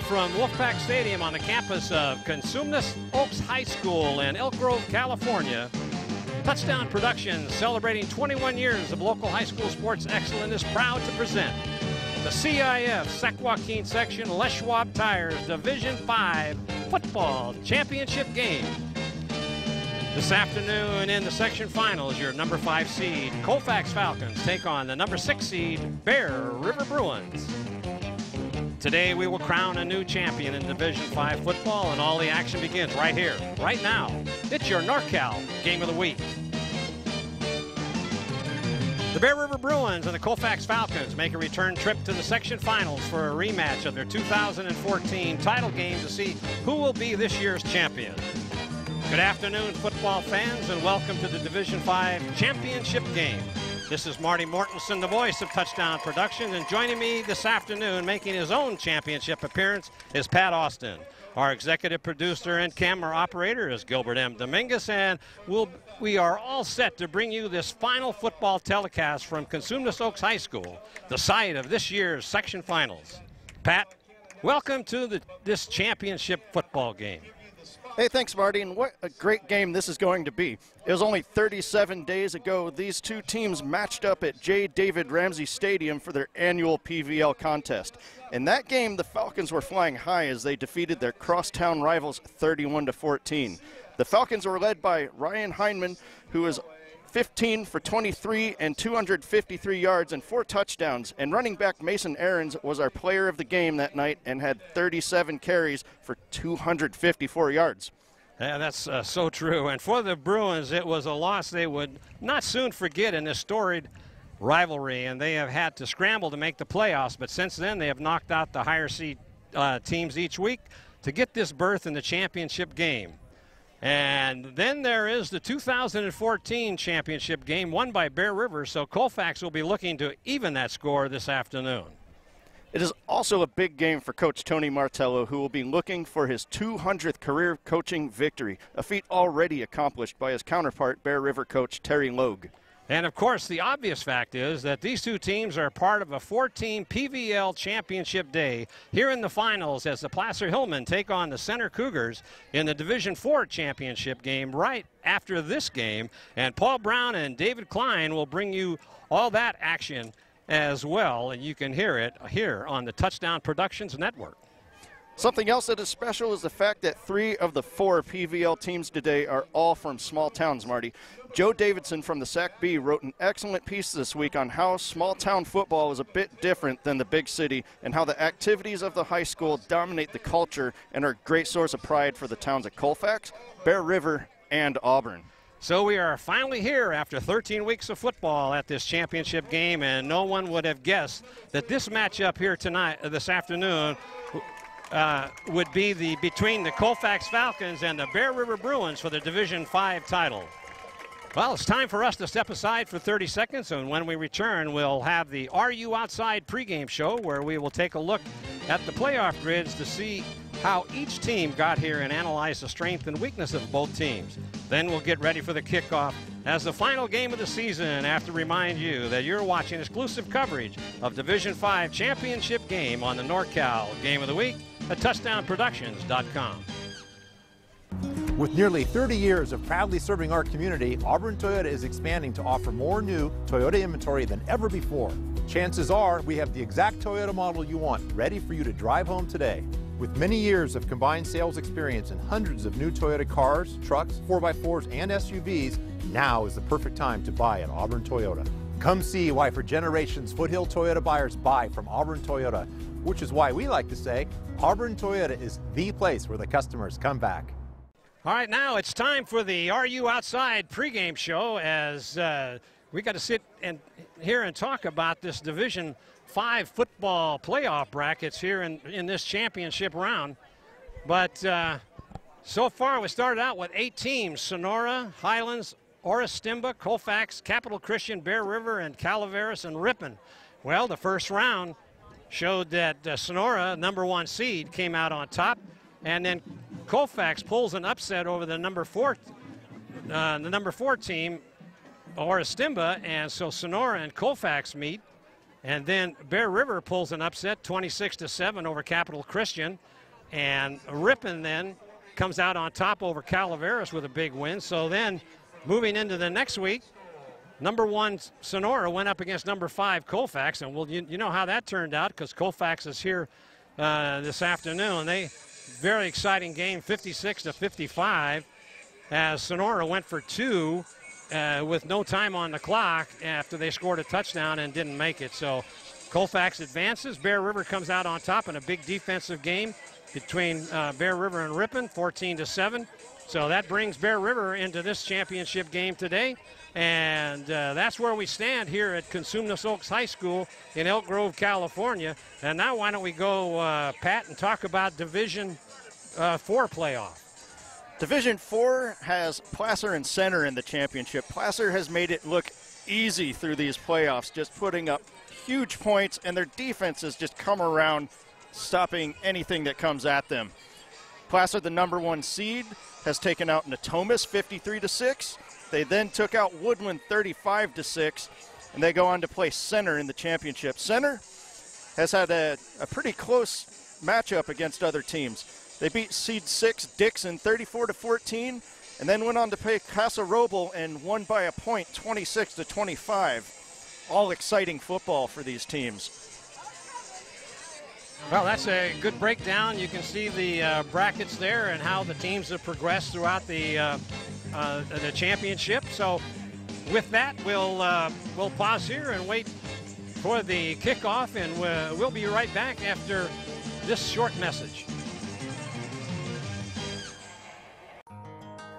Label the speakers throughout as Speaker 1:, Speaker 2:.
Speaker 1: from Wolfpack Stadium on the campus of Cosumnes Oaks High School in Elk Grove, California, Touchdown Productions, celebrating 21 years of local high school sports excellence, is proud to present the CIF Sac-Joaquin section Les Schwab Tires Division 5 football championship game. This afternoon in the section finals, your number 5 seed Colfax Falcons take on the number 6 seed Bear River Bruins. Today we will crown a new champion in Division 5 football, and all the action begins right here, right now. It's your NorCal Game of the Week. The Bear River Bruins and the Colfax Falcons make a return trip to the section finals for a rematch of their 2014 title game to see who will be this year's champion. Good afternoon, football fans, and welcome to the Division 5 championship game. This is Marty Mortensen, the voice of Touchdown Productions, and joining me this afternoon making his own championship appearance is Pat Austin. Our executive producer and camera operator is Gilbert M. Dominguez, and we are all set to bring you this final football telecast from Cosumnes Oaks High School, the site of this year's section finals. Pat, welcome to this championship football game.
Speaker 2: Hey, thanks, Marty, and what a great game this is going to be. It was only 37 days ago these two teams matched up at J. David Ramsey Stadium for their annual PVL contest. In that game, the Falcons were flying high as they defeated their crosstown rivals 31-14. The Falcons were led by Ryan Heinman, who was 15 for 23 and 253 yards and 4 touchdowns. And running back Mason Aarons was our player of the game that night and had 37 carries for 254 yards.
Speaker 1: Yeah, that's so true. And for the Bruins, it was a loss they would not soon forget in this storied rivalry, and they have had to scramble to make the playoffs. But since then, they have knocked out the higher seed teams each week to get this berth in the championship game. And then there is the 2014 championship game won by Bear River, so Colfax will be looking to even that score this afternoon.
Speaker 2: It is also a big game for Coach Tony Martello, who will be looking for his 200th career coaching victory, a feat already accomplished by his counterpart, Bear River coach Terry Logue.
Speaker 1: And, of course, the obvious fact is that these two teams are part of a 14 PVL championship day here in the finals as the Placer Hillmen take on the Center Cougars in the Division 4 championship game right after this game. And Paul Brown and David Klein will bring you all that action as well, and you can hear it here on the Touchdown Productions Network.
Speaker 2: Something else that is special is the fact that 3 of the 4 PVL teams today are all from small towns, Marty. Joe Davidson from the Sac B wrote an excellent piece this week on how small town football is a bit different than the big city and how the activities of the high school dominate the culture and are a great source of pride for the towns of Colfax, Bear River, and Auburn.
Speaker 1: So we are finally here after 13 weeks of football at this championship game, and no one would have guessed that this matchup here tonight, this afternoon, would be between the Colfax Falcons and the Bear River Bruins for the Division 5 title. Well, it's time for us to step aside for 30 seconds, and when we return, we'll have the Are You Outside pregame show where we will take a look at the playoff grids to see how each team got here and analyze the strength and weakness of both teams. Then we'll get ready for the kickoff as the final game of the season. I have to remind you that you're watching exclusive coverage of Division 5 championship game on the NorCal Game of the Week at touchdownproductions.com.
Speaker 3: With nearly 30 years of proudly serving our community, Auburn Toyota is expanding to offer more new Toyota inventory than ever before. Chances are we have the exact Toyota model you want ready for you to drive home today. With many years of combined sales experience and hundreds of new Toyota cars, trucks, 4x4s, and SUVs, now is the perfect time to buy at Auburn Toyota. Come see why for generations Foothill Toyota buyers buy from Auburn Toyota, which is why we like to say Auburn Toyota is the place where the customers come back.
Speaker 1: All right, now it's time for the Are You Outside pregame show as we got to sit here and talk about this Division 5 football playoff brackets here in this championship round. But so far we started out with 8 teams: Sonora, Highlands, Oristimba, Colfax, Capital Christian, Bear River, and Calaveras and Ripon. Well, the first round showed that Sonora, number 1 seed, came out on top, and then Colfax pulls an upset over the number 4 team, Oristimba, and so Sonora and Colfax meet. And then Bear River pulls an upset, 26-7 over Capital Christian. And Ripon then comes out on top over Calaveras with a big win. So then moving into the next week, number 1 Sonora went up against number 5 Colfax. And well, you know how that turned out, because Colfax is here this afternoon. Very exciting game, 56-55, as Sonora went for 2 with no time on the clock after they scored a touchdown and didn't make it. So Colfax advances. Bear River comes out on top in a big defensive game between Bear River and Ripon, 14-7. So that brings Bear River into this championship game today. And that's where we stand here at Cosumnes Oaks High School in Elk Grove, California. And now why don't we go, Pat, and talk about Division 4 playoff.
Speaker 2: Division 4 has Placer and Center in the championship. Placer has made it look easy through these playoffs, just putting up huge points, and their defense has just come around, stopping anything that comes at them. Placer, the number 1 seed, has taken out Natomas 53-6. They then took out Woodland 35-6, and they go on to play Center in the championship. Center has had a pretty close matchup against other teams. They beat seed 6 Dixon 34-14, and then went on to play Casa Roble and won by a point, 26-25. All exciting football for these teams.
Speaker 1: Well, that's a good breakdown. You can see the brackets there and how the teams have progressed throughout the championship. So with that, we'll pause here and wait for the kickoff, and we'll be right back after this short message.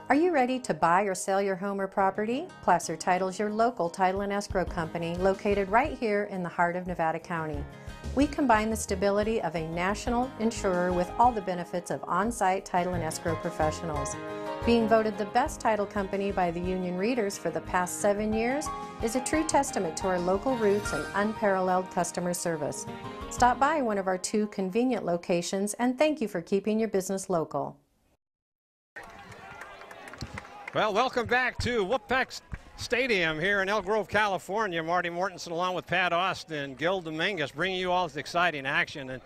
Speaker 4: Are you ready to buy or sell your home or property? Placer Title is your local title and escrow company located right here in the heart of Nevada County. We combine the stability of a national insurer with all the benefits of on-site title and escrow professionals. Being voted the best title company by the union readers for the past 7 years is a true testament to our local roots and unparalleled customer service. Stop by one of our 2 convenient locations, and thank you for keeping your business local.
Speaker 1: Well, welcome back to Wolfpack Stadium here in Elk Grove, California. Marty Mortensen along with Pat Austin, Gil Dominguez, bringing you all this exciting action. And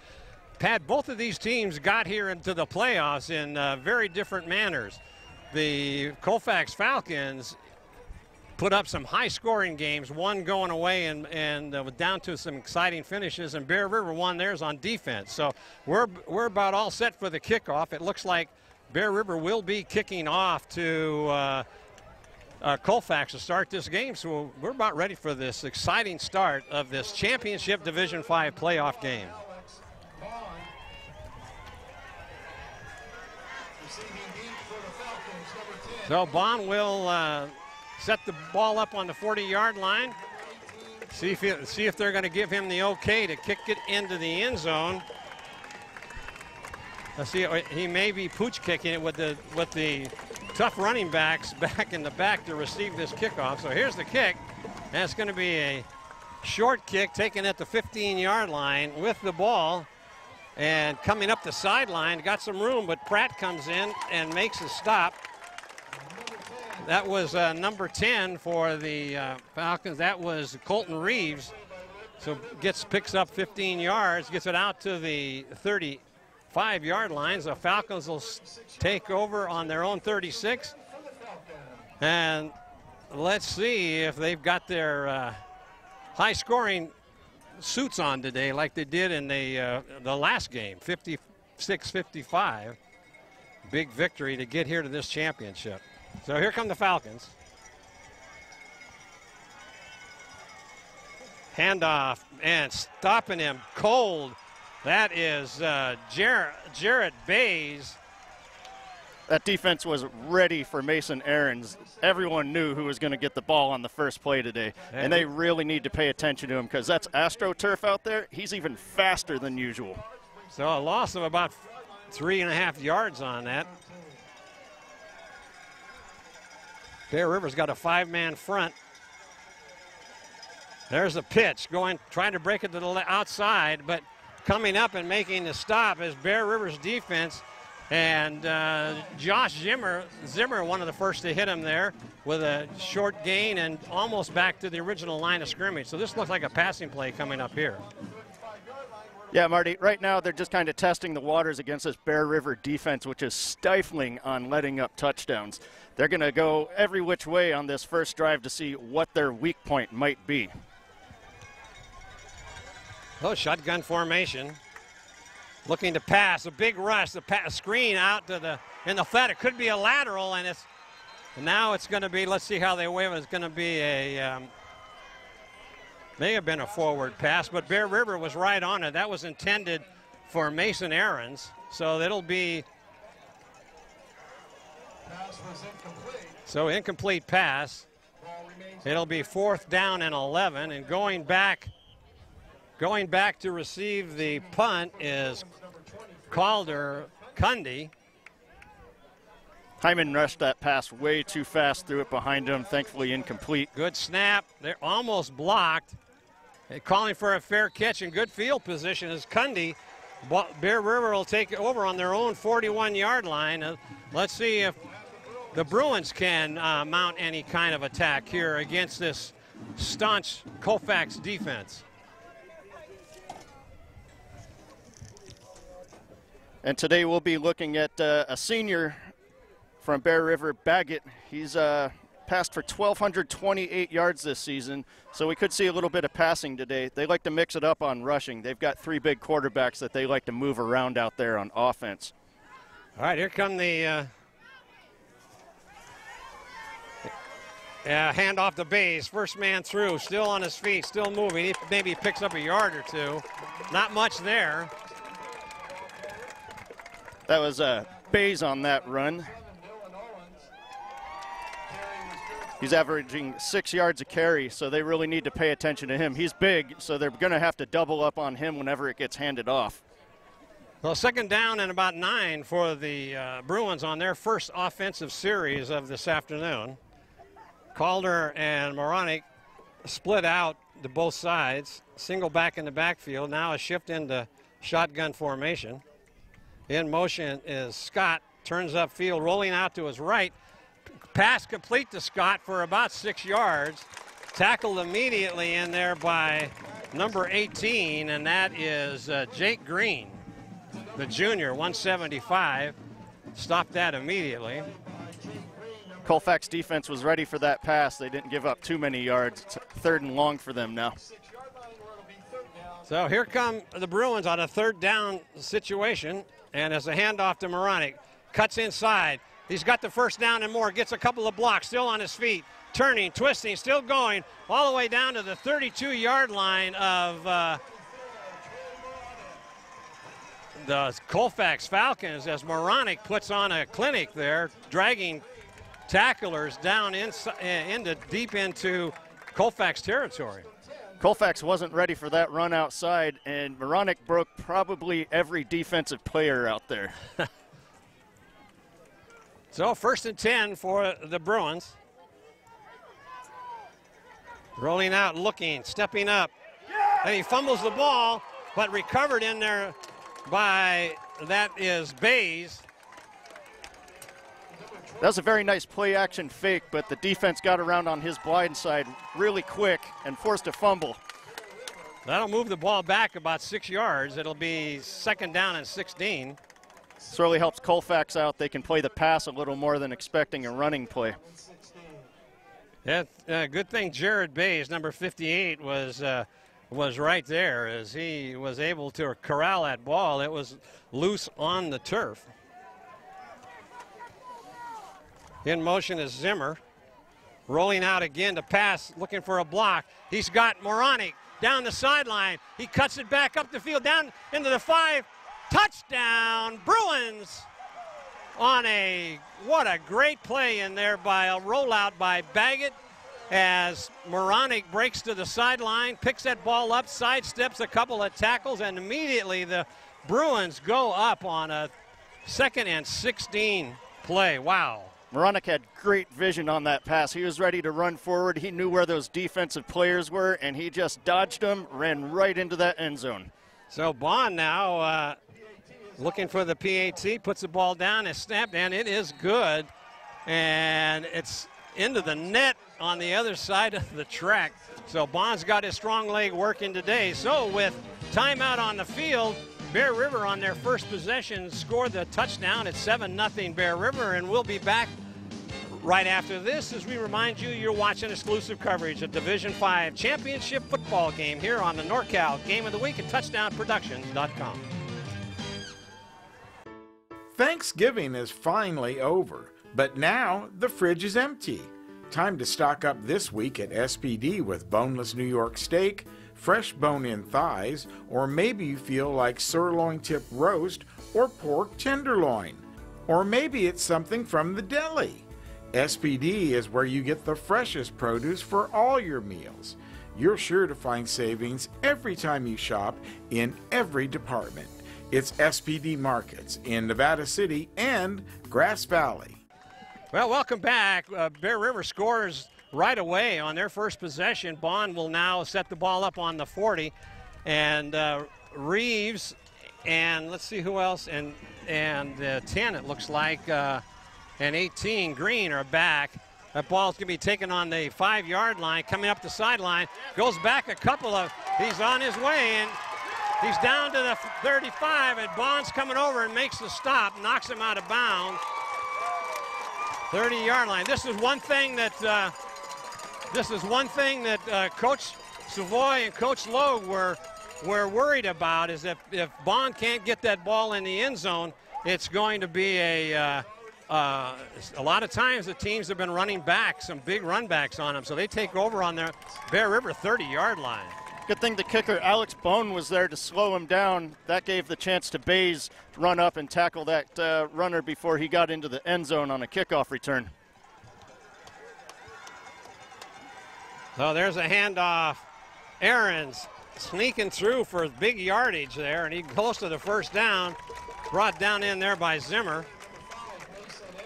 Speaker 1: Pat, both of these teams got here into the playoffs in very different manners. The Colfax Falcons put up some high-scoring games, one going away and down to some exciting finishes, and Bear River won theirs on defense. So we're about all set for the kickoff. It looks like Bear River will be kicking off to Colfax to start this game. So we're about ready for this exciting start of this championship Division 5 playoff game. So Bond will set the ball up on the 40-yard line. See if they're going to give him the okay to kick it into the end zone. Let's see, he may be pooch kicking it with the tough running backs back in the back to receive this kickoff. So here's the kick. That's going to be a short kick taken at the 15-yard line with the ball and coming up the sideline. Got some room, but Pratt comes in and makes a stop. That was number 10 for the Falcons. That was Colton Reeves. So picks up 15 yards, gets it out to the 35-yard lines. The Falcons will take over on their own 36. And let's see if they've got their high-scoring suits on today like they did in the last game, 56-55. Big victory to get here to this championship. So here come the Falcons. Handoff and stopping him cold. That is Jarrett Bays.
Speaker 2: That defense was ready for Mason Aarons. Everyone knew who was going to get the ball on the first play today. And they really need to pay attention to him because that's AstroTurf out there. He's even faster than usual.
Speaker 1: So a loss of about 3.5 yards on that. Bear River's got a 5-man front. There's a pitch trying to break it to the outside, but coming up and making the stop is Bear River's defense. And Josh Zimmer, one of the first to hit him there with a short gain and almost back to the original line of scrimmage. So this looks like a passing play coming up here.
Speaker 2: Yeah, Marty, right now they're just kind of testing the waters against this Bear River defense, which is stifling on letting up touchdowns. They're going to go every which way on this first drive to see what their weak point might be.
Speaker 1: Oh, shotgun formation. Looking to pass, a big rush, the screen out to in the flat. It could be a lateral, and now it's going to be, let's see how they wave it. It's going to be may have been a forward pass, but Bear River was right on it. That was intended for Mason Aarons, so it'll be, incomplete pass. It'll be 4th down and 11, and going back to receive the punt is Calder Cundy.
Speaker 2: Hyman rushed that pass way too fast, threw it behind him, thankfully incomplete.
Speaker 1: Good snap. They're almost blocked. They're calling for a fair catch and good field position as Cundy. Bear River will take it over on their own 41-yard line. Let's see if the Bruins can mount any kind of attack here against this staunch Colfax defense.
Speaker 2: And today we'll be looking at a senior from Bear River, Baggett. He's passed for 1,228 yards this season, so we could see a little bit of passing today. They like to mix it up on rushing. They've got 3 big quarterbacks that they like to move around out there on offense.
Speaker 1: All right, here come the hand off the base. First man through, still on his feet, still moving. He maybe picks up a yard or two. Not much there.
Speaker 2: That was Bays on that run. He's averaging 6 yards a carry, so they really need to pay attention to him. He's big, so they're going to have to double up on him whenever it gets handed off.
Speaker 1: Well, 2nd down and about 9 for the Bruins on their first offensive series of this afternoon. Calder and Moronic split out to both sides. Single back in the backfield. Now a shift into shotgun formation. In motion is Scott. Turns upfield, rolling out to his right. Pass complete to Scott for about 6 yards. Tackled immediately in there by number 18, and that is Jake Green, the junior, 175. Stopped that immediately.
Speaker 2: Colfax defense was ready for that pass. They didn't give up too many yards. It's 3rd and long for them now.
Speaker 1: So here come the Bruins on a 3rd down situation, and as a handoff to Moronic, cuts inside. He's got the first down and more, gets a couple of blocks, still on his feet, turning, twisting, still going all the way down to the 32-yard line of the Colfax Falcons as Moronic puts on a clinic there, dragging tacklers down deep into Colfax territory.
Speaker 2: Colfax wasn't ready for that run outside, and Moronic broke probably every defensive player out there.
Speaker 1: So 1st and 10 for the Bruins. Rolling out, looking, stepping up. And he fumbles the ball, but recovered in there by, that is Bays.
Speaker 2: That was a very nice play action fake, but the defense got around on his blind side really quick and forced a fumble.
Speaker 1: That'll move the ball back about 6 yards. It'll be 2nd down and 16.
Speaker 2: This really helps Colfax out. They can play the pass a little more than expecting a running play.
Speaker 1: Yeah, good thing Jared Bays, number 58, was right there as he was able to corral that ball. It was loose on the turf. In motion is Zimmer. Rolling out again to pass, looking for a block. He's got Moronic down the sideline. He cuts it back up the field, down into the 5. Touchdown, Bruins! What a great play in there by a rollout by Baggett as Moronic breaks to the sideline, picks that ball up, sidesteps a couple of tackles, and immediately the Bruins go up on a 2nd and 16 play. Wow.
Speaker 2: Moronic had great vision on that pass. He was ready to run forward. He knew where those defensive players were, and he just dodged them, ran right into that end zone.
Speaker 1: So Bond now looking for the PAT, puts the ball down, it's snapped, and it is good. And it's into the net on the other side of the track. So Bond's got his strong leg working today. So with timeout on the field, Bear River on their first possession scored the touchdown at 7-0 Bear River, and we'll be back right after this as we remind you you're watching exclusive coverage of Division V championship football game here on the NorCal Game of the Week at touchdownproductions.com.
Speaker 5: Thanksgiving is finally over, but now the fridge is empty. Time to stock up this week at SPD with boneless New York steak, fresh bone-in thighs, or maybe you feel like sirloin tip roast or pork tenderloin. Or maybe it's something from the deli. SPD is where you get the freshest produce for all your meals. You're sure to find savings every time you shop in every department. It's SPD Markets in Nevada City and Grass Valley.
Speaker 1: Well, welcome back. Bear River scores right away on their first possession. Bond will now set the ball up on the 40. And Reeves, and let's see who else, and 10 it looks like, and 18, Green are back. That ball's going to be taken on the 5-yard line, coming up the sideline, goes back a couple of, he's on his way, and he's down to the 35, and Bond's coming over and makes the stop, knocks him out of bounds. 30-yard line. This is one thing that Coach Savoy and Coach Logue were worried about, is that if Bond can't get that ball in the end zone, it's going to be a lot of times the teams have been running back, some big run backs on them, so they take over on their Bear River 30-yard line.
Speaker 2: Good thing the kicker, Alex Bone, was there to slow him down. That gave the chance to Bays to run up and tackle that runner before he got into the end zone on a kickoff return.
Speaker 1: So there's a handoff. Aarons sneaking through for big yardage there, and he goes to the first down. Brought down in there by Zimmer.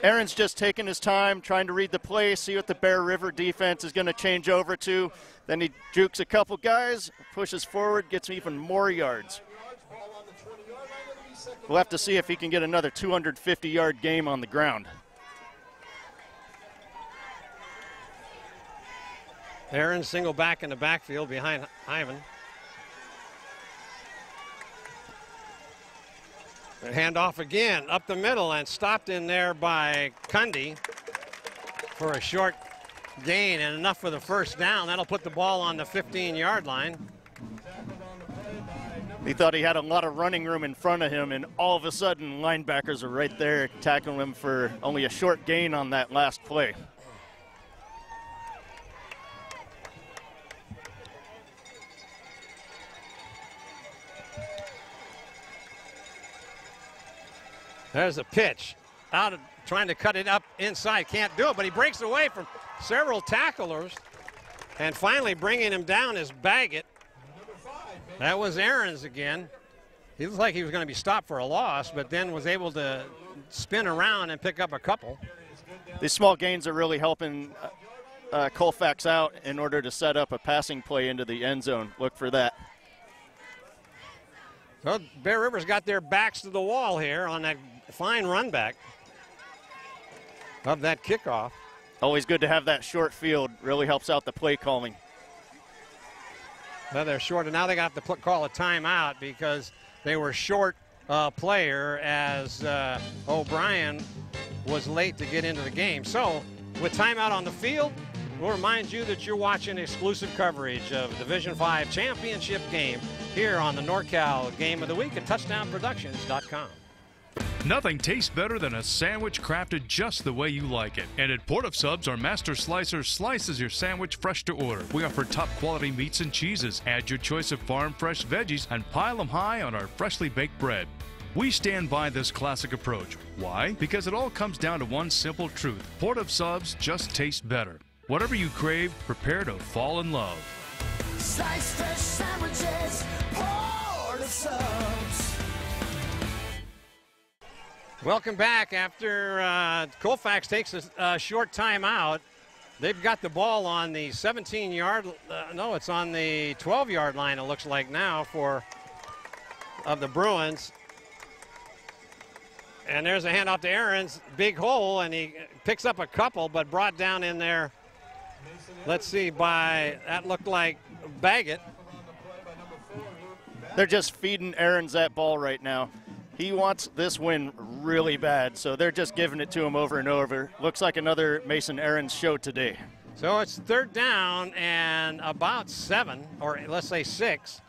Speaker 2: Aaron's just taking his time, trying to read the play, see what the Bear River defense is going to change over to. Then he jukes a couple guys, pushes forward, gets even more yards. We'll have to see if he can get another 250-yard game on the ground.
Speaker 1: Aaron single back in the backfield behind Ivan. Handoff again up the middle and stopped in there by Cundy for a short gain and enough for the first down. That'll put the ball on the 15-yard line.
Speaker 2: He thought he had a lot of running room in front of him, and all of a sudden linebackers are right there tackling him for only a short gain on that last play.
Speaker 1: There's a pitch. Out of trying to cut it up inside. Can't do it, but he breaks away from several tacklers. And finally bringing him down is Baggett. That was Aaron's again. He looked like he was going to be stopped for a loss, but then was able to spin around and pick up a couple.
Speaker 2: These small gains are really helping Colfax out in order to set up a passing play into the end zone. Look for that.
Speaker 1: So Bear River's got their backs to the wall here on that fine run back of that kickoff.
Speaker 2: Always good to have that short field. Really helps out the play calling.
Speaker 1: Well, they're short, and now they got to call a timeout because they were short player as O'Brien was late to get into the game. So with timeout on the field, we'll remind you that you're watching exclusive coverage of Division V championship game here on the NorCal Game of the Week at touchdownproductions.com.
Speaker 6: Nothing tastes better than a sandwich crafted just the way you like it. And at Port of Subs, our master slicer slices your sandwich fresh to order. We offer top quality meats and cheeses. Add your choice of farm fresh veggies and pile them high on our freshly baked bread. We stand by this classic approach. Why? Because it all comes down to one simple truth. Port of Subs just tastes better. Whatever you crave, prepare to fall in love.
Speaker 7: Slice fresh sandwiches, Port of Subs.
Speaker 1: Welcome back after Colfax takes a short timeout. They've got the ball on the 17-yard, no, it's on the 12-yard line, it looks like now, of the Bruins. And there's a handoff to Aaron's, big hole, and he picks up a couple, but brought down in there, let's see, by, that looked like Baggett.
Speaker 2: They're just feeding Aaron's that ball right now. He wants this win really bad, so they're just giving it to him over and over. Looks like another Mason Aaron's show today.
Speaker 1: So it's 3rd down and about 7, or let's say 6,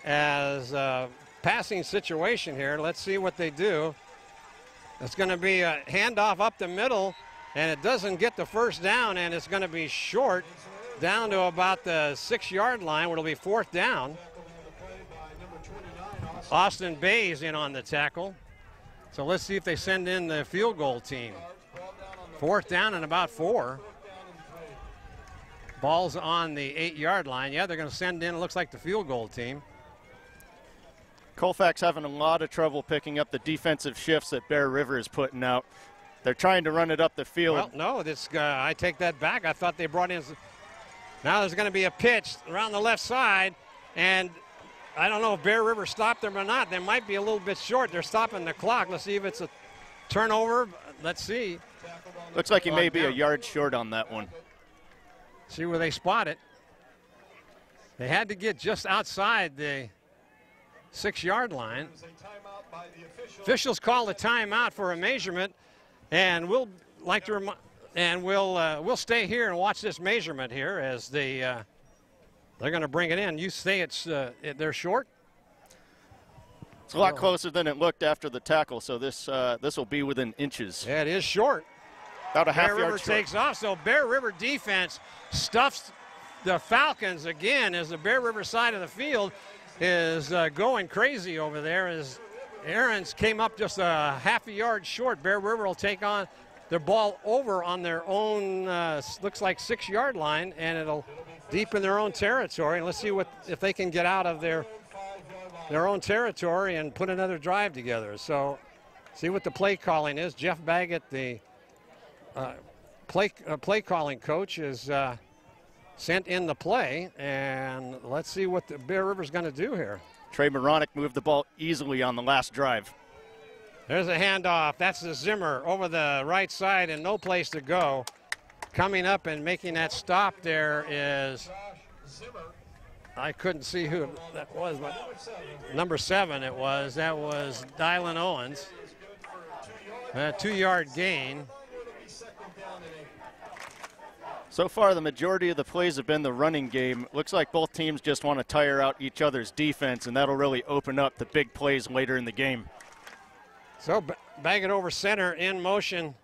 Speaker 1: as a passing situation here. Let's see what they do. It's going to be a handoff up the middle, and it doesn't get the first down, and it's going to be short down to about the 6-yard line, where it'll be 4th down. Austin Bay's in on the tackle. So let's see if they send in the field goal team. 4th down and about 4. Ball's on the 8-yard line. Yeah, they're going to send in, it looks like, the field goal team.
Speaker 2: Colfax having a lot of trouble picking up the defensive shifts that Bear River is putting out. They're trying to run it up the field.
Speaker 1: Well, no, this I take that back. I thought they brought in. Now there's going to be a pitch around the left side, and I don't know if Bear River stopped them or not. They might be a little bit short. They're stopping the clock. Let's see if it's a turnover. Let's see.
Speaker 2: Looks like he may be a yard short on that one.
Speaker 1: See where they spot it. They had to get just outside the 6-yard line. Officials call the timeout for a measurement, and we'll like to we'll stay here and watch this measurement here as they're going to bring it in. You say they're short?
Speaker 2: It's a lot closer than it looked after the tackle, so this will be within inches.
Speaker 1: Yeah, it is short.
Speaker 2: About a half
Speaker 1: Bear
Speaker 2: yard
Speaker 1: River
Speaker 2: short.
Speaker 1: takes off, so Bear River defense stuffs the Falcons again as the Bear River side of the field is going crazy over there as Aaron's came up just a half a yard short. Bear River will take on their ball over on their own, looks like 6-yard line, and it'll deep in their own territory. And let's see if they can get out of their own territory and put another drive together. So see what the play calling is. Jeff Baggett, the play calling coach, is sent in the play, and let's see what the Bear River's going to do here.
Speaker 2: Trey Moronic moved the ball easily on the last drive.
Speaker 1: There's a handoff. That's the Zimmer over the right side and no place to go. Coming up and making that stop there is, I couldn't see who that was, but number 7 it was. That was Dylan Owens. A 2-yard gain.
Speaker 2: So far, the majority of the plays have been the running game. Looks like both teams just want to tire out each other's defense, and that'll really open up the big plays later in the game.
Speaker 1: So Baggett over center in motion.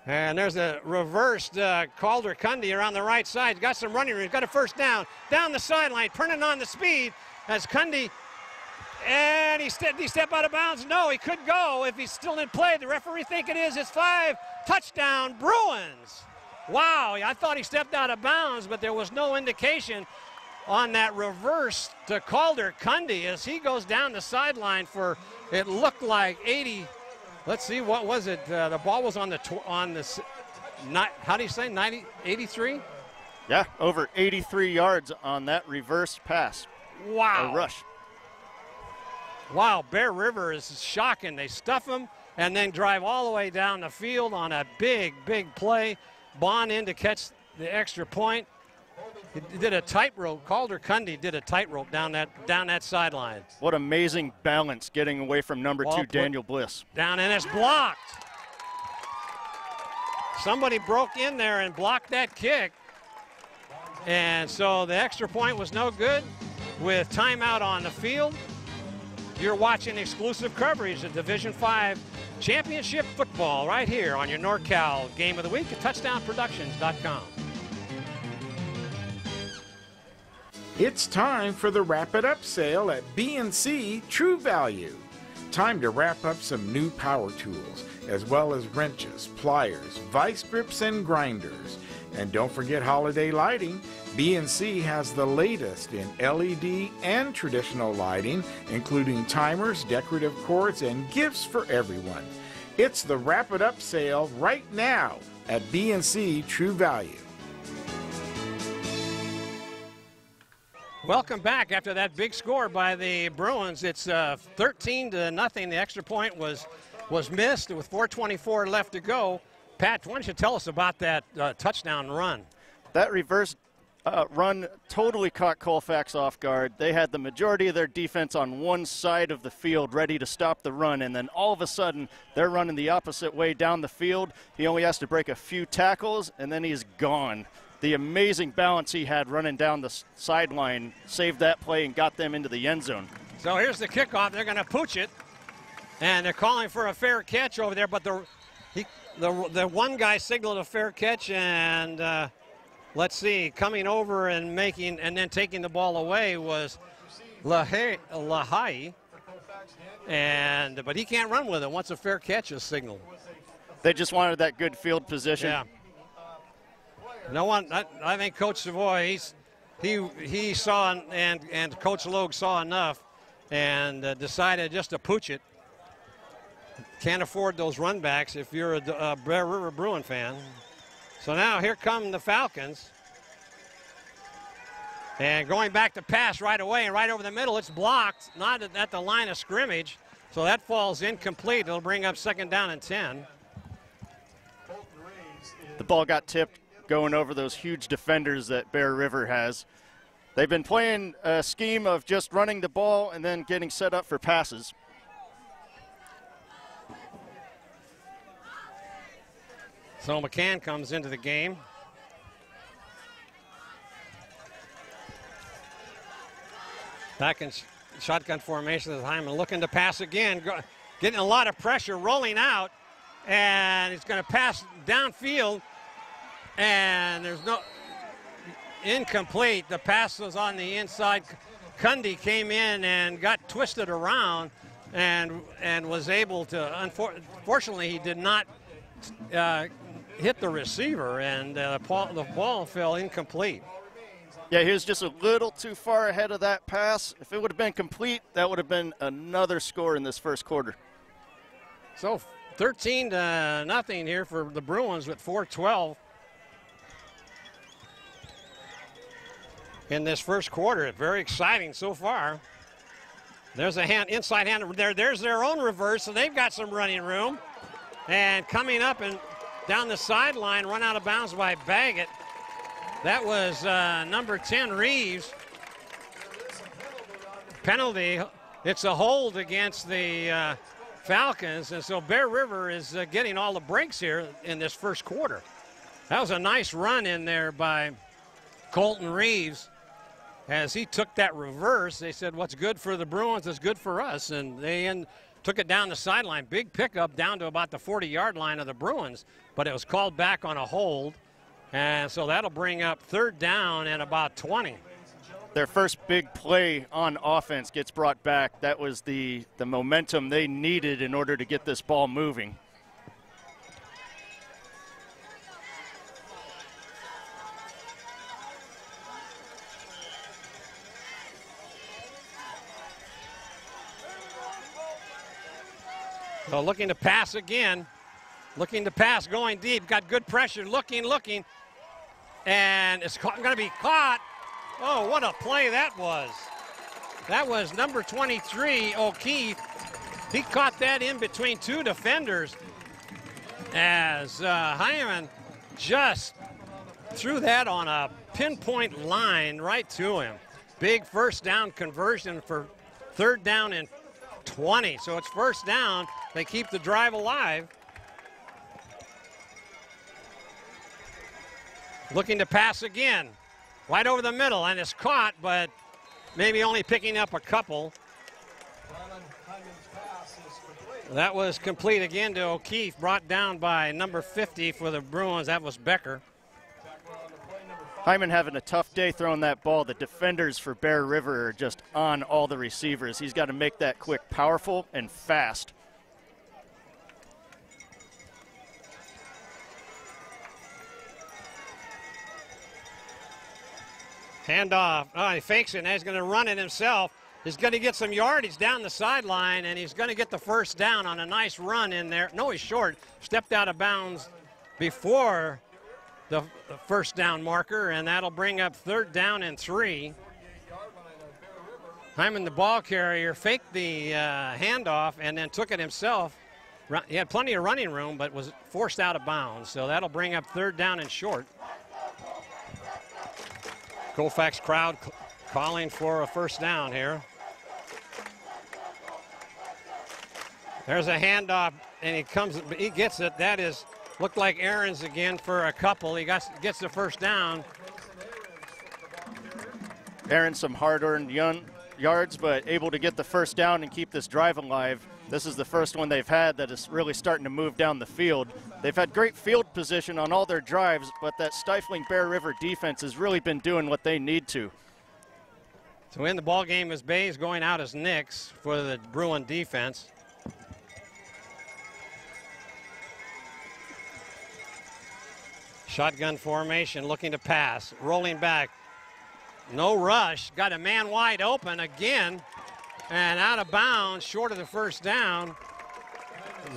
Speaker 1: And there's a reversed Calder Cundy around the right side. He's got some running room. He's got a first down. Down the sideline, turning on the speed as Cundy. And he step out of bounds? No, he could go if he's still in play. The referee think it is. It's 5. Touchdown, Bruins. Wow, I thought he stepped out of bounds, but there was no indication on that reverse to Calder Cundy as he goes down the sideline for, it looked like 80. Let's see, what was it? The ball was on the how do you say, 83?
Speaker 2: Yeah, over 83 yards on that reverse pass.
Speaker 1: Wow.
Speaker 2: A rush.
Speaker 1: Wow, Bear River is shocking. They stuff him and then drive all the way down the field on a big, big play. Bond in to catch the extra point. He did a tightrope. Calder Cundy did a tightrope down that sideline.
Speaker 2: What amazing balance getting away from number 2, Daniel Bliss.
Speaker 1: Down, and it's blocked. Somebody broke in there and blocked that kick. And so the extra point was no good with timeout on the field. You're watching exclusive coverage of Division 5 Championship football right here on your NorCal Game of the Week at touchdownproductions.com.
Speaker 5: It's time for the Wrap It Up sale at B&C True Value. Time to wrap up some new power tools, as well as wrenches, pliers, vice grips, and grinders. And don't forget holiday lighting. B&C has the latest in LED and traditional lighting, including timers, decorative cords, and gifts for everyone. It's the Wrap It Up sale right now at B&C True Value.
Speaker 1: Welcome back after that big score by the Bruins. It's 13-0. The extra point was missed with 4:24 left to go. Pat, why don't you tell us about that touchdown run?
Speaker 2: That reverse run totally caught Colfax off guard. They had the majority of their defense on one side of the field ready to stop the run, and then all of a sudden they're running the opposite way down the field. He only has to break a few tackles, and then he's gone. The amazing balance he had running down the sideline saved that play and got them into the end zone.
Speaker 1: So here's the kickoff. They're going to pooch it, and they're calling for a fair catch over there, but the one guy signaled a fair catch, and let's see, coming over and then taking the ball away was Lahai, but he can't run with it once a fair catch is signaled.
Speaker 2: They just wanted that good field position.
Speaker 1: Yeah. No one. I think Coach Savoy, he saw and Coach Logue saw enough, and decided just to pooch it. Can't afford those run backs if you're a Bear River Bruin fan. So now here come the Falcons. And going back to pass right away and right over the middle, it's blocked, not at the line of scrimmage. So that falls incomplete. It'll bring up 2nd down and 10.
Speaker 2: The ball got tipped going over those huge defenders that Bear River has. They've been playing a scheme of just running the ball and then getting set up for passes.
Speaker 1: So McCann comes into the game. Back in shotgun formation as Hyman looking to pass again, getting a lot of pressure, rolling out, and he's going to pass downfield, and there's no incomplete. The pass was on the inside. Cundy came in and got twisted around and was able to, unfortunately, he did not hit the receiver, and the ball fell incomplete.
Speaker 2: Yeah, he was just a little too far ahead of that pass. If it would have been complete, that would have been another score in this first quarter.
Speaker 1: So 13-0 here for the Bruins with 4:12 in this first quarter. Very exciting so far. There's a inside hand there. There's their own reverse, so they've got some running room. And coming up and down the sideline, run out of bounds by Baggett. That was number 10, Reeves. Penalty. It's a hold against the Falcons, and so Bear River is getting all the breaks here in this first quarter. That was a nice run in there by Colton Reeves. As he took that reverse, they said, what's good for the Bruins is good for us, and they took it down the sideline. Big pickup down to about the 40-yard line of the Bruins, but it was called back on a hold. And so that'll bring up 3rd down and about 20.
Speaker 2: Their first big play on offense gets brought back. That was the momentum they needed in order to get this ball moving.
Speaker 1: So looking to pass again. Looking to pass, going deep. Got good pressure, looking. And it's going to be caught. Oh, what a play that was. That was number 23, O'Keefe. He caught that in between 2 defenders as Hyman just threw that on a pinpoint line right to him. Big first down conversion for 3rd down and 20. So it's 1st down. They keep the drive alive. Looking to pass again. Right over the middle, and it's caught, but maybe only picking up a couple. That was complete again to O'Keefe, brought down by number 50 for the Bruins. That was Becker.
Speaker 2: Hyman having a tough day throwing that ball. The defenders for Bear River are just on all the receivers. He's got to make that quick, powerful, and fast.
Speaker 1: Handoff. Oh, he fakes it, and he's going to run it himself. He's going to get some yardage down the sideline, and he's going to get the 1st down on a nice run in there. No, he's short. Stepped out of bounds before the 1st down marker, and that'll bring up 3rd down and 3. Hyman, the ball carrier, faked the handoff and then took it himself. He had plenty of running room, but was forced out of bounds. So that'll bring up 3rd down and short. Colfax crowd calling for a 1st down here. There's a handoff, and he gets it. That is, looked like Ahrens again for a couple. He gets the 1st down.
Speaker 2: Ahrens, some hard-earned yards, but able to get the 1st down and keep this drive alive. This is the first one they've had that is really starting to move down the field. They've had great field position on all their drives, but that stifling Bear River defense has really been doing what they need to.
Speaker 1: So in the ball game is Bays going out as Nix for the Bruin defense. Shotgun formation, looking to pass, rolling back. No rush, got a man wide open again, and out of bounds, short of the 1st down.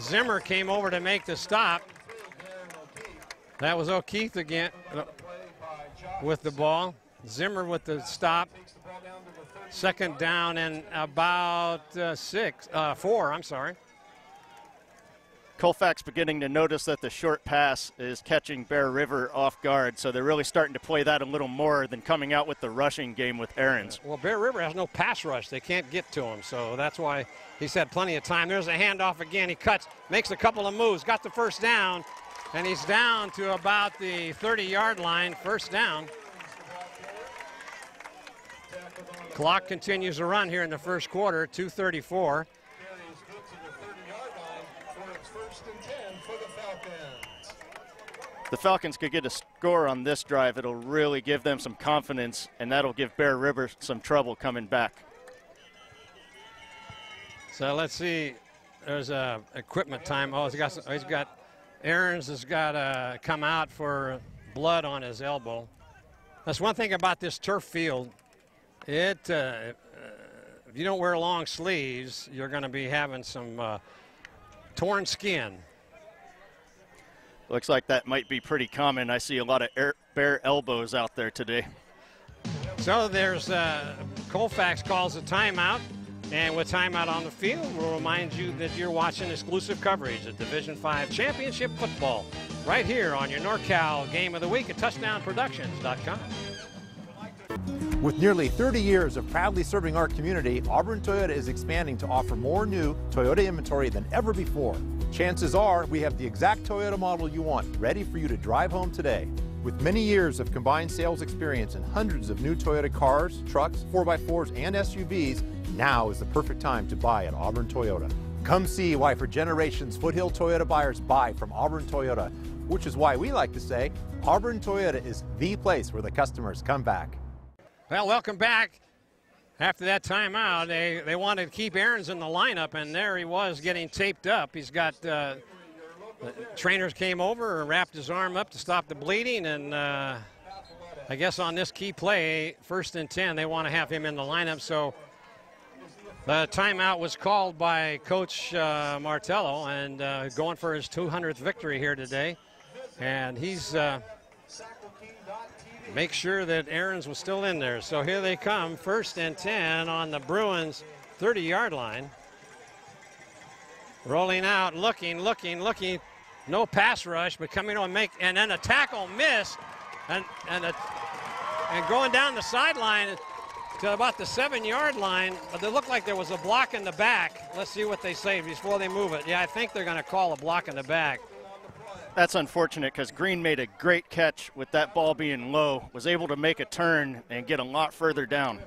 Speaker 1: Zimmer came over to make the stop. That was O'Keefe again with the ball. Zimmer with the stop. 2nd down and about 4, I'm sorry.
Speaker 2: Colfax beginning to notice that the short pass is catching Bear River off guard, so they're really starting to play that a little more than coming out with the rushing game with Ahrens.
Speaker 1: Well, Bear River has no pass rush. They can't get to him, so that's why he's had plenty of time. There's a handoff again. He cuts, makes a couple of moves, got the 1st down, and he's down to about the 30-yard line, 1st down. Clock continues to run here in the 1st quarter, 2:34.
Speaker 2: The Falcons could get a score on this drive. It'll really give them some confidence, and that'll give Bear River some trouble coming back.
Speaker 1: So let's see. There's a equipment time. Oh, Ahrens has got to come out for blood on his elbow. That's one thing about this turf field. If you don't wear long sleeves, you're going to be having some torn skin.
Speaker 2: Looks like that might be pretty common. I see a lot of bare elbows out there today.
Speaker 1: So there's Colfax calls a timeout, and with timeout on the field, we'll remind you that you're watching exclusive coverage of Division V Championship football right here on your NorCal Game of the Week at TouchdownProductions.com.
Speaker 3: With nearly 30 years of proudly serving our community, Auburn Toyota is expanding to offer more new Toyota inventory than ever before. Chances are we have the exact Toyota model you want, ready for you to drive home today. With many years of combined sales experience and hundreds of new Toyota cars, trucks, 4x4s, and SUVs, now is the perfect time to buy at Auburn Toyota. Come see why for generations Foothill Toyota buyers buy from Auburn Toyota, which is why we like to say Auburn Toyota is the place where the customers come back.
Speaker 1: Well, welcome back. After that timeout, they wanted to keep Ahrens in the lineup, and there he was getting taped up. He's got the trainers came over and wrapped his arm up to stop the bleeding, and I guess on this key play, 1st and 10, they want to have him in the lineup. So the timeout was called by Coach Martello, and going for his 200th victory here today. And he's make sure that Ahrens was still in there. So here they come, 1st and 10 on the Bruins 30-yard line. Rolling out, looking. No pass rush, but coming on and then a tackle missed, and going down the sideline to about the 7-yard line. But it looked like there was a block in the back. Let's see what they say before they move it. Yeah, I think they're going to call a block in the back.
Speaker 2: That's unfortunate because Green made a great catch with that ball being low, was able to make a turn and get a lot further down.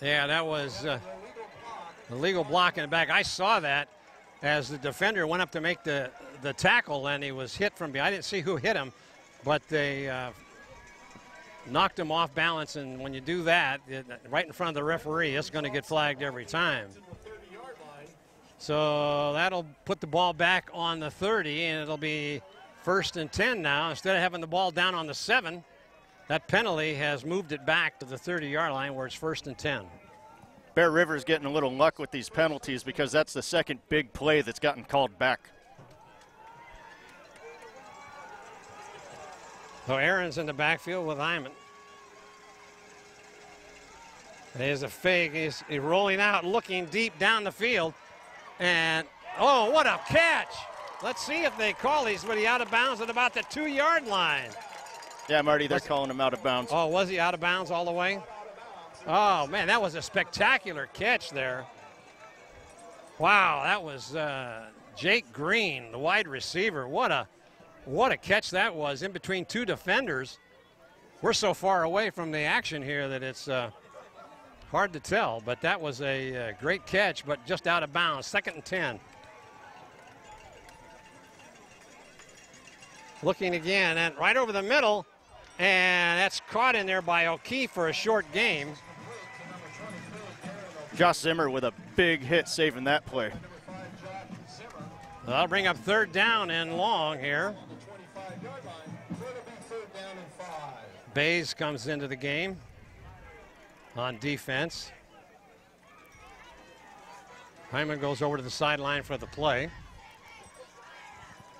Speaker 1: Yeah, that was a legal block in the back. I saw that as the defender went up to make the tackle, and he was hit from behind. I didn't see who hit him, but they knocked him off balance, and when you do that, right in front of the referee, it's going to get flagged every time. So that'll put the ball back on the 30, and it'll be 1st and 10 now. Instead of having the ball down on the 7, that penalty has moved it back to the 30-yard line where it's 1st and 10.
Speaker 2: Bear River's getting a little luck with these penalties because that's the second big play that's gotten called back.
Speaker 1: So Ahrens in the backfield with Hyman. There's a fake. He's rolling out, looking deep down the field. And, oh, what a catch. Let's see if they call these, but he out of bounds at about the 2-yard line.
Speaker 2: Yeah, Marty, they're calling him out of bounds.
Speaker 1: Oh, was he out of bounds all the way? Oh, man, that was a spectacular catch there. Wow, that was Jake Green, the wide receiver. What a catch that was in between two defenders. We're so far away from the action here that it's hard to tell, but that was a great catch, but just out of bounds. 2nd and 10. Looking again, and right over the middle, and that's caught in there by O'Keefe for a short game.
Speaker 2: Josh Zimmer with a big hit saving that play.
Speaker 1: That'll bring up 3rd down and long here. Bays comes into the game on defense. Hyman goes over to the sideline for the play.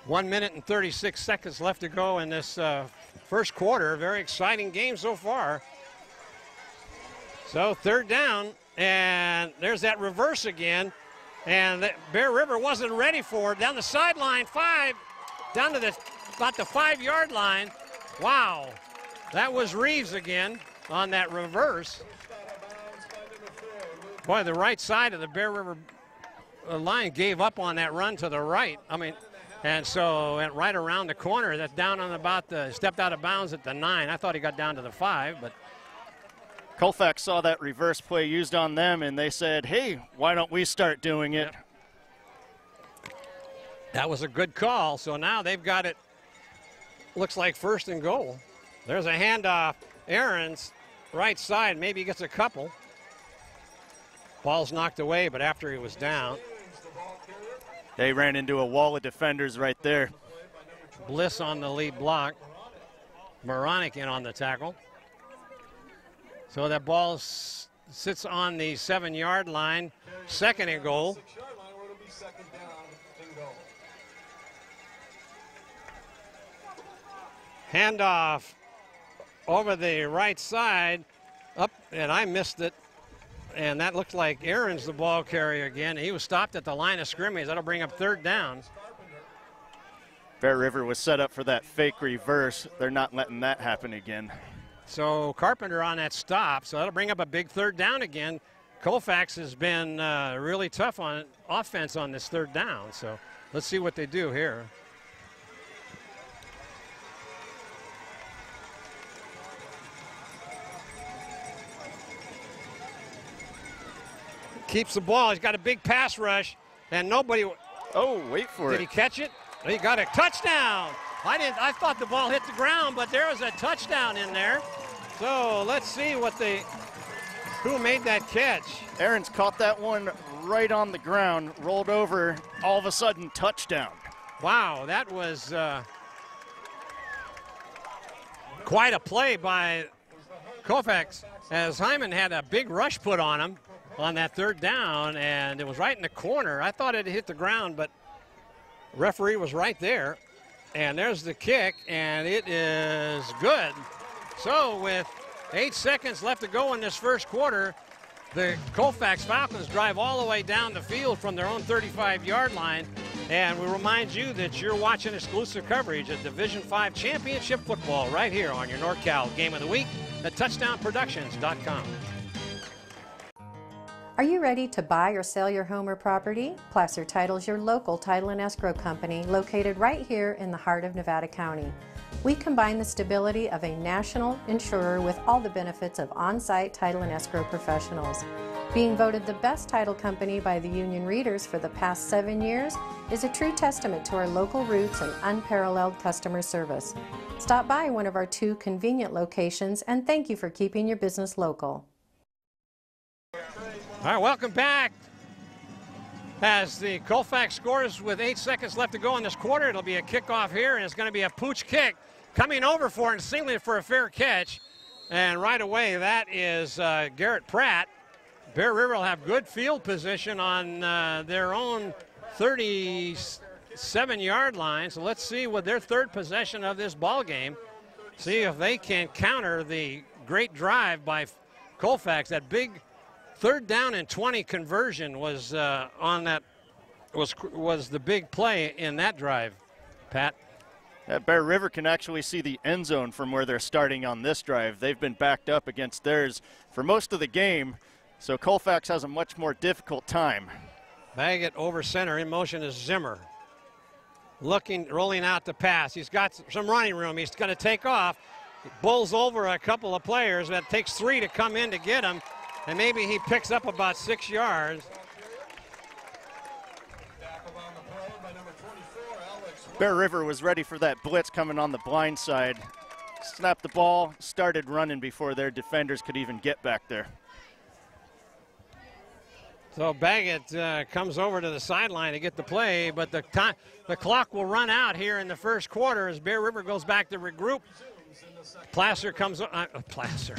Speaker 1: 1 minute and 36 seconds left to go in this first quarter. Very exciting game so far. So 3rd down, and there's that reverse again. And Bear River wasn't ready for it. Down the sideline, 5, down to about the 5-yard line. Wow, that was Reeves again on that reverse. Boy, the right side of the Bear River line gave up on that run to the right. I mean, and so went right around the corner. That's down on about stepped out of bounds at the 9. I thought he got down to the 5, but.
Speaker 2: Colfax saw that reverse play used on them, and they said, hey, why don't we start doing it?
Speaker 1: Yep. That was a good call. So now they've got it, looks like 1st and goal. There's a handoff. Aaron's right side, maybe he gets a couple. Ball's knocked away, but after he was down.
Speaker 2: They ran into a wall of defenders right there.
Speaker 1: Bliss on the lead block. Moronic in on the tackle. So that ball sits on the 7-yard line. 2nd and goal. Handoff over the right side. Up, and I missed it. And that looked like Aaron's the ball carrier again. He was stopped at the line of scrimmage. That'll bring up 3rd down.
Speaker 2: Bear River was set up for that fake reverse. They're not letting that happen again.
Speaker 1: So Carpenter on that stop, so that'll bring up a big 3rd down again. Colfax has been really tough on offense on this 3rd down, so let's see what they do here. Keeps the ball. He's got a big pass rush, and nobody.
Speaker 2: Oh, wait for it.
Speaker 1: Did he catch it? He got a touchdown. I thought the ball hit the ground, but there was a touchdown in there. So let's see who made that catch.
Speaker 2: Aaron's caught that one right on the ground, rolled over, all of a sudden touchdown.
Speaker 1: Wow, that was quite a play by Colfax, as Hyman had a big rush put on him on that 3rd down, and it was right in the corner. I thought it hit the ground, but referee was right there. And there's the kick, and it is good. So with 8 seconds left to go in this first quarter, the Colfax Falcons drive all the way down the field from their own 35-yard line. And we remind you that you're watching exclusive coverage of Division V Championship football right here on your NorCal Game of the Week at touchdownproductions.com.
Speaker 4: Are you ready to buy or sell your home or property? Placer Title is your local title and escrow company located right here in the heart of Nevada County. We combine the stability of a national insurer with all the benefits of on-site title and escrow professionals. Being voted the best title company by the union readers for the past 7 years is a true testament to our local roots and unparalleled customer service. Stop by one of our 2 convenient locations, and thank you for keeping your business local.
Speaker 1: All right, welcome back. As the Colfax scores with 8 seconds left to go in this quarter, it'll be a kickoff here, and it's going to be a pooch kick. Coming over for it and singling it for a fair catch. And right away, that is Garrett Pratt. Bear River will have good field position on their own 37-yard line. So let's see with their 3rd possession of this ball game, see if they can counter the great drive by Colfax. That big 3rd down and 20 conversion was on that, was the big play in that drive, Pat.
Speaker 2: Bear River can actually see the end zone from where they're starting on this drive. They've been backed up against theirs for most of the game, so Colfax has a much more difficult time.
Speaker 1: Baggett over center. In motion is Zimmer. Rolling out the pass. He's got some running room. He's going to take off. He bowls over a couple of players. That takes 3 to come in to get him, and maybe he picks up about 6 yards.
Speaker 2: Bear River was ready for that blitz coming on the blind side. Snapped the ball, started running before their defenders could even get back there.
Speaker 1: So Baggett comes over to the sideline to get the play, but the clock will run out here in the first quarter as Bear River goes back to regroup. Placer comes, Placer,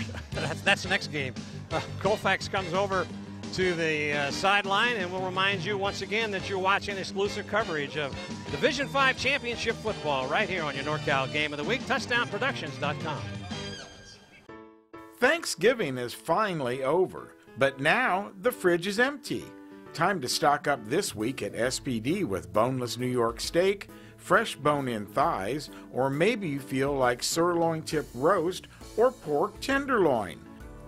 Speaker 1: that's the next game. Colfax comes over to the sideline, and we'll remind you once again that you're watching exclusive coverage of Division V Championship football right here on your NorCal Game of the Week, touchdownproductions.com.
Speaker 5: Thanksgiving is finally over, but now the fridge is empty. Time to stock up this week at SPD with boneless New York steak, fresh bone-in thighs, or maybe you feel like sirloin tip roast or pork tenderloin.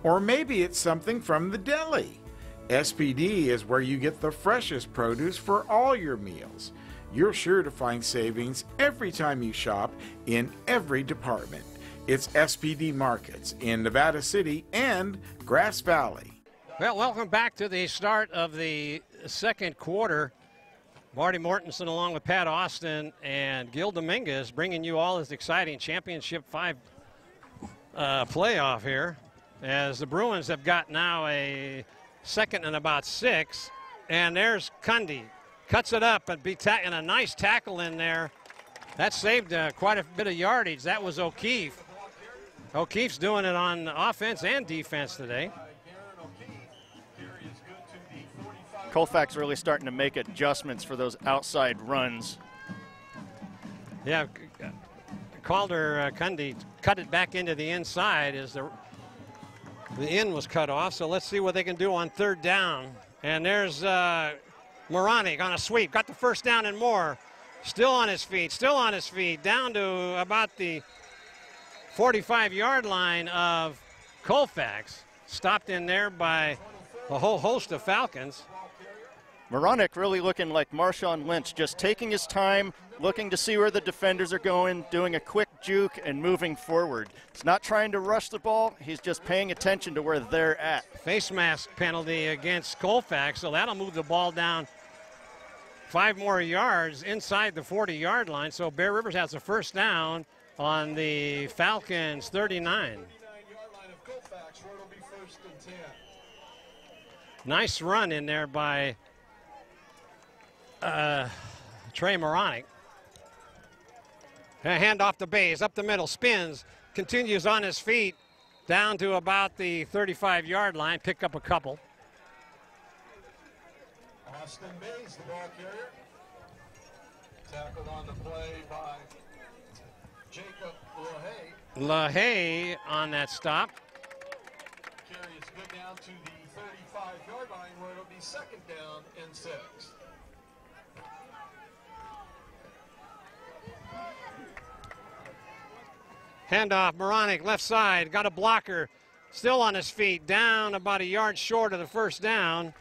Speaker 5: Or maybe it's something from the deli. SPD is where you get the freshest produce for all your meals. You're sure to find savings every time you shop in every department. It's SPD Markets in Nevada City and Grass Valley.
Speaker 1: Well, welcome back to the start of the second quarter. Marty Mortensen along with Pat Austin and Gil Dominguez bringing you all this exciting Championship 5 playoff here, as the Bruins have got now a 2nd and about 6, and there's Cundy. Cuts it up and and a nice tackle in there. That saved quite a bit of yardage. That was O'Keefe. O'Keefe's doing it on offense and defense today.
Speaker 2: Colfax really starting to make adjustments for those outside runs.
Speaker 1: Yeah, Calder Cundy cut it back into the inside as the end was cut off. So let's see what they can do on 3rd down. And there's Moronic on a sweep. Got the first down and more. Still on his feet, down to about the 45-yard line of Colfax. Stopped in there by a whole host of Falcons.
Speaker 2: Moronic really looking like Marshawn Lynch, just taking his time, looking to see where the defenders are going, doing a quick juke and moving forward. He's not trying to rush the ball, he's just paying attention to where they're at.
Speaker 1: Face mask penalty against Colfax, so that'll move the ball down 5 more yards inside the 40-yard line. So Bear Rivers has a first down on the Falcons' 39. Nice run in there by Trey Moronic. Hand off to Bays, up the middle, spins, continues on his feet, down to about the 35-yard line, pick up a couple.
Speaker 8: Austin Bays, the ball carrier. Tackled on the play by Jacob LaHaye.
Speaker 1: LaHaye on that stop.
Speaker 8: Carry is good down to the 35-yard line where it'll be 2nd down and 6.
Speaker 1: Handoff, Moronic, left side, got a blocker, still on his feet, down about a yard short of the first down.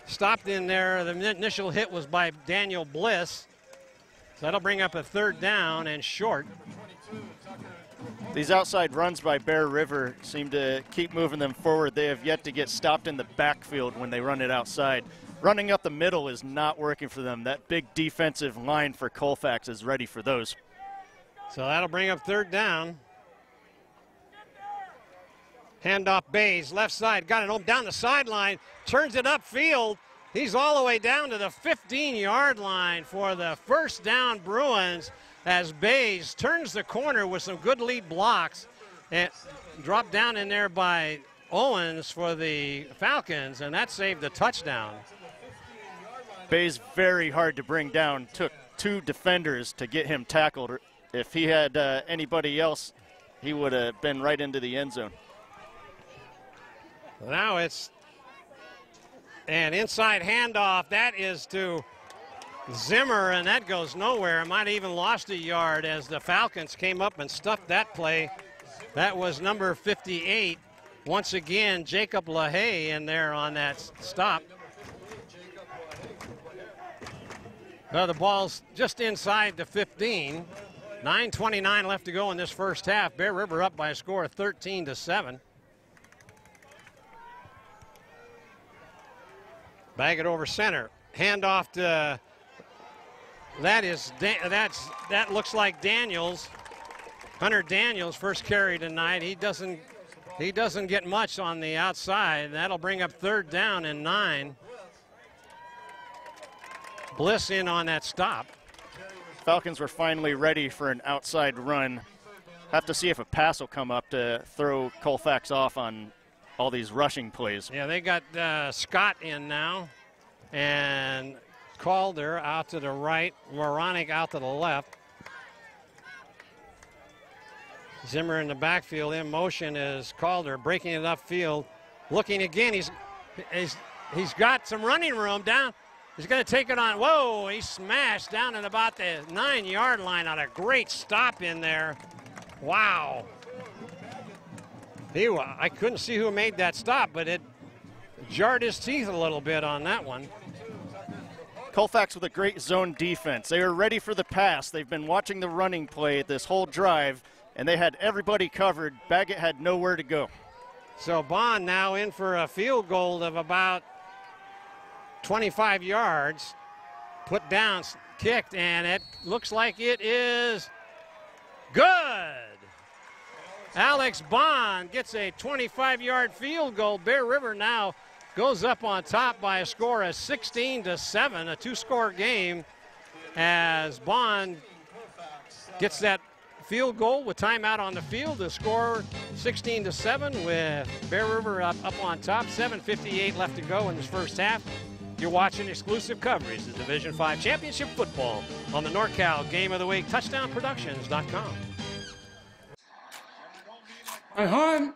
Speaker 1: Stopped in there. The initial hit was by Daniel Bliss. So that'll bring up a 3rd down and short.
Speaker 2: These outside runs by Bear River seem to keep moving them forward. They have yet to get stopped in the backfield when they run it outside. Running up the middle is not working for them. That big defensive line for Colfax is ready for those.
Speaker 1: So that'll bring up 3rd down. Handoff Bays, left side, got it down the sideline, turns it upfield. He's all the way down to the 15-yard line for the first down Bruins as Bays turns the corner with some good lead blocks and dropped down in there by Owens for the Falcons, and that saved the touchdown.
Speaker 2: Bays very hard to bring down, took 2 defenders to get him tackled. If he had anybody else, he would have been right into the end zone.
Speaker 1: Now it's And inside handoff, that is to Zimmer, and that goes nowhere. Might have even lost a yard as the Falcons came up and stuffed that play. That was number 58. Once again, Jacob LaHaye in there on that stop. The ball's just inside the 15. 9:29 left to go in this first half. Bear River up by a score of 13-7. Bag it over center. Handoff to, that looks like Daniels. Hunter Daniels, first carry tonight. He doesn't get much on the outside. That'll bring up 3rd down and 9. Bliss in on that stop.
Speaker 2: Falcons were finally ready for an outside run. Have to see if a pass will come up to throw Colfax off on all these rushing plays.
Speaker 1: Yeah, they got Scott in now, and Calder out to the right, Moronic out to the left. Zimmer in the backfield. In motion is Calder, breaking it upfield. Looking again, he's got some running room down. He's going to take it on. Whoa, he smashed down at about the 9-yard line on a great stop in there. Wow. I couldn't see who made that stop, but it jarred his teeth a little bit on that one.
Speaker 2: Colfax with a great zone defense. They are ready for the pass. They've been watching the running play this whole drive, and they had everybody covered. Baggett had nowhere to go.
Speaker 1: So Bond now in for a field goal of about 25 yards. Put down, kicked, and it looks like it is good. Alex Bond gets a 25-yard field goal. Bear River now goes up on top by a score of 16-7, a 2-score game, as Bond gets that field goal with timeout on the field to score 16-7 with Bear River up on top. 7:58 left to go in this first half. You're watching exclusive coverage of Division V Championship football on the NorCal Game of the Week, touchdownproductions.com.
Speaker 9: Hey, hon,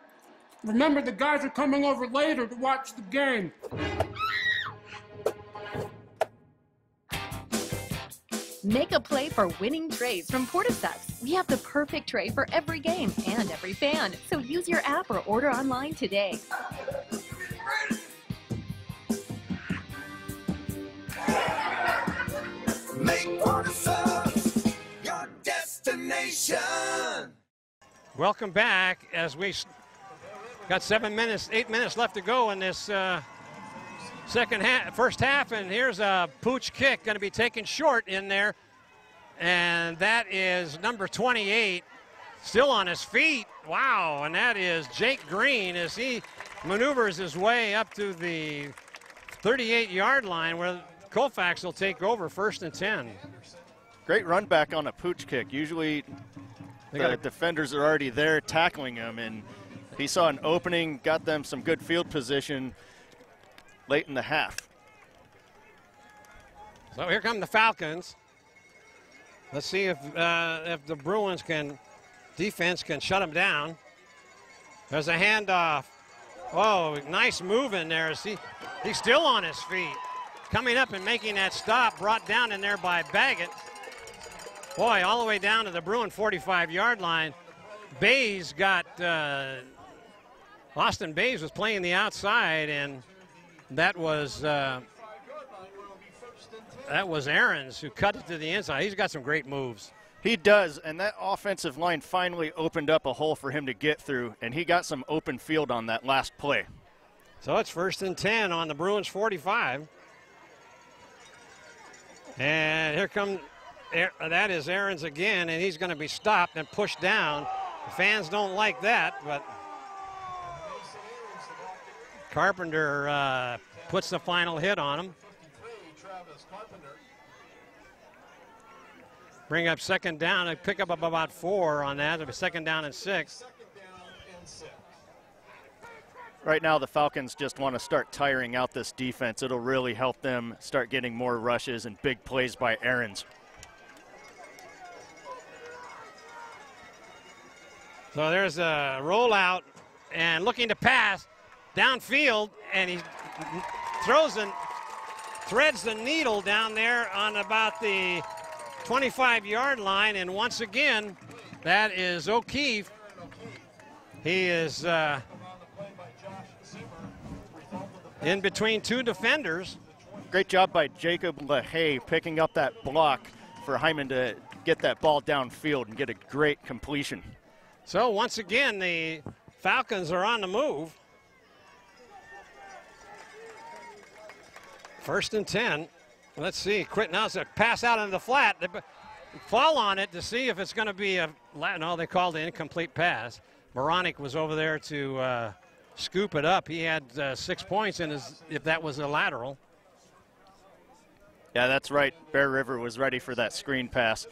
Speaker 9: remember the guys are coming over later to watch the game.
Speaker 10: Make a play for winning trays from Portisubs. We have the perfect tray for every game and every fan. So use your app or order online today.
Speaker 7: Make Portisubs your destination.
Speaker 1: Welcome back as we got 8 minutes left to go in this first half, and here's a pooch kick going to be taken short in there, and that is number 28, still on his feet. Wow, and that is Jake Green as he maneuvers his way up to the 38-yard line where Colfax will take over 1st and 10.
Speaker 2: Great run back on a pooch kick. Usually the defenders are already there tackling him, and he saw an opening, got them some good field position late in the half.
Speaker 1: So here come the Falcons. Let's see if the Bruins defense can shut them down. There's a handoff. Oh, nice move in there. He's still on his feet. Coming up and making that stop, brought down in there by Baggett. Boy, all the way down to the Bruin 45-yard line. Bays got, Austin Bays was playing the outside, and that was Aarons who cut it to the inside. He's got some great moves.
Speaker 2: He does, and that offensive line finally opened up a hole for him to get through, and he got some open field on that last play.
Speaker 1: So it's 1st and 10 on the Bruins 45. And here comes, that is Aarons again, and he's going to be stopped and pushed down. The fans don't like that, but Carpenter puts the final hit on him. Bring up 2nd down and pick up about 4 on that. It'll be 2nd down and 6.
Speaker 2: Right now the Falcons just want to start tiring out this defense. It'll really help them start getting more rushes and big plays by Aarons.
Speaker 1: So there's a rollout and looking to pass downfield, and he threads the needle down there on about the 25-yard line, and once again, that is O'Keefe. He is in between two defenders.
Speaker 2: Great job by Jacob LaHaye picking up that block for Hyman to get that ball downfield and get a great completion.
Speaker 1: So once again, the Falcons are on the move. 1st and 10. Let's see. Now it's a pass out into the flat. They fall on it to see if it's going to be a. No, they called an incomplete pass. Moronic was over there to scoop it up. He had 6 points in his, if that was a lateral.
Speaker 2: Yeah, that's right. Bear River was ready for that screen pass.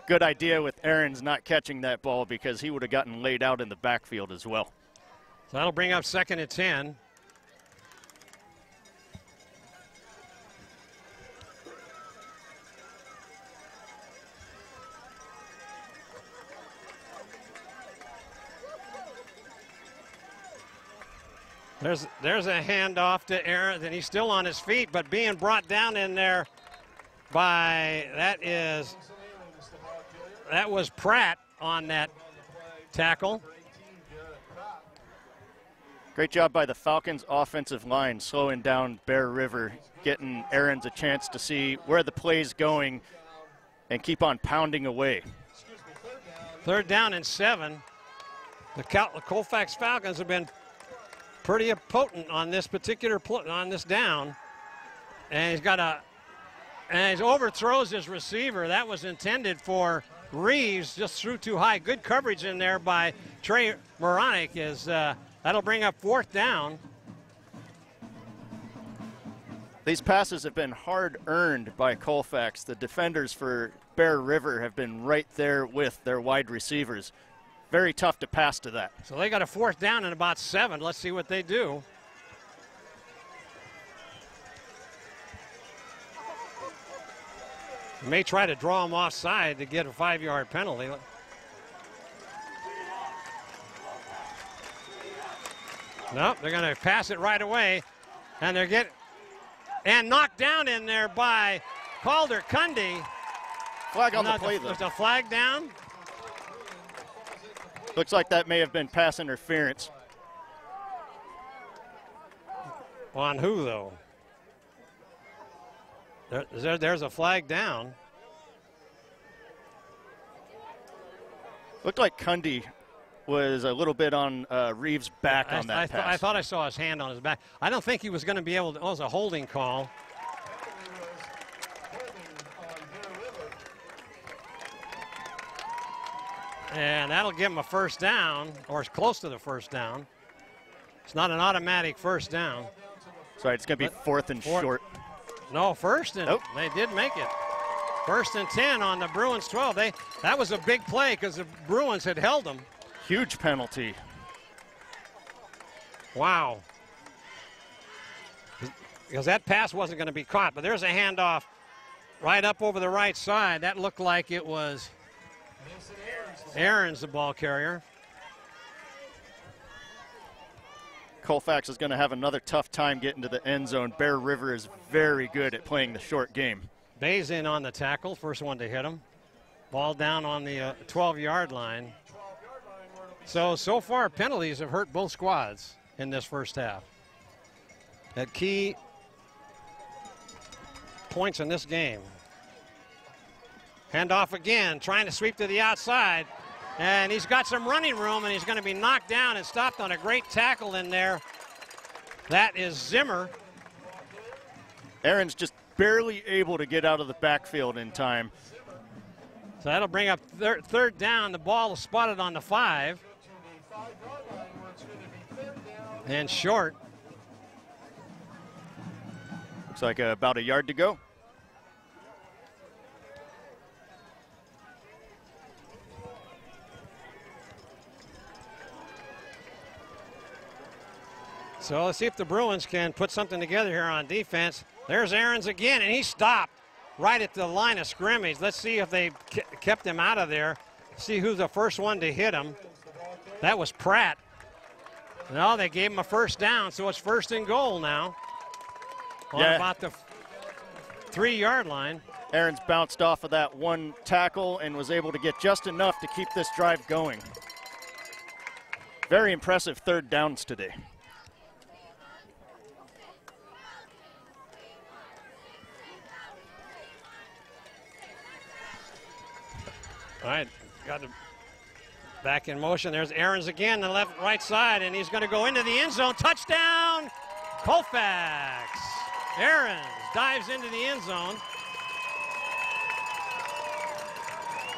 Speaker 2: Good idea with Aarons not catching that ball because he would have gotten laid out in the backfield as well.
Speaker 1: So that'll bring up 2nd and 10. There's a handoff to Aaron, and he's still on his feet, but being brought down in there by, that was Pratt on that tackle.
Speaker 2: Great job by the Falcons offensive line, slowing down Bear River, getting Aarons a chance to see where the play's going and keep on pounding away.
Speaker 1: 3rd down and 7. The Colfax Falcons have been pretty potent on this particular on this down, and he overthrows his receiver. That was intended for Reeves, just threw too high. Good coverage in there by Trey Moronic. That'll bring up 4th down.
Speaker 2: These passes have been hard earned by Colfax. The defenders for Bear River have been right there with their wide receivers. Very tough to pass to that.
Speaker 1: So they got a 4th down and about 7. Let's see what they do. May try to draw him offside to get a 5-yard penalty. Nope, they're going to pass it right away, and and knocked down in there by Calder Cundy.
Speaker 2: Flag on the play, though.
Speaker 1: There's a flag down.
Speaker 2: Looks like that may have been pass interference.
Speaker 1: On who, though? There's a flag down.
Speaker 2: Looked like Cundy was a little bit on Reeves' back on that pass.
Speaker 1: I thought I saw his hand on his back. I don't think he was going to be able to. Oh, it was a holding call. And that'll give him a 1st down, or it's close to the 1st down. It's not an automatic 1st down.
Speaker 2: Sorry, it's going to be 4th and short.
Speaker 1: No, 1st and They did make it. 1st and 10 on the Bruins 12. That was a big play because the Bruins had held them.
Speaker 2: Huge penalty.
Speaker 1: Wow. Because that pass wasn't going to be caught, but there's a handoff right up over the right side. That looked like it was Aarons, the ball carrier.
Speaker 2: Colfax is going to have another tough time getting to the end zone. Bear River is very good at playing the short game.
Speaker 1: Bayes in on the tackle, first one to hit him. Ball down on the 12-yard line. So far, penalties have hurt both squads in this first half. At key points in this game. Handoff again, trying to sweep to the outside. And he's got some running room, and he's going to be knocked down and stopped on a great tackle in there. That is Zimmer.
Speaker 2: Aaron's just barely able to get out of the backfield in time.
Speaker 1: So that'll bring up 3rd down. The ball is spotted on the 5. And short.
Speaker 2: Looks like about a yard to go.
Speaker 1: So let's see if the Bruins can put something together here on defense. There's Aarons again, and he stopped right at the line of scrimmage. Let's see if they kept him out of there. See who's the first one to hit him. That was Pratt. No, they gave him a 1st down, so it's 1st and goal now. on about the 3-yard line.
Speaker 2: Aaron's bounced off of that one tackle and was able to get just enough to keep this drive going. Very impressive third downs today.
Speaker 1: All right, got it back in motion. There's Aaron's again, the right side, and he's going to go into the end zone. Touchdown, Colfax. Aaron's dives into the end zone.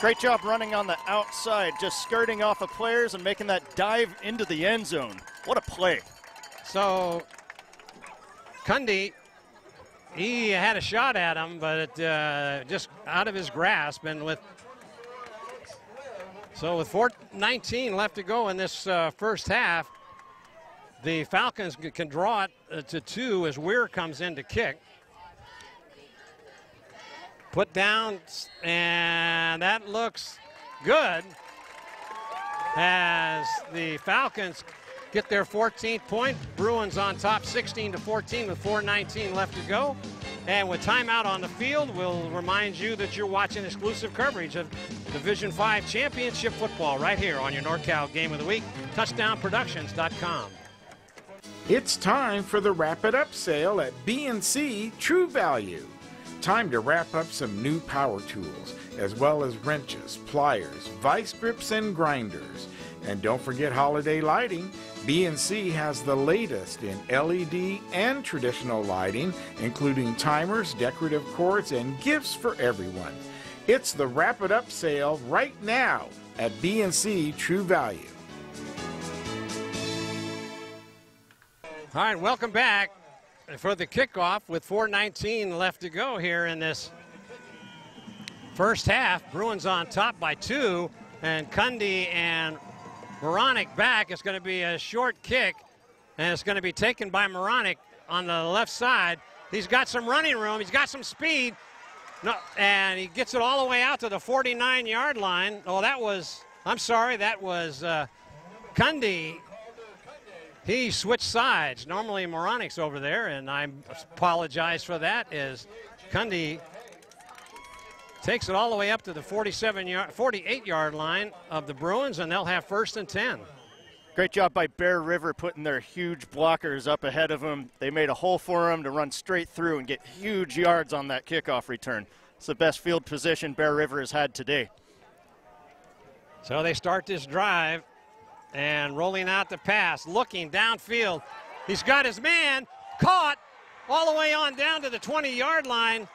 Speaker 2: Great job running on the outside, just skirting off of players and making that dive into the end zone. What a play.
Speaker 1: So, Cundy, he had a shot at him, but it just out of his grasp, and with 4:19 left to go in this first half, the Falcons can draw it to 2 as Weir comes in to kick. Put down, and that looks good as the Falcons get their 14th point. Bruins on top 16-14 with 4:19 left to go. And with timeout on the field, we'll remind you that you're watching exclusive coverage of Division V Championship football right here on your NorCal Game of the Week, touchdownproductions.com.
Speaker 5: It's time for the Wrap It Up sale at B&C True Value. Time to wrap up some new power tools, as well as wrenches, pliers, vice grips, and grinders. And don't forget holiday lighting. B&C has the latest in LED and traditional lighting, including timers, decorative cords, and gifts for everyone. It's the Wrap It Up sale right now at B&C True Value.
Speaker 1: All right, welcome back for the kickoff with 4:19 left to go here in this first half. Bruins on top by 2, and Cundy and Moronic back. It's going to be a short kick, and it's going to be taken by Moronic on the left side. He's got some running room. He's got some speed. No, and he gets it all the way out to the 49-yard line. Oh, that was Cundy. He switched sides. Normally Moronic's over there, and I apologize for that, as Cundy takes it all the way up to the 48-yard line of the Bruins, and they'll have 1st and 10.
Speaker 2: Great job by Bear River putting their huge blockers up ahead of them. They made a hole for him to run straight through and get huge yards on that kickoff return. It's the best field position Bear River has had today.
Speaker 1: So they start this drive, and rolling out the pass, looking downfield. He's got his man caught all the way on down to the 20-yard line.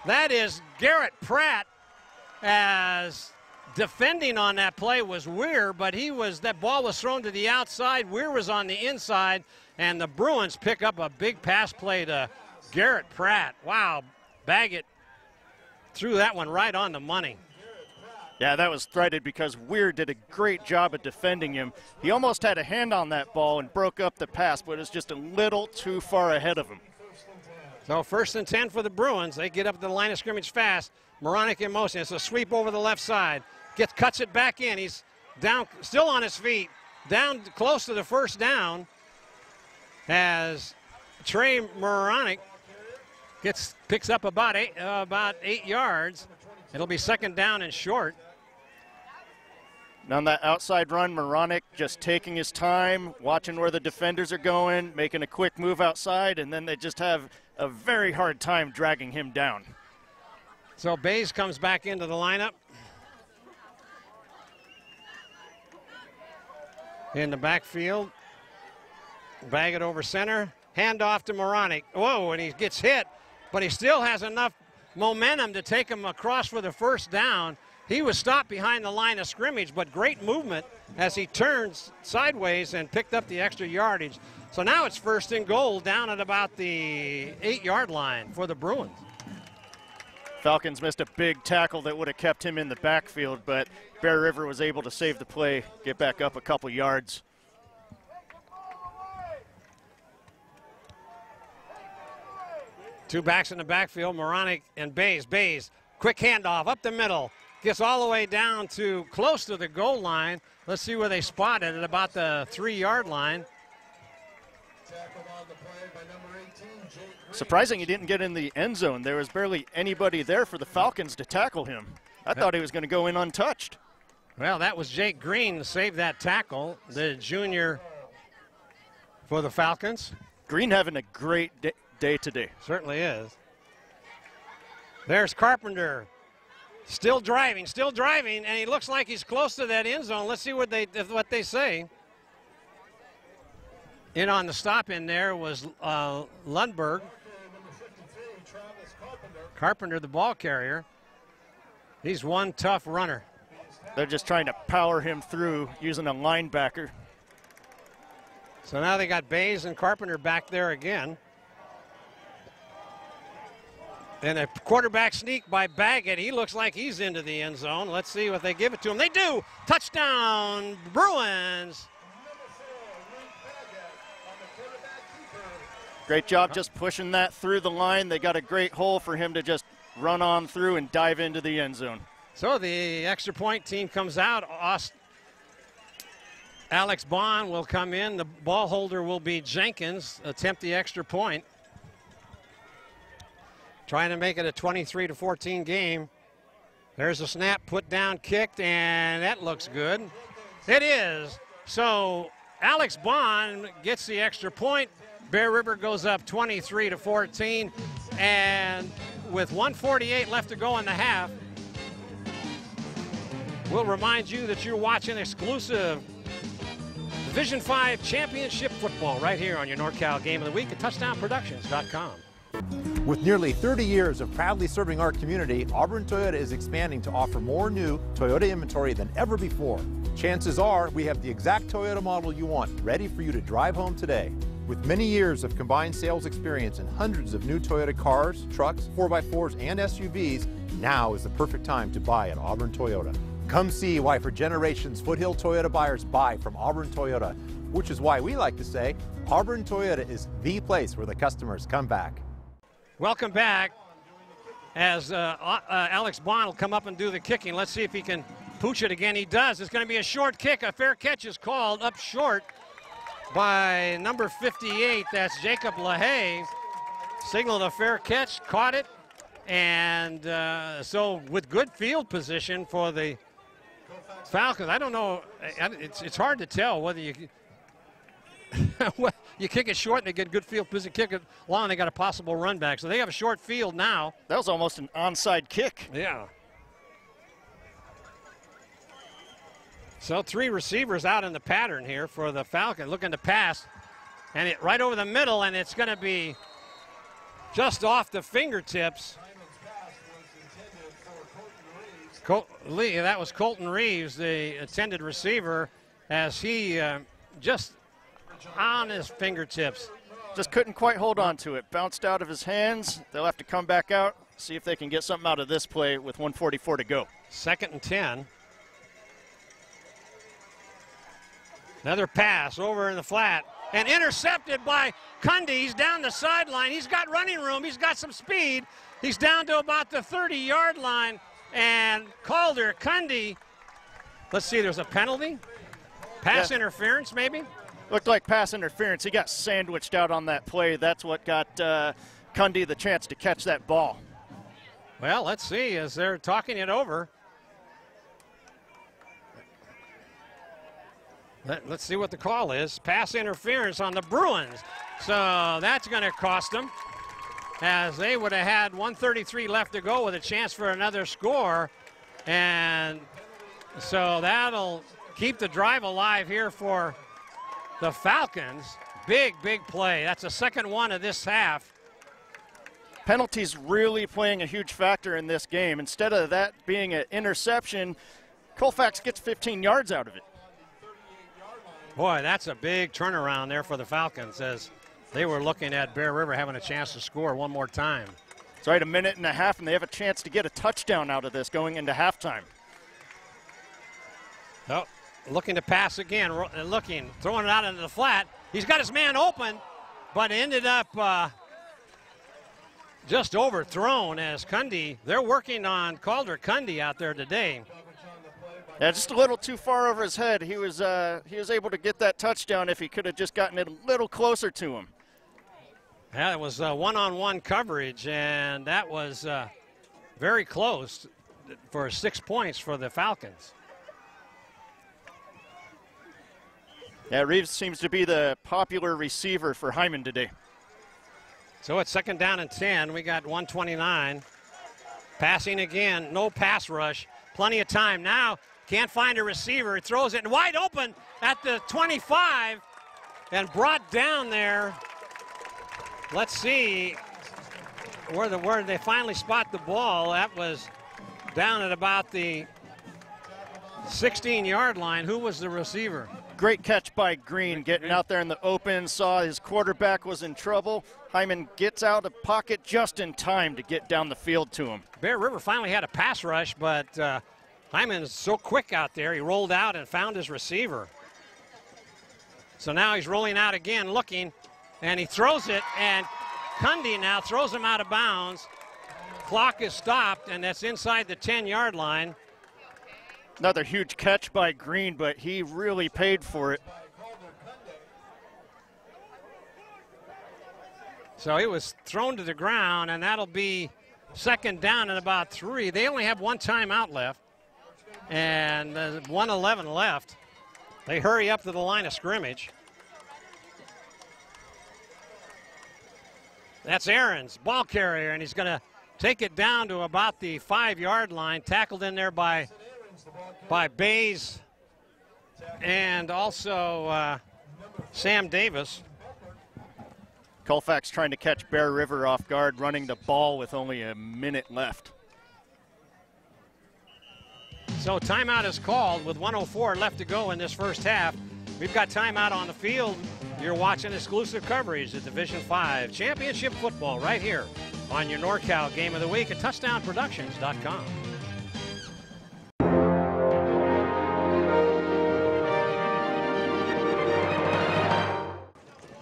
Speaker 1: That is Garrett Pratt, as defending on that play was Weir, but that ball was thrown to the outside. Weir was on the inside, and the Bruins pick up a big pass play to Garrett Pratt. Wow, Baggett threw that one right on the money.
Speaker 2: Yeah, that was threaded because Weir did a great job at defending him. He almost had a hand on that ball and broke up the pass, but it was just a little too far ahead of him.
Speaker 1: So 1st and 10 for the Bruins. They get up to the line of scrimmage fast. Moronic in motion. It's a sweep over the left side. Cuts it back in. He's down, still on his feet, down close to the first down, as Trey Moronic picks up about 8 yards. It'll be 2nd down and short.
Speaker 2: And on that outside run, Moronic just taking his time, watching where the defenders are going, making a quick move outside, and then they just have a very hard time dragging him down.
Speaker 1: So Bays comes back into the lineup. In the backfield, Baggett over center, handoff to Moronic. Whoa, and he gets hit, but he still has enough momentum to take him across for the 1st down. He was stopped behind the line of scrimmage, but great movement as he turns sideways and picked up the extra yardage. So now it's 1st and goal down at about the 8-yard line for the Bruins.
Speaker 2: Falcons missed a big tackle that would have kept him in the backfield, but Bear River was able to save the play, get back up a couple yards.
Speaker 1: Two backs in the backfield, Moronic and Bays. Bays, quick handoff up the middle. Gets all the way down to close to the goal line. Let's see where they spot it at about the 3-yard line.
Speaker 2: Surprising he didn't get in the end zone. There was barely anybody there for the Falcons to tackle him. I thought he was going to go in untouched.
Speaker 1: Well, that was Jake Green to save that tackle, the junior for the Falcons.
Speaker 2: Green having a great day today.
Speaker 1: Certainly is. There's Carpenter. Still driving, and he looks like he's close to that end zone. Let's see what they say. In on the stop in there was Lundberg. Carpenter, the ball carrier. He's one tough runner.
Speaker 2: They're just trying to power him through using a linebacker.
Speaker 1: So now they got Bays and Carpenter back there again. And a quarterback sneak by Baggett. He looks like he's into the end zone. Let's see what they give it to him. They do. Touchdown, Bruins.
Speaker 2: Great job just pushing that through the line. They got a great hole for him to just run on through and dive into the end zone.
Speaker 1: So the extra point team comes out. Alex Bond will come in. The ball holder will be Jenkins, attempt the extra point. Trying to make it a 23-14 game. There's a snap, put down, kicked, and that looks good. It is. So Alex Bond gets the extra point. Bear River goes up 23-14, and with 1:48 left to go in the half, we'll remind you that you're watching exclusive Division V championship football right here on your NorCal Game of the Week at touchdownproductions.com.
Speaker 3: With nearly 30 years of proudly serving our community, Auburn Toyota is expanding to offer more new Toyota inventory than ever before. Chances are we have the exact Toyota model you want, ready for you to drive home today. With many years of combined sales experience and hundreds of new Toyota cars, trucks, 4x4s, and SUVs, now is the perfect time to buy at Auburn Toyota. Come see why for generations Foothill Toyota buyers buy from Auburn Toyota, which is why we like to say Auburn Toyota is the place where the customers come back.
Speaker 1: Welcome back as Alex Bond will come up and do the kicking. Let's see if he can pooch it again. He does. It's going to be a short kick. A fair catch is called up short by number 58. That's Jacob LaHaye. Signaled a fair catch, caught it, and so with good field position for the Falcons. I don't know. It's hard to tell whether you you kick it short and they get good field position, kick it long, they got a possible run back. So they have a short field now.
Speaker 2: That was almost an onside kick.
Speaker 1: Yeah. So three receivers out in the pattern here for the Falcons, looking to pass, and it right over the middle, and it's going to be just off the fingertips. That was Colton Reeves, the intended receiver, as he just on his fingertips.
Speaker 2: Just couldn't quite hold on to it. Bounced out of his hands. They'll have to come back out, see if they can get something out of this play with 1:44 to go.
Speaker 1: 2nd and 10. Another pass over in the flat and intercepted by Cundy. He's down the sideline. He's got running room. He's got some speed. He's down to about the 30-yard line. And Calder, Cundy, let's see, there's a penalty? Pass interference, maybe?
Speaker 2: Looked like pass interference. He got sandwiched out on that play. That's what got Cundy the chance to catch that ball.
Speaker 1: Well, let's see as they're talking it over. Let's see what the call is. Pass interference on the Bruins. So that's going to cost them, as they would have had 1:33 left to go with a chance for another score. And so that'll keep the drive alive here for the Falcons. Big play. That's the second one of this half.
Speaker 2: Penalties really playing a huge factor in this game. Instead of that being an interception, Colfax gets 15 yards out of it.
Speaker 1: Boy, that's a big turnaround there for the Falcons, as they were looking at Bear River having a chance to score one more time.
Speaker 2: That's right, a minute and a half, and they have a chance to get a touchdown out of this going into halftime.
Speaker 1: Oh, looking to pass again, throwing it out into the flat. He's got his man open, but ended up just overthrown as Cundy. They're working on Calder Cundy out there today.
Speaker 2: Yeah, just a little too far over his head. He was able to get that touchdown if he could have just gotten it a little closer to him.
Speaker 1: Yeah, it was one-on-one coverage, and that was very close for 6 points for the Falcons.
Speaker 2: Yeah, Reeves seems to be the popular receiver for Hyman today.
Speaker 1: So it's 2nd down and 10. We got 129. Passing again, no pass rush. Plenty of time now. Can't find a receiver. He throws it wide open at the 25 and brought down there. Let's see where they finally spot the ball. That was down at about the 16-yard line. Who was the receiver?
Speaker 2: Great catch by Green, getting out there in the open, saw his quarterback was in trouble. Hyman gets out of the pocket just in time to get down the field to him.
Speaker 1: Bear River finally had a pass rush, but Hyman is so quick out there. He rolled out and found his receiver. So now he's rolling out again, looking, and he throws it, and Cundy now throws him out of bounds. Clock is stopped, and that's inside the 10-yard line.
Speaker 2: Another huge catch by Green, but he really paid for it.
Speaker 1: So it was thrown to the ground, and that'll be 2nd down and about 3. They only have 1 timeout left, and 1:11 left. They hurry up to the line of scrimmage. That's Aaron's ball carrier, and he's going to take it down to about the 5-yard line, tackled in there by Bays and also Sam Davis.
Speaker 2: Colfax trying to catch Bear River off guard, running the ball with only a minute left.
Speaker 1: So timeout is called with 1:04 left to go in this first half. We've got timeout on the field. You're watching exclusive coverage of Division 5 championship football right here on your NorCal Game of the Week at touchdownproductions.com.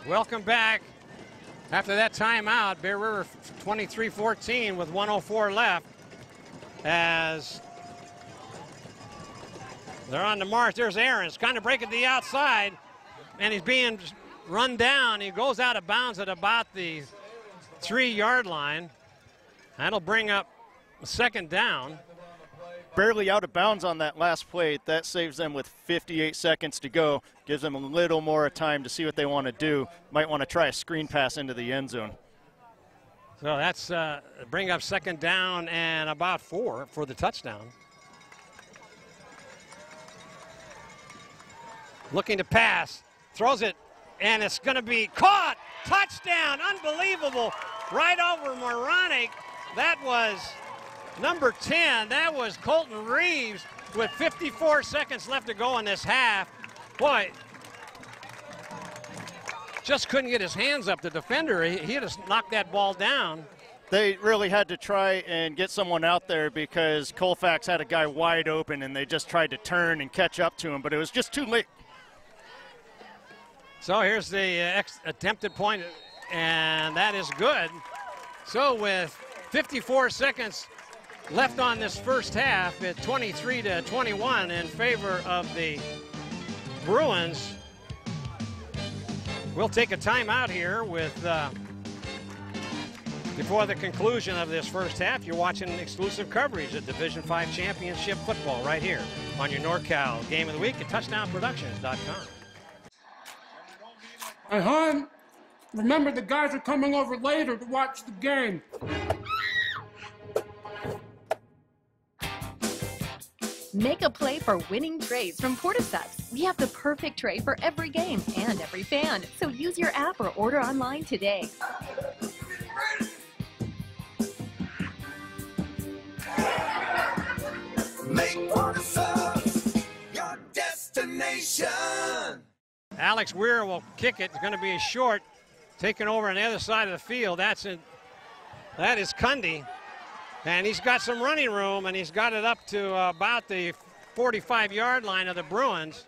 Speaker 1: Welcome back. After that timeout, Bear River 23-14 with 1:04 left as they're on the march. There's Aaron's kind of breaking the outside, and he's being run down. He goes out of bounds at about the 3-yard line. That'll bring up 2nd down.
Speaker 2: Barely out of bounds on that last play. That saves them with 58 seconds to go. Gives them a little more time to see what they want to do. Might want to try a screen pass into the end zone.
Speaker 1: So that's bring up 2nd down and about 4 for the touchdown. Looking to pass, throws it, and it's going to be caught. Touchdown, unbelievable. Right over Moronic. That was number 10, that was Colton Reeves with 54 seconds left to go in this half. Boy, just couldn't get his hands up. The defender, he just knocked that ball down.
Speaker 2: They really had to try and get someone out there because Colfax had a guy wide open and they just tried to turn and catch up to him, but it was just too late.
Speaker 1: So here's the attempted point, and that is good. So with 54 seconds left on this first half at 23-21 in favor of the Bruins. We'll take a timeout here with before the conclusion of this first half. You're watching exclusive coverage of Division 5 championship football right here on your NorCal Game of the Week at touchdownproductions.com.
Speaker 9: Hey, hon, remember the guys are coming over later to watch the game.
Speaker 10: Make a play for winning trays from Portaseps. We have the perfect tray for every game and every fan. So use your app or order online today.
Speaker 7: Make Portaseps your destination.
Speaker 1: Alex Weir will kick it. It's going to be short, taken over on the other side of the field. That is Cundy. And he's got some running room, and he's got it up to about the 45-yard line of the Bruins.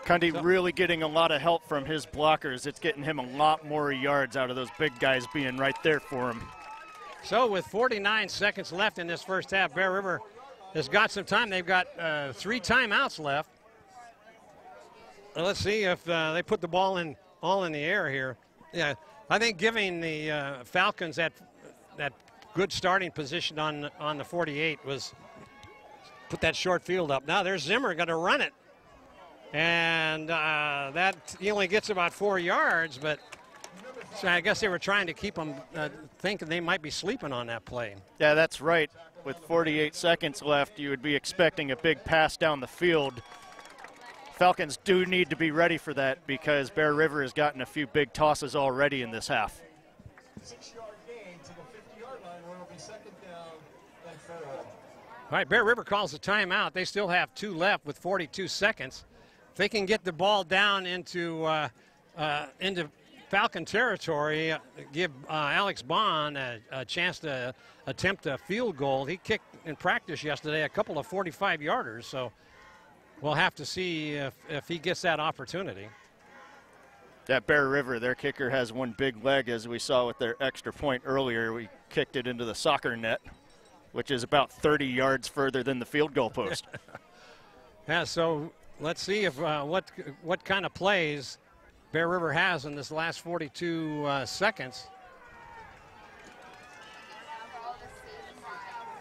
Speaker 2: Cundy really getting a lot of help from his blockers. It's getting him a lot more yards out of those big guys being right there for him.
Speaker 1: So with 49 seconds left in this first half, Bear River has got some time. They've got 3 timeouts left. Let's see if they put the ball all in the air here. Yeah, I think giving the Falcons that good starting position on the 48 was put that short field up. Now there's Zimmer going to run it. And that he only gets about 4 yards, but so I guess they were trying to keep them thinking they might be sleeping on that play.
Speaker 2: Yeah, that's right. With 48 seconds left, you would be expecting a big pass down the field. Falcons do need to be ready for that because Bear River has gotten a few big tosses already in this half.
Speaker 8: 6-yard gain to the 50-yard line where it'll be second down and 4.
Speaker 1: All right, Bear River calls a timeout. They still have 2 left with 42 seconds. If they can get the ball down into Falcon territory, give Alex Bond a chance to attempt a field goal. He kicked in practice yesterday a couple of 45-yarders, so we'll have to see if he gets that opportunity.
Speaker 2: That Bear River, their kicker has one big leg, as we saw with their extra point earlier. We kicked it into the soccer net, which is about 30 yards further than the field goal post.
Speaker 1: Yeah, so let's see if what kind of plays Bear River has in this last 42 seconds.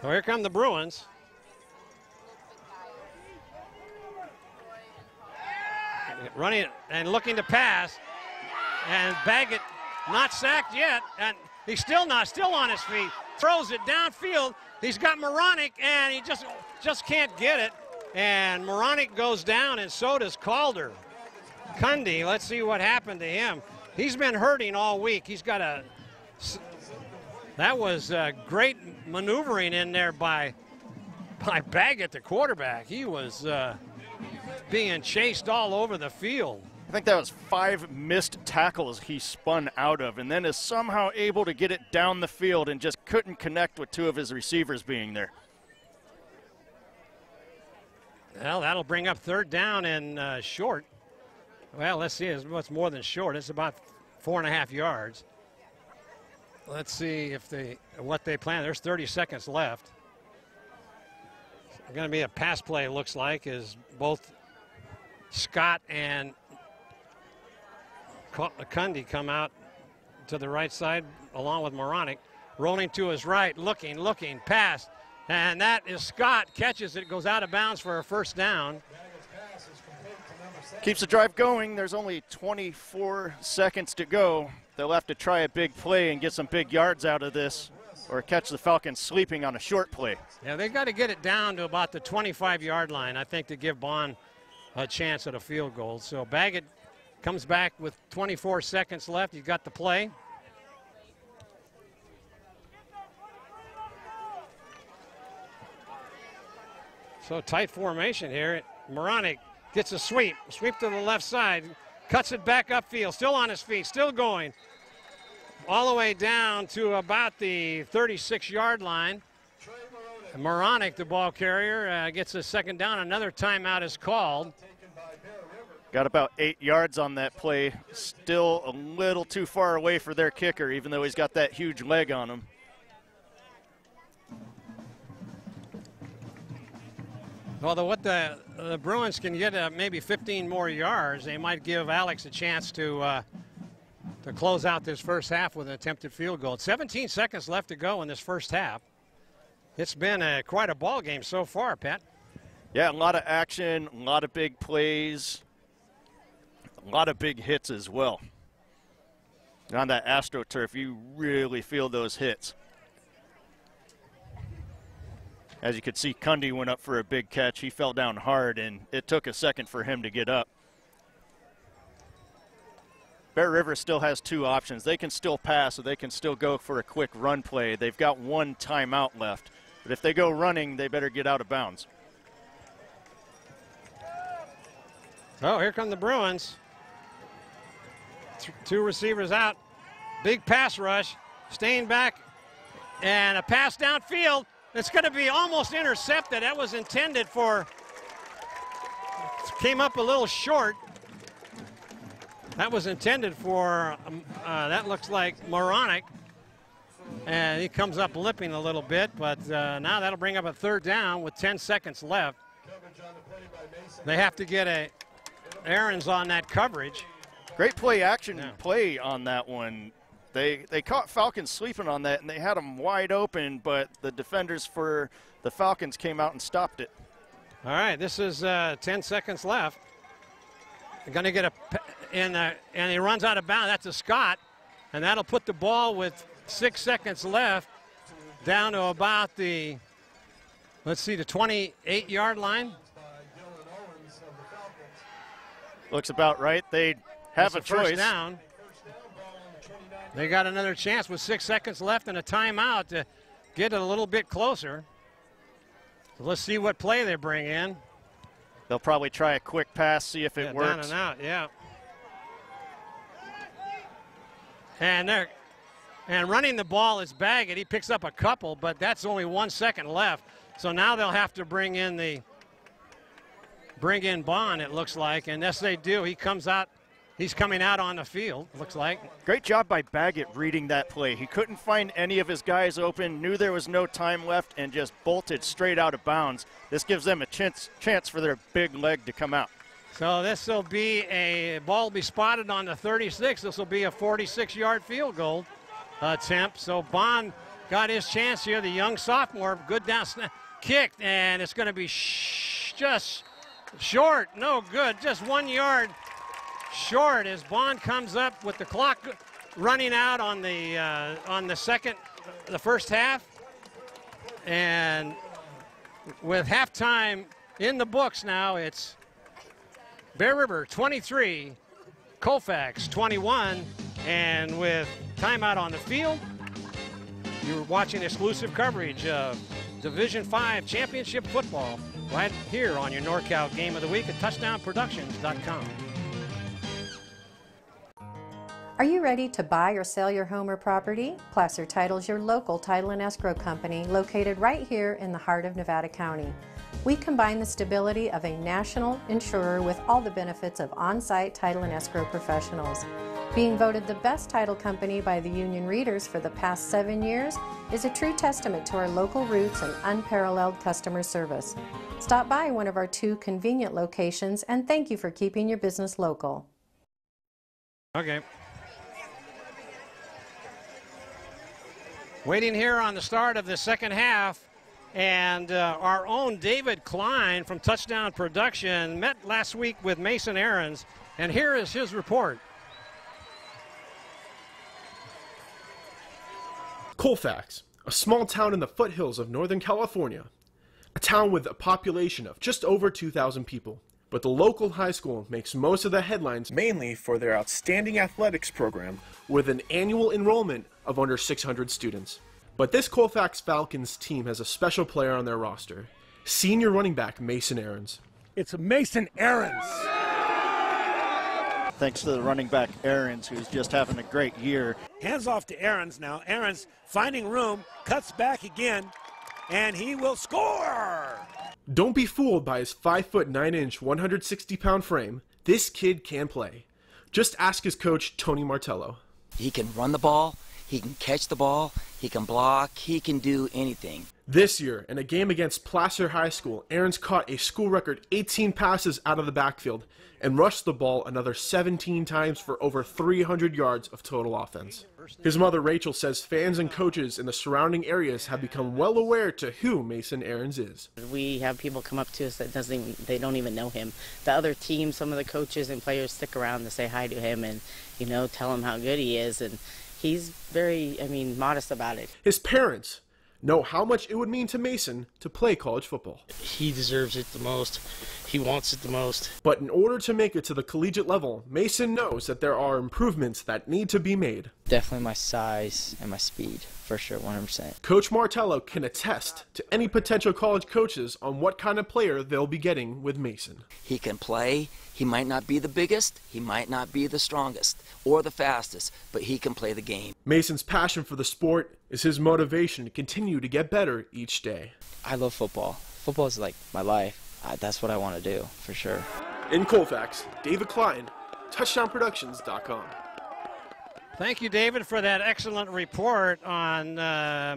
Speaker 1: So here come the Bruins. Running and looking to pass, and Baggett not sacked yet, and he's still on his feet. Throws it downfield. He's got Moronic, and he just can't get it. And Moronic goes down, and so does Calder. Cundy, let's see what happened to him. He's been hurting all week. He's got that was great maneuvering in there by Baggett, the quarterback. He was being chased all over the field.
Speaker 2: I think that was 5 missed tackles he spun out of, and then is somehow able to get it down the field and just couldn't connect with 2 of his receivers being there.
Speaker 1: Well, that'll bring up 3rd down and short. Well, let's see. It's more than short. It's about 4.5 yards. Let's see what they plan. There's 30 seconds left. It's going to be a pass play, it looks like, as both Scott and Cundy come out to the right side along with Moronic. Rolling to his right, looking, pass. And that is Scott, catches it, goes out of bounds for a 1st down.
Speaker 2: Keeps the drive going. There's only 24 seconds to go. They'll have to try a big play and get some big yards out of this, or catch the Falcons sleeping on a short play.
Speaker 1: Yeah, they've got to get it down to about the 25-yard line, I think, to give Bond a chance at a field goal. So Baggett comes back with 24 seconds left. He's got the play. So tight formation here. Moronic gets a sweep to the left side, cuts it back upfield, still on his feet, still going. All the way down to about the 36-yard line. Moronic, the ball carrier, gets a 2nd down. Another timeout is called.
Speaker 2: Got about 8 yards on that play. Still a little too far away for their kicker, even though he's got that huge leg on him.
Speaker 1: Although what the Bruins can get maybe 15 more yards, they might give Alex a chance to close out this first half with an attempted field goal. 17 seconds left to go in this first half. It's been quite a ball game so far, Pat.
Speaker 2: Yeah, a lot of action, a lot of big plays, a lot of big hits as well. And on that AstroTurf, you really feel those hits. As you could see, Cundy went up for a big catch. He fell down hard, and it took a second for him to get up. Bear River still has 2 options. They can still pass, or they can still go for a quick run play. They've got 1 timeout left. But if they go running, they better get out of bounds.
Speaker 1: Oh, here come the Bruins. 2 receivers out. Big pass rush. Staying back. And a pass downfield. It's going to be almost intercepted. That was intended for, came up a little short. That was intended for, that looks like Moronic. And he comes up limping a little bit, but now that'll bring up a third down with 10 seconds left. They have to get Aaron's on that coverage.
Speaker 2: Great play action play on that one. They caught Falcons sleeping on that, and they had them wide open, but the defenders for the Falcons came out and stopped it.
Speaker 1: All right, this is 10 seconds left. They're going to get and he runs out of bounds. That's a Scott, and that'll put the ball with 6 seconds left down to about the, let's see, the 28-yard line.
Speaker 2: Looks about right. They have a choice.
Speaker 1: First down. They got another chance with 6 seconds left and a timeout to get it a little bit closer. So let's see what play they bring in.
Speaker 2: They'll probably try a quick pass, see if it works.
Speaker 1: Down and out, yeah. And running the ball is Baggett. He picks up a couple, but that's only 1 second left. So now they'll have to bring in Bond, it looks like. And yes, they do. He comes out. He's coming out on the field, looks like.
Speaker 2: Great job by Baggett reading that play. He couldn't find any of his guys open, knew there was no time left, and just bolted straight out of bounds. This gives them a chance for their big leg to come out.
Speaker 1: So this will be a ball will be spotted on the 36. This will be a 46-yard field goal attempt. So Bond got his chance here, the young sophomore. Good down snap, kicked, and it's going to be just short. No good, just 1 yard short as Bond comes up with the clock running out on the first half, and with halftime in the books now, it's Bear River 23, Colfax 21, and with timeout on the field, you're watching exclusive coverage of Division 5 championship football right here on your NorCal Game of the Week at touchdownproductions.com.
Speaker 4: Are you ready to buy or sell your home or property? Placer Title's your local title and escrow company located right here in the heart of Nevada County. We combine the stability of a national insurer with all the benefits of on-site title and escrow professionals. Being voted the best title company by the union readers for the past 7 years is a true testament to our local roots and unparalleled customer service. Stop by one of our 2 convenient locations, and thank you for keeping your business local.
Speaker 1: Okay. Waiting here on the start of the second half, and our own David Klein from Touchdown Production met last week with Mason Aarons, and here is his report.
Speaker 11: Colfax, a small town in the foothills of Northern California, a town with a population of just over 2,000 people. But the local high school makes most of the headlines mainly for their outstanding athletics program with an annual enrollment of under 600 students. But this Colfax Falcons team has a special player on their roster, senior running back Mason Aarons.
Speaker 12: It's Mason Aarons.
Speaker 2: Thanks to the running back Aarons, who's just having a great year.
Speaker 12: Hands off to Aarons now. Aarons finding room, cuts back again, and he will score!
Speaker 11: Don't be fooled by his 5'9", 160-pound frame. This kid can play. Just ask his coach, Tony Martello.
Speaker 13: He can run the ball, he can catch the ball, he can block, he can do anything.
Speaker 11: This year, in a game against Placer High School, Aarons caught a school record 18 passes out of the backfield and rushed the ball another 17 times for over 300 yards of total offense. His mother, Rachel, says fans and coaches in the surrounding areas have become well aware to who Mason Aarons is.
Speaker 14: We have people come up to us that they don't even know him. The other teams, some of the coaches and players stick around to say hi to him and, tell him how good he is. And he's very, modest about it.
Speaker 11: His parents know how much it would mean to Mason to play college football.
Speaker 15: He deserves it the most. He wants it the most.
Speaker 11: But in order to make it to the collegiate level, Mason knows that there are improvements that need to be made.
Speaker 15: Definitely my size and my speed, for sure, 100%.
Speaker 11: Coach Martello can attest to any potential college coaches on what kind of player they'll be getting with Mason.
Speaker 13: He can play. He might not be the biggest, he might not be the strongest or the fastest, but he can play the game.
Speaker 11: Mason's passion for the sport is his motivation to continue to get better each day.
Speaker 15: I love football. Football is like my life. That's what I want to do, for sure.
Speaker 11: In Colfax, David Klein, touchdownproductions.com.
Speaker 1: Thank you, David, for that excellent report on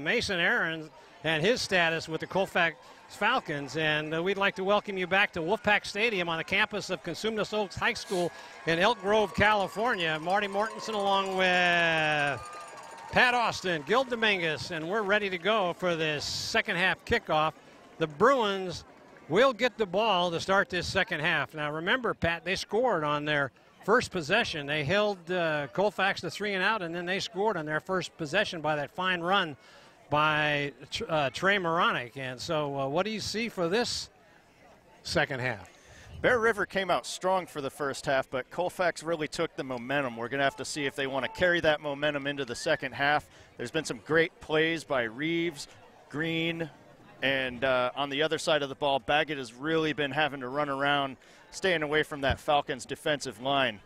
Speaker 1: Mason Aarons and his status with the Colfax Falcons. And we'd like to welcome you back to Wolfpack Stadium on the campus of Cosumnes Oaks High School in Elk Grove, California. Marty Mortensen along with Pat Austin, Gil Dominguez, and we're ready to go for this second half kickoff. The Bruins will get the ball to start this second half. Now remember, Pat, they scored on their first possession. They held Colfax to 3 and out, and then they scored on their first possession by that fine run by Trey Moronic. And so what do you see for this second half?
Speaker 2: Bear River came out strong for the first half, but Colfax really took the momentum. We're going to have to see if they want to carry that momentum into the second half. There's been some great plays by Reeves, Green, and on the other side of the ball, Baggett has really been having to run around, staying away from that Falcons defensive line.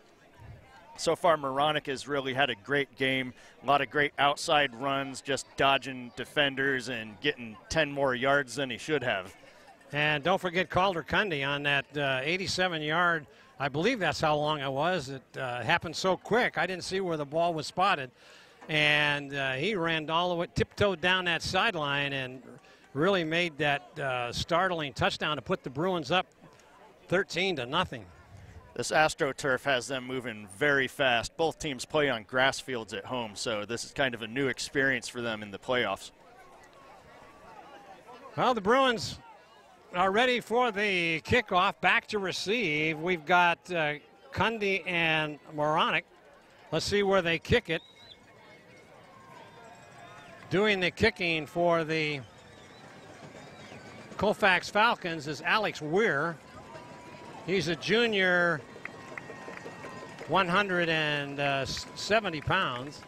Speaker 2: So far, Moronic has really had a great game. A lot of great outside runs, just dodging defenders and getting 10 more yards than he should have.
Speaker 1: And don't forget Calder Cundy on that 87-yard. I believe that's how long it was. It happened so quick. I didn't see where the ball was spotted. And he ran all the way, tiptoed down that sideline and really made that startling touchdown to put the Bruins up 13-0.
Speaker 2: This AstroTurf has them moving very fast. Both teams play on grass fields at home, so this is kind of a new experience for them in the playoffs.
Speaker 1: Well, the Bruins are ready for the kickoff. Back to receive. We've got Cundy and Moronic. Let's see where they kick it. Doing the kicking for the Colfax Falcons is Alex Weir. He's a junior, 170 pounds.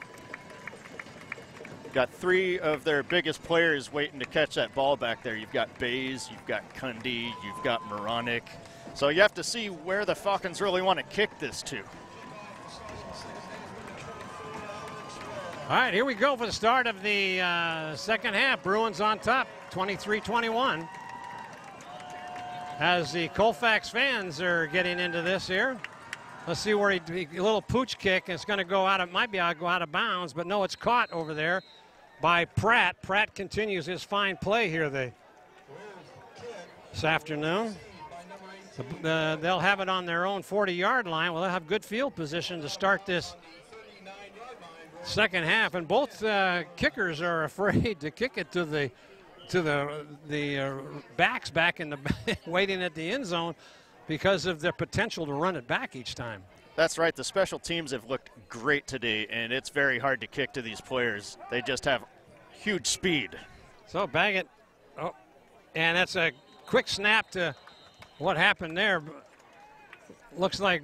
Speaker 2: Got 3 of their biggest players waiting to catch that ball back there. You've got Bays, you've got Cundy, you've got Moronic. So you have to see where the Falcons really want to kick this to.
Speaker 1: All right, here we go for the start of the second half. Bruins on top, 23-21. As the Colfax fans are getting into this here. Let's see where a little pooch kick. It's going to go out of, might be go out of bounds, but no, it's caught over there by Pratt. Pratt continues his fine play here this afternoon. They'll have it on their own 40-yard line. Well, they'll have good field position to start this second half, and both kickers are afraid to kick it to the backs back in the waiting at the end zone because of their potential to run it back each time.
Speaker 2: That's right. The special teams have looked great today, and it's very hard to kick to these players. They just have huge speed.
Speaker 1: So Baggett, and that's a quick snap to what happened there. Looks like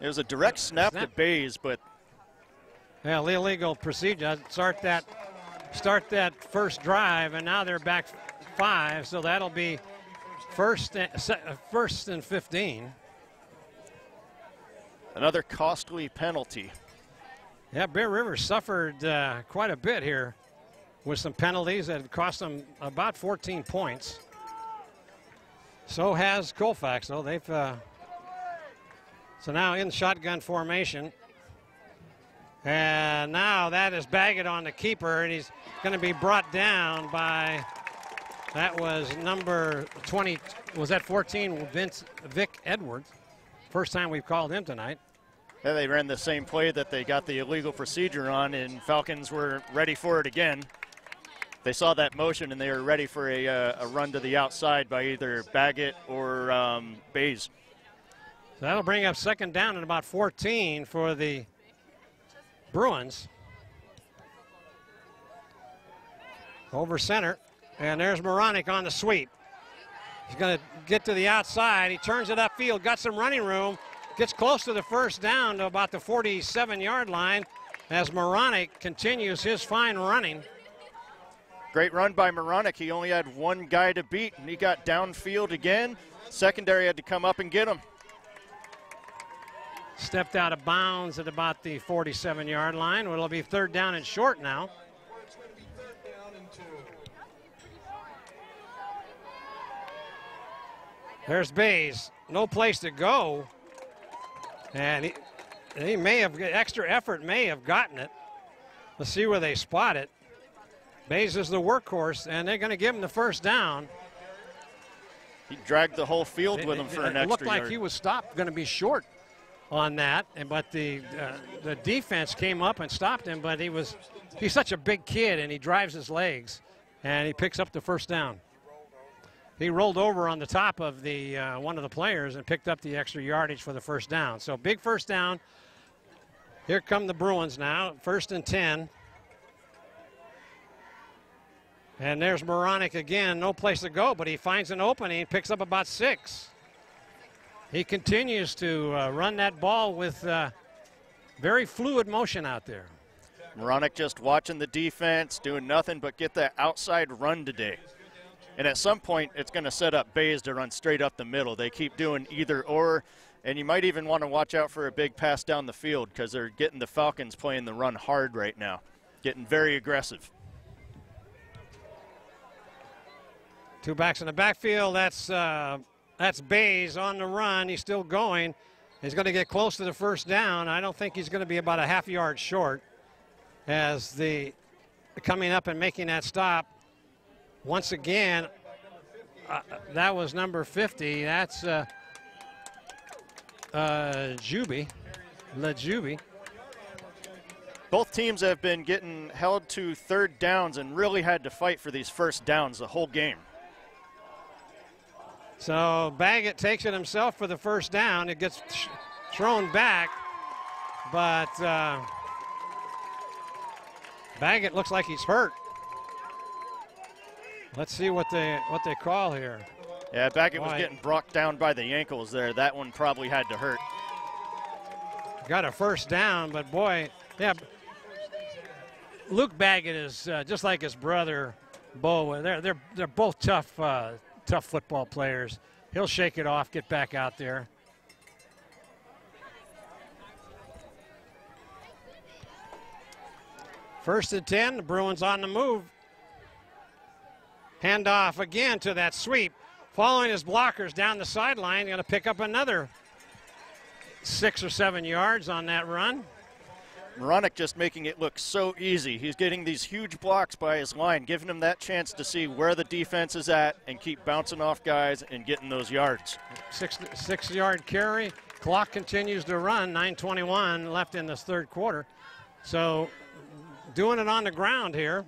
Speaker 2: it was a direct snap to Bays, but
Speaker 1: yeah, illegal procedure. Start that first drive, and now they're back 5, so that'll be first and 15.
Speaker 2: Another costly penalty.
Speaker 1: Yeah, Bear River suffered quite a bit here with some penalties that cost them about 14 points. So has Colfax, though. They've so now in shotgun formation. And now that is Baggett on the keeper, and he's going to be brought down by, that was number 20, was that 14, Vic Edwards. First time we've called him tonight.
Speaker 2: Yeah, they ran the same play that they got the illegal procedure on, and Falcons were ready for it again. They saw that motion, and they were ready for a run to the outside by either Baggett or Bays.
Speaker 1: So that'll bring up second down and about 14 for the Bruins. Over center, and there's Moronic on the sweep. He's going to get to the outside. He turns it upfield, got some running room, gets close to the first down to about the 47-yard line as Moronic continues his fine running.
Speaker 2: Great run by Moronic. He only had one guy to beat, and he got downfield again. Secondary had to come up and get him.
Speaker 1: Stepped out of bounds at about the 47-yard line. It'll be third down and short now. There's Bays. No place to go. And he may have, extra effort may have gotten it. Let's see where they spot it. Bays is the workhorse, and they're going to give him the first down.
Speaker 2: He dragged the whole field with him for an extra yard.
Speaker 1: It looked like he was going to be short on that, but the defense came up and stopped him, but he's such a big kid, and he drives his legs, and he picks up the first down. He rolled over on the top of the one of the players and picked up the extra yardage for the first down. So big first down. Here come the Bruins now, 1st and 10. And there's Moronic again, no place to go, but he finds an opening, picks up about 6. He continues to run that ball with very fluid motion out there.
Speaker 2: Moronic just watching the defense, doing nothing but get that outside run today. And at some point, it's going to set up Bays to run straight up the middle. They keep doing either or, and you might even want to watch out for a big pass down the field because they're getting the Falcons playing the run hard right now, getting very aggressive.
Speaker 1: 2 backs in the backfield. That's Bays on the run. He's still going. He's going to get close to the first down. I don't think he's going to be about a half yard short as coming up and making that stop. Once again, that was number 50. That's Juby.
Speaker 2: Both teams have been getting held to third downs and really had to fight for these first downs the whole game.
Speaker 1: So Baggett takes it himself for the first down. It gets thrown back, but Baggett looks like he's hurt. Let's see what they call here.
Speaker 2: Yeah, Baggett was getting brought down by the ankles there. That one probably had to hurt.
Speaker 1: Got a first down, but boy, yeah. Luke Baggett is just like his brother, Bo. They're both tough football players. He'll shake it off, get back out there. First and 10, the Bruins on the move. Handoff again to that sweep. Following his blockers down the sideline, going to pick up another 6 or 7 yards on that run.
Speaker 2: Moronic just making it look so easy. He's getting these huge blocks by his line, giving him that chance to see where the defense is at and keep bouncing off guys and getting those yards.
Speaker 1: 6-yard carry. Clock continues to run. 9:21 left in this third quarter. So doing it on the ground here.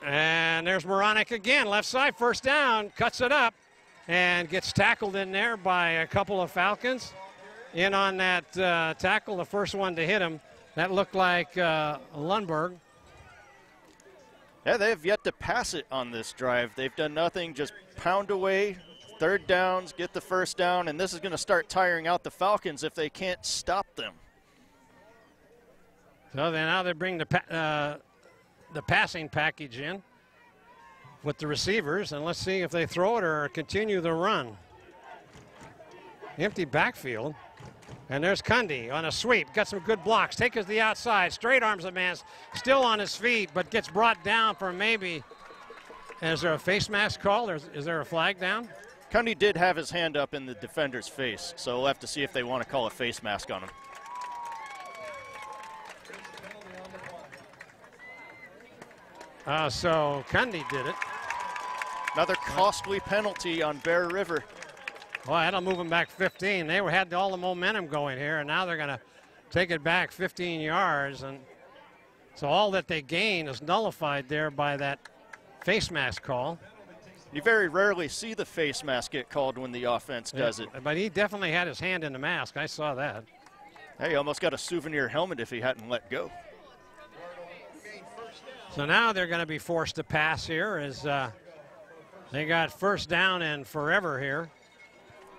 Speaker 1: And there's Moronic again, left side, first down, cuts it up and gets tackled in there by a couple of Falcons. In on that tackle, the first one to hit him, that looked like Lundberg.
Speaker 2: Yeah, they've yet to pass it on this drive. They've done nothing, just pound away, third downs, get the first down, and this is going to start tiring out the Falcons if they can't stop them.
Speaker 1: So now they bring the passing package in with the receivers, and let's see if they throw it or continue the run. Empty backfield, and there's Cundy on a sweep, got some good blocks, takes it to the outside, straight arms the man, still on his feet, but gets brought down for maybe, is there a face mask call, or is there a flag down?
Speaker 2: Cundy did have his hand up in the defender's face, so we'll have to see if they want to call a face mask on him.
Speaker 1: So Cundy did it.
Speaker 2: Another costly penalty on Bear River.
Speaker 1: Well, that'll move them back 15. They had all the momentum going here, and now they're going to take it back 15 yards. And so all that they gain is nullified there by that face mask call.
Speaker 2: You very rarely see the face mask get called when the offense does it.
Speaker 1: But he definitely had his hand in the mask. I saw that.
Speaker 2: Hey, he almost got a souvenir helmet if he hadn't let go.
Speaker 1: So now they're going to be forced to pass here as they got first down and forever here.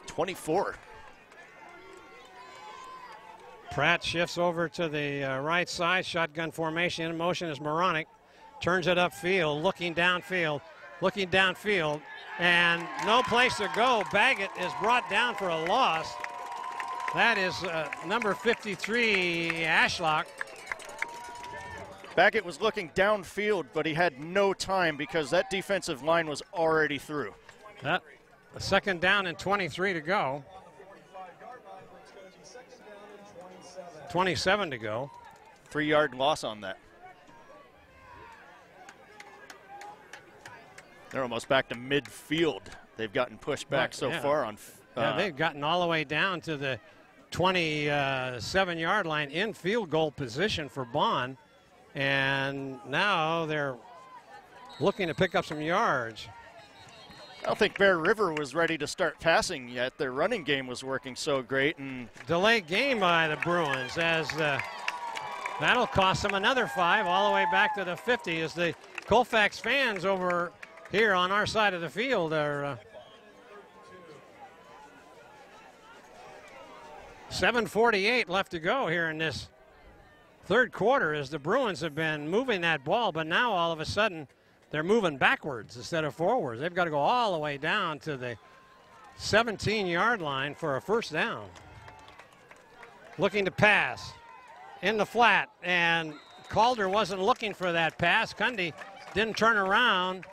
Speaker 2: 24.
Speaker 1: Pratt shifts over to the right side. Shotgun formation in motion is Moronic. Turns it upfield, looking downfield, and no place to go. Baggett is brought down for a loss. That is number 53, Ashlock.
Speaker 2: Baggett was looking downfield, but he had no time because that defensive line was already through.
Speaker 1: Second down and 23 to go. 27 to go.
Speaker 2: 3-yard loss on that. They're almost back to midfield. They've gotten pushed back so far on.
Speaker 1: Yeah, they've gotten all the way down to the 27-yard line in field goal position for Bond. And now they're looking to pick up some yards.
Speaker 2: I don't think Bear River was ready to start passing yet. Their running game was working so great. And
Speaker 1: delayed game by the Bruins as that'll cost them another 5 all the way back to the 50 as the Colfax fans over here on our side of the field are 7:48 left to go here in this third quarter as the Bruins have been moving that ball, but now all of a sudden they're moving backwards instead of forwards. They've got to go all the way down to the 17-yard line for a first down. Looking to pass in the flat, and Calder wasn't looking for that pass. Cundy didn't turn around.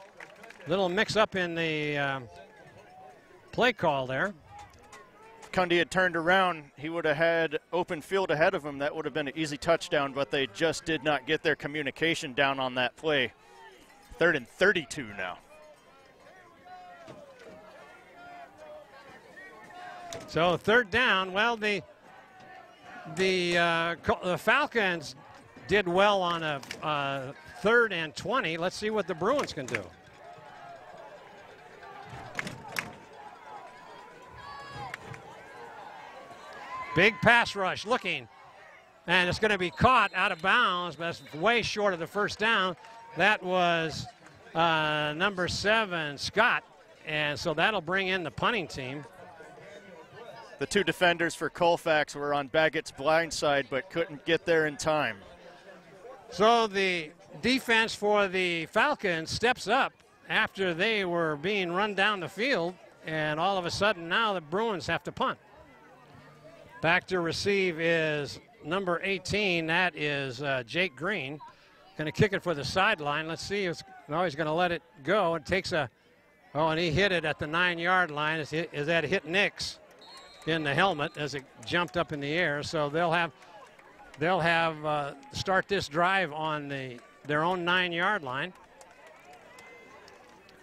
Speaker 1: Little mix-up in the play call there.
Speaker 2: If Cundy had turned around, he would have had open field ahead of him. That would have been an easy touchdown, but they just did not get their communication down on that play. 3rd and 32 now.
Speaker 1: So third down. Well, the Falcons did well on a 3rd and 20. Let's see what the Bruins can do. Big pass rush looking, and it's going to be caught out of bounds, but that's way short of the first down. That was number 7, Scott, and so that'll bring in the punting team.
Speaker 2: The 2 defenders for Colfax were on Baggett's blind side, but couldn't get there in time.
Speaker 1: So the defense for the Falcons steps up after they were being run down the field, and all of a sudden now the Bruins have to punt. Back to receive is number 18. That is Jake Green. Going to kick it for the sideline. Let's see. No, he's going to let it go. It takes a, and he hit it at the 9-yard line. Is that hit Nix in the helmet as it jumped up in the air. So they'll have start this drive on their own 9-yard line.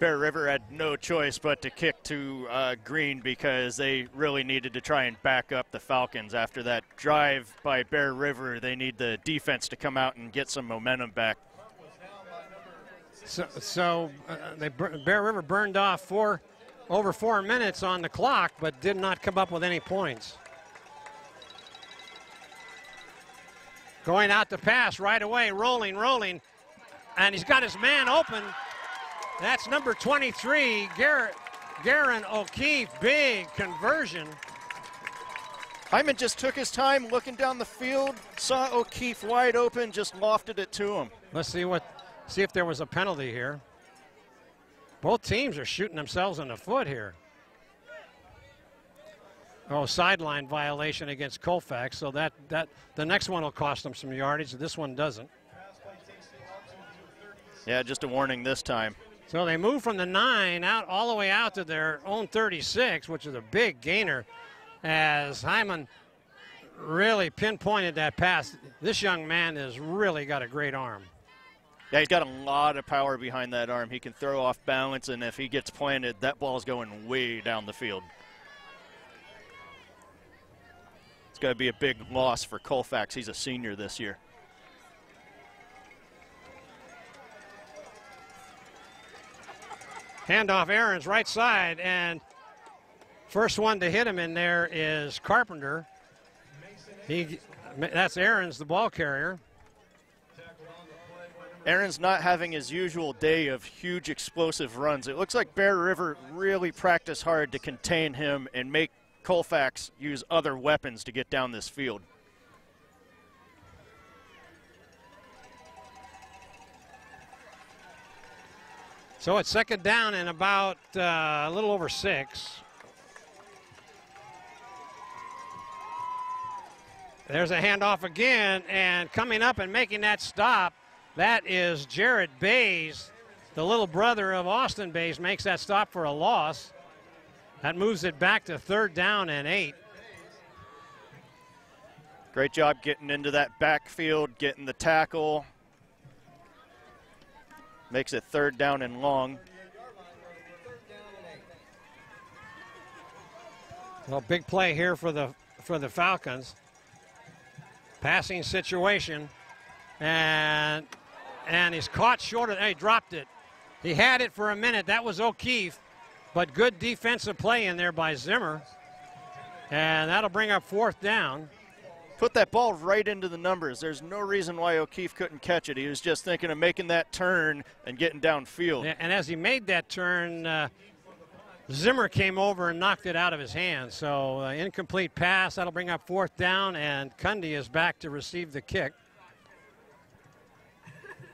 Speaker 2: Bear River had no choice but to kick to Green because they really needed to try and back up the Falcons. After that drive by Bear River, they need the defense to come out and get some momentum back.
Speaker 1: So Bear River burned off over 4 minutes on the clock, but did not come up with any points. Going out to pass right away, rolling, and he's got his man open. That's number 23, Garen O'Keefe. Big conversion.
Speaker 2: Hyman just took his time looking down the field, saw O'Keefe wide open, just lofted it to him.
Speaker 1: Let's see if there was a penalty here. Both teams are shooting themselves in the foot here. Oh, sideline violation against Colfax, so that the next one will cost them some yardage. This one doesn't.
Speaker 2: Yeah, just a warning this time.
Speaker 1: So they move from the 9 out all the way out to their own 36, which is a big gainer, as Hyman really pinpointed that pass. This young man has really got a great arm.
Speaker 2: Yeah, he's got a lot of power behind that arm. He can throw off balance, and if he gets planted, that ball's going way down the field. It's got to be a big loss for Colfax. He's a senior this year.
Speaker 1: Handoff Aaron's right side, and first one to hit him in there is Carpenter. That's Aaron's the ball carrier.
Speaker 2: Aaron's not having his usual day of huge explosive runs. It looks like Bear River really practiced hard to contain him and make Colfax use other weapons to get down this field.
Speaker 1: So it's second down and about a little over 6. There's a handoff again, and coming up and making that stop, that is Jared Bays, the little brother of Austin Bays, makes that stop for a loss. That moves it back to 3rd down and 8.
Speaker 2: Great job getting into that backfield, getting the tackle. Makes it 3rd down and long.
Speaker 1: Well, big play here for the Falcons. Passing situation, and he's caught short of. He dropped it. He had it for a minute. That was O'Keefe, but good defensive play in there by Zimmer, and that'll bring up 4th down.
Speaker 2: Put that ball right into the numbers. There's no reason why O'Keefe couldn't catch it. He was just thinking of making that turn and getting downfield.
Speaker 1: Yeah, and as he made that turn, Zimmer came over and knocked it out of his hands. So incomplete pass. That'll bring up 4th down, and Cundy is back to receive the kick.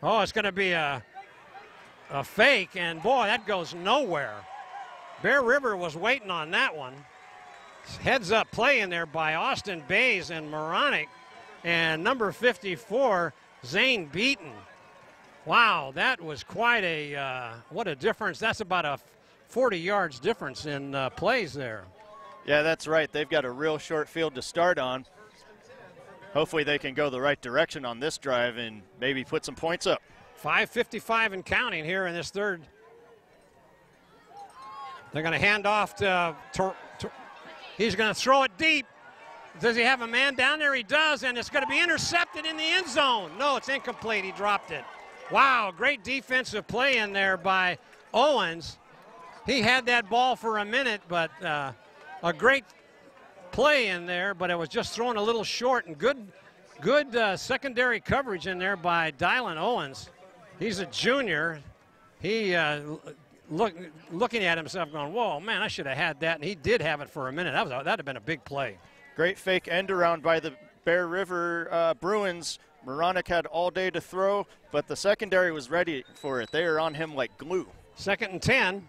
Speaker 1: Oh, it's going to be a fake, and boy, that goes nowhere. Bear River was waiting on that one. Heads up play in there by Austin Bays and Moronic, and number 54, Zane Beaton. Wow, that was quite a, what a difference. That's about a 40 yards difference in plays there.
Speaker 2: Yeah, that's right. They've got a real short field to start on. Hopefully they can go the right direction on this drive and maybe put some points up.
Speaker 1: 5:55 and counting here in this 3rd. They're going to hand off to he's going to throw it deep. Does he have a man down there? He does, and it's going to be intercepted in the end zone. No, it's incomplete. He dropped it. Wow, great defensive play in there by Owens. He had that ball for a minute, but a great play in there, but it was just thrown a little short, and good secondary coverage in there by Dylan Owens. He's a junior. He looking at himself going, whoa, man, I should have had that, and he did have it for a minute. That'd have been a big play.
Speaker 2: Great fake end around by the Bear River Bruins. Moronic had all day to throw, but the secondary was ready for it. They are on him like glue.
Speaker 1: 2nd and 10.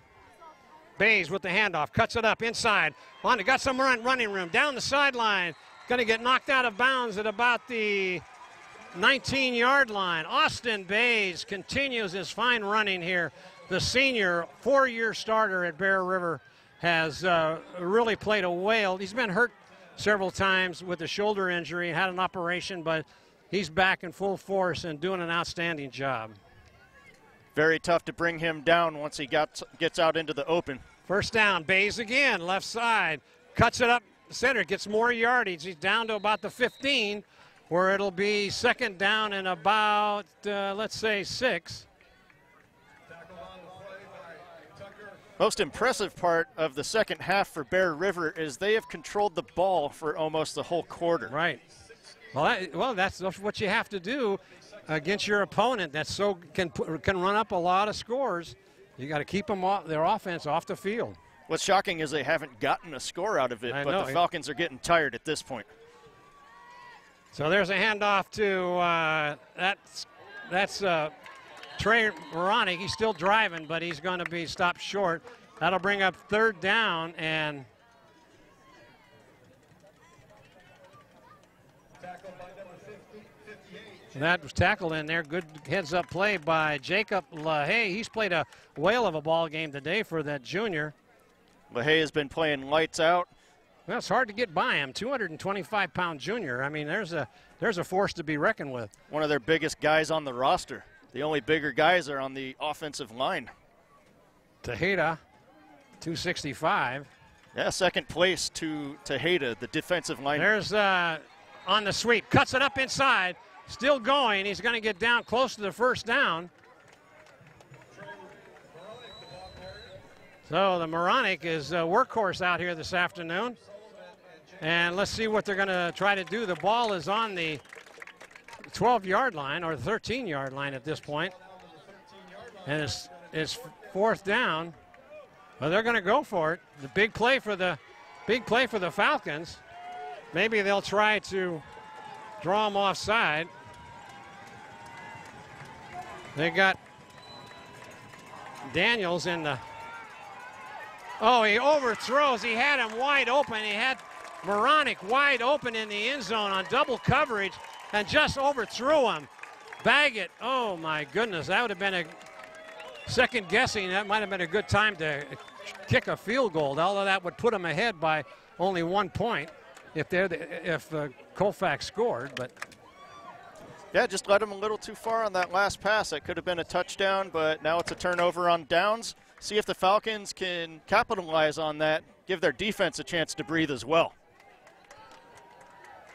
Speaker 1: Bays with the handoff, cuts it up inside. Wanda got some running room down the sideline. Going to get knocked out of bounds at about the 19-yard line. Austin Bays continues his fine running here. The senior, 4-year starter at Bear River, has really played a whale. He's been hurt several times with a shoulder injury and had an operation, but he's back in full force and doing an outstanding job.
Speaker 2: Very tough to bring him down once he gets out into the open.
Speaker 1: 1st down, Bays again, left side, cuts it up center, gets more yardage. He's down to about the 15, where it'll be 2nd down and about, let's say, 6.
Speaker 2: Most impressive part of the second half for Bear River is they have controlled the ball for almost the whole quarter.
Speaker 1: Right. Well, that's what you have to do against your opponent that can run up a lot of scores. You got to keep them their offense off the field.
Speaker 2: What's shocking is they haven't gotten a score out of it, but the Falcons are getting tired at this point.
Speaker 1: So there's a handoff to that's Trey Moronic. He's still driving, but he's going to be stopped short. That'll bring up 3rd down, and that was tackled in there. Good heads-up play by Jacob LaHaye. He's played a whale of a ball game today for that junior.
Speaker 2: LaHaye has been playing lights out.
Speaker 1: Well, it's hard to get by him. 225-pound junior. I mean, there's a force to be reckoned with.
Speaker 2: One of their biggest guys on the roster. The only bigger guys are on the offensive line.
Speaker 1: Tejeda, 265.
Speaker 2: Yeah, 2nd place to Tejeda, the defensive line.
Speaker 1: There's on the sweep. Cuts it up inside. Still going. He's going to get down close to the 1st down. So the Moronic is a workhorse out here this afternoon. And let's see what they're going to try to do. The ball is on the 12-yard line or the 13-yard line at this point. And it's 4th down. Well, they're going to go for it. The big play for the Falcons. Maybe they'll try to draw him offside. They got Daniels in the. Oh, he overthrows. He had him wide open. He had Moronic wide open in the end zone on double coverage and just overthrew him. Baggett, oh my goodness, that would have been a second guessing. That might have been a good time to kick a field goal, although that would put them ahead by only 1 point if Colfax scored. But
Speaker 2: yeah, just led them a little too far on that last pass. That could have been a touchdown, but now it's a turnover on downs. See if the Falcons can capitalize on that, give their defense a chance to breathe as well.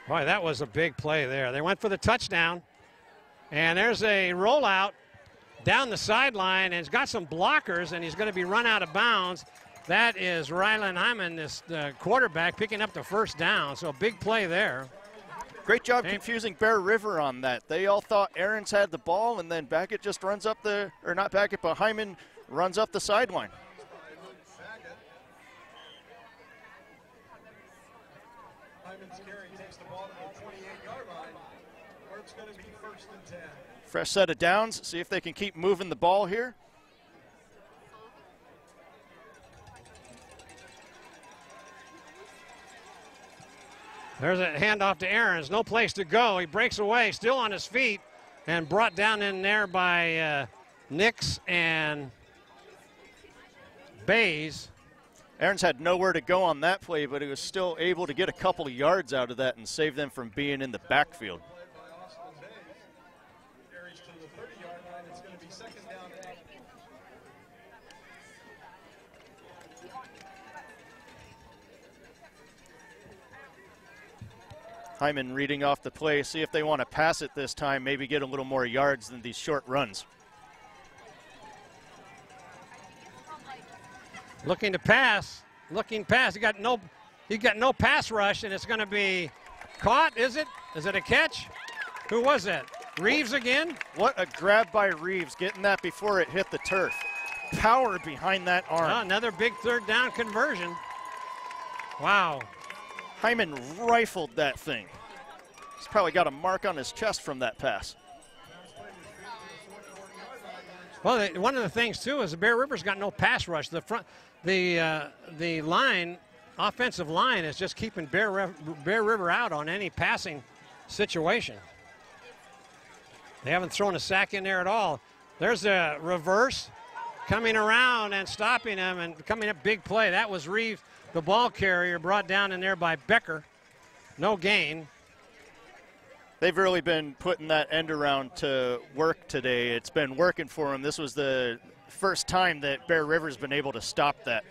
Speaker 1: Boy, that was a big play there. They went for the touchdown, and there's a rollout down the sideline, and he's got some blockers, and he's going to be run out of bounds. That is Rylan Hyman, this quarterback, picking up the first down, so a big play there.
Speaker 2: Great job confusing Bear River on that. They all thought Ahrens had the ball, and then Baggett just runs up the, or not Baggett, but Hyman runs up the sideline.
Speaker 8: Hyman's carry takes the ball to the 28-yard line, where it's going to be 1st and 10.
Speaker 2: Fresh set of downs. See if they can keep moving the ball here.
Speaker 1: There's a handoff to Ahrens. No place to go. He breaks away, still on his feet, and brought down in there by Nix and Bays.
Speaker 2: Ahrens had nowhere to go on that play, but he was still able to get a couple of yards out of that and save them from being in the backfield. Hyman reading off the play, see if they want to pass it this time, maybe get a little more yards than these short runs.
Speaker 1: Looking to pass, he got no pass rush, and it's going to be caught, is it? Is it a catch? Who was that? Reeves again?
Speaker 2: What a grab by Reeves, getting that before it hit the turf. Power behind that arm.
Speaker 1: Oh, another big third down conversion. Wow.
Speaker 2: Hyman rifled that thing. He's probably got a mark on his chest from that pass.
Speaker 1: Well, one of the things too is the Bear River's got no pass rush. The line, offensive line, is just keeping Bear River out on any passing situation. They haven't thrown a sack in there at all. There's a reverse coming around and stopping him and coming up big play. That was Reeves, the ball carrier, brought down in there by Becker. No gain.
Speaker 2: They've really been putting that end around to work today. It's been working for them. This was the first time that Bear River's been able to stop that.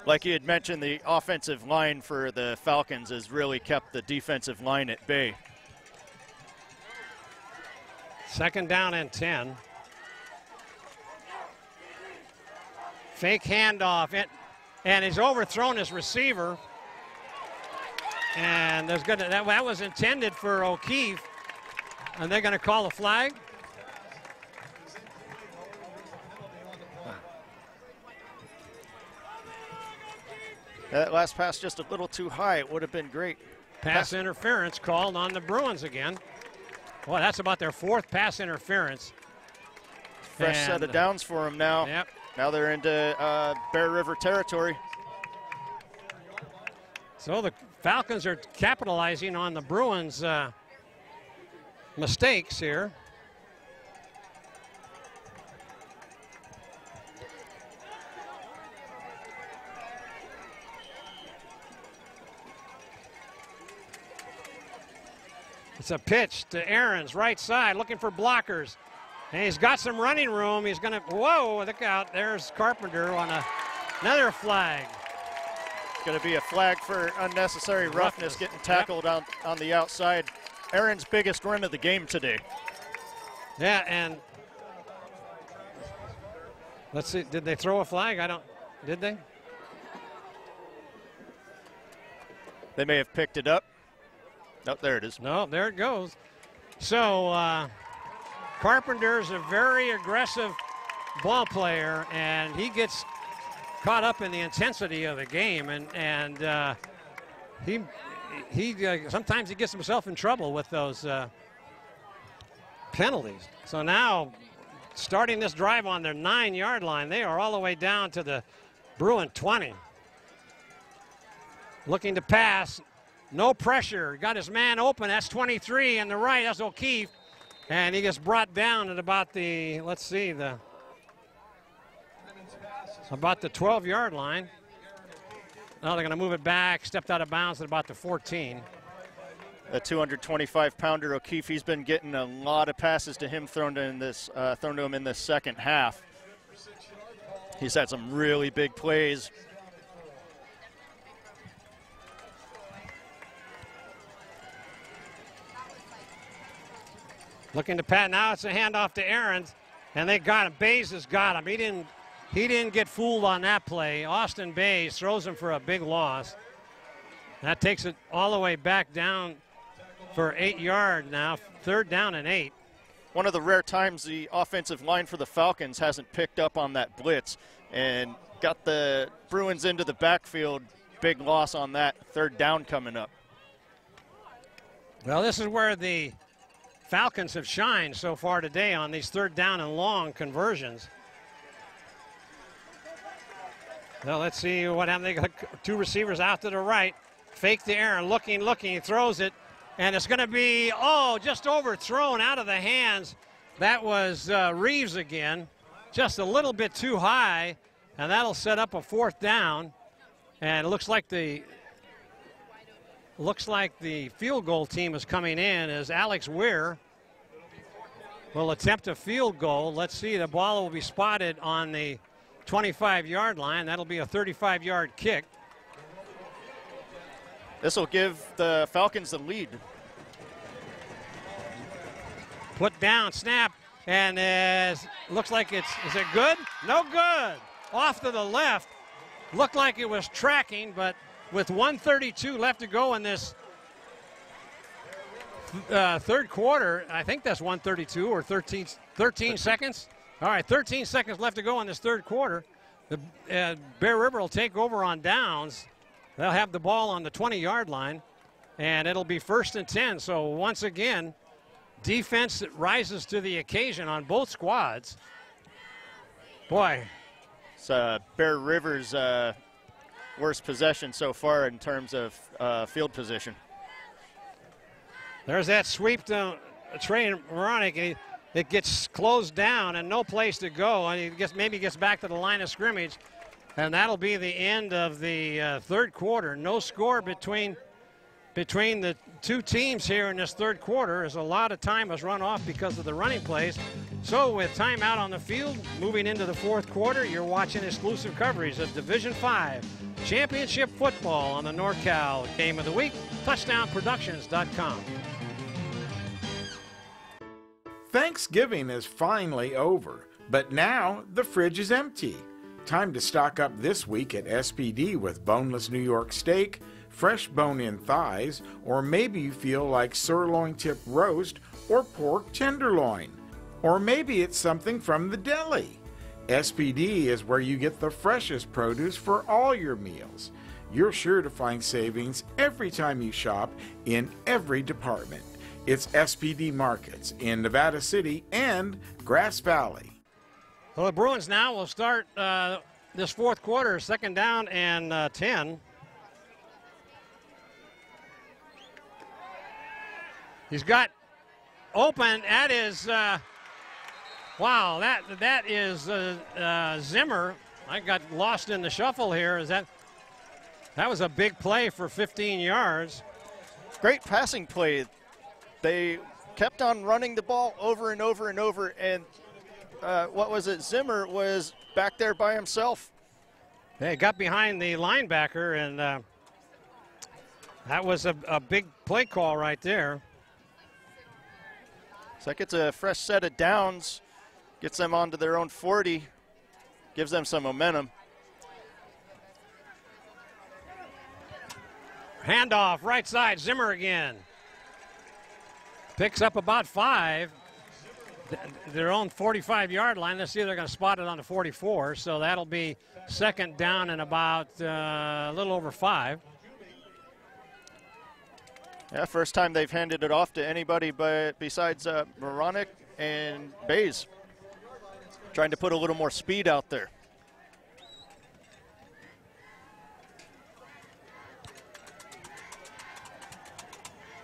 Speaker 2: Like you had mentioned, the offensive line for the Falcons has really kept the defensive line at bay.
Speaker 1: 2nd down and 10. Fake handoff, and he's overthrown his receiver. And there's that was intended for O'Keefe, and they're going to call a flag.
Speaker 2: That last pass just a little too high. It would have been great.
Speaker 1: Pass interference called on the Bruins again. Well, that's about their 4th pass interference.
Speaker 2: Fresh set of downs for them now.
Speaker 1: Yep.
Speaker 2: Now they're into Bear River territory.
Speaker 1: So the Falcons are capitalizing on the Bruins' mistakes here. It's a pitch to Ahrens, right side, looking for blockers. And he's got some running room. He's going to, whoa, look out. There's Carpenter on another flag.
Speaker 2: It's going to be a flag for unnecessary roughness getting tackled on the outside. Ahrens' biggest run of the game today.
Speaker 1: Yeah, and let's see, did they throw a flag? Did they?
Speaker 2: They may have picked it up. Nope, there it is.
Speaker 1: No, there it goes. So Carpenter's a very aggressive ball player, and he gets caught up in the intensity of the game, and he sometimes he gets himself in trouble with those penalties. So now, starting this drive on their 9-yard line, they are all the way down to the Bruin 20. Looking to pass, no pressure. Got his man open. That's 23 on the right. That's O'Keefe, and he gets brought down at about the, let's see, the About the 12-yard line. Now they're going to move it back, stepped out of bounds at about the 14.
Speaker 2: A 225-pounder O'Keefe, he's been getting a lot of passes to him thrown to him in this second half. He's had some really big plays.
Speaker 1: Looking to Pat. Now it's a handoff to Aarons, and they got him. Bays has got him. He didn't get fooled on that play. Austin Bays throws him for a big loss. That takes it all the way back down for 8 yards now. 3rd down and 8.
Speaker 2: One of the rare times the offensive line for the Falcons hasn't picked up on that blitz and got the Bruins into the backfield. Big loss on that. 3rd down coming up.
Speaker 1: Well, this is where the Falcons have shined so far today on these 3rd down and long conversions. Well, let's see what happened. They got 2 receivers out to the right. Fake to Aaron, looking, he throws it. And it's going to be, just overthrown out of the hands. That was Reeves again. Just a little bit too high. And that'll set up a 4th down. And it looks like the field goal team is coming in as Alex Weir will attempt a field goal. Let's see, the ball will be spotted on the 25-yard line. That'll be a 35-yard kick.
Speaker 2: This will give the Falcons the lead.
Speaker 1: Put down, snap, and looks like is it good? No good. Off to the left. Looked like it was tracking, but with 1:32 left to go in this 3rd quarter, I think that's 1:32 or 13 seconds. All right, 13 seconds left to go in this 3rd quarter. The Bear River will take over on downs. They'll have the ball on the 20-yard line, and it'll be 1st and 10. So once again, defense rises to the occasion on both squads. Boy.
Speaker 2: It's Bear River's worst possession so far in terms of field position.
Speaker 1: There's that sweep to Trey Moronic, and it gets closed down and no place to go, and he maybe gets back to the line of scrimmage, and that'll be the end of the 3rd quarter. No score between the 2 teams here in this 3rd quarter, as a lot of time has run off because of the running plays. So with time out on the field, moving into the 4th quarter, you're watching exclusive coverage of Division 5 Championship football on the NorCal Game of the Week, touchdownproductions.com.
Speaker 5: Thanksgiving is finally over, but now the fridge is empty. Time to stock up this week at SPD with boneless New York steak, fresh bone-in thighs, or maybe you feel like sirloin tip roast or pork tenderloin. Or maybe it's something from the deli. SPD is where you get the freshest produce for all your meals. You're sure to find savings every time you shop in every department. It's SPD Markets in Nevada City and Grass Valley.
Speaker 1: Well, the Bruins now will start this 4th quarter, 2nd down and 10. He's got open. That is, wow, that is Zimmer. I got lost in the shuffle here. That was a big play for 15 yards.
Speaker 2: Great passing play. They kept on running the ball over and over and over, and Zimmer was back there by himself.
Speaker 1: They got behind the linebacker, and that was a big play call right there.
Speaker 2: So that gets a fresh set of downs, gets them onto their own 40, gives them some momentum.
Speaker 1: Handoff, right side, Zimmer again. Picks up about 5. Their own 45-yard line. Let's see if they're going to spot it on the 44. So that'll be 2nd down and about a little over 5.
Speaker 2: Yeah, first time they've handed it off to anybody besides Moronic and Bays. Trying to put a little more speed out there.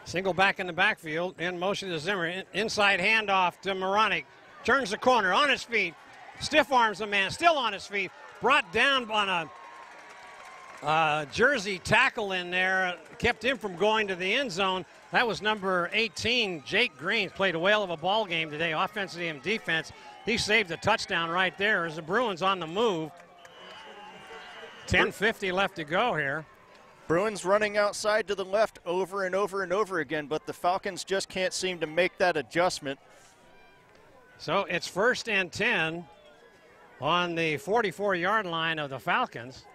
Speaker 1: Single back in the backfield, in motion to Zimmer. Inside handoff to Moronic. Turns the corner, on his feet. Stiff arms the man, still on his feet. brought down on a jersey tackle in there, kept him from going to the end zone. That was number 18, Jake Green. Played a whale of a ball game today, offensively and defense. He saved a touchdown right there as the Bruins on the move. 10:50 left to go here.
Speaker 2: Bruins running outside to the left over and over and over again, but the Falcons just can't seem to make that adjustment.
Speaker 1: So it's 1st and 10 on the 44-yard line of the Falcons.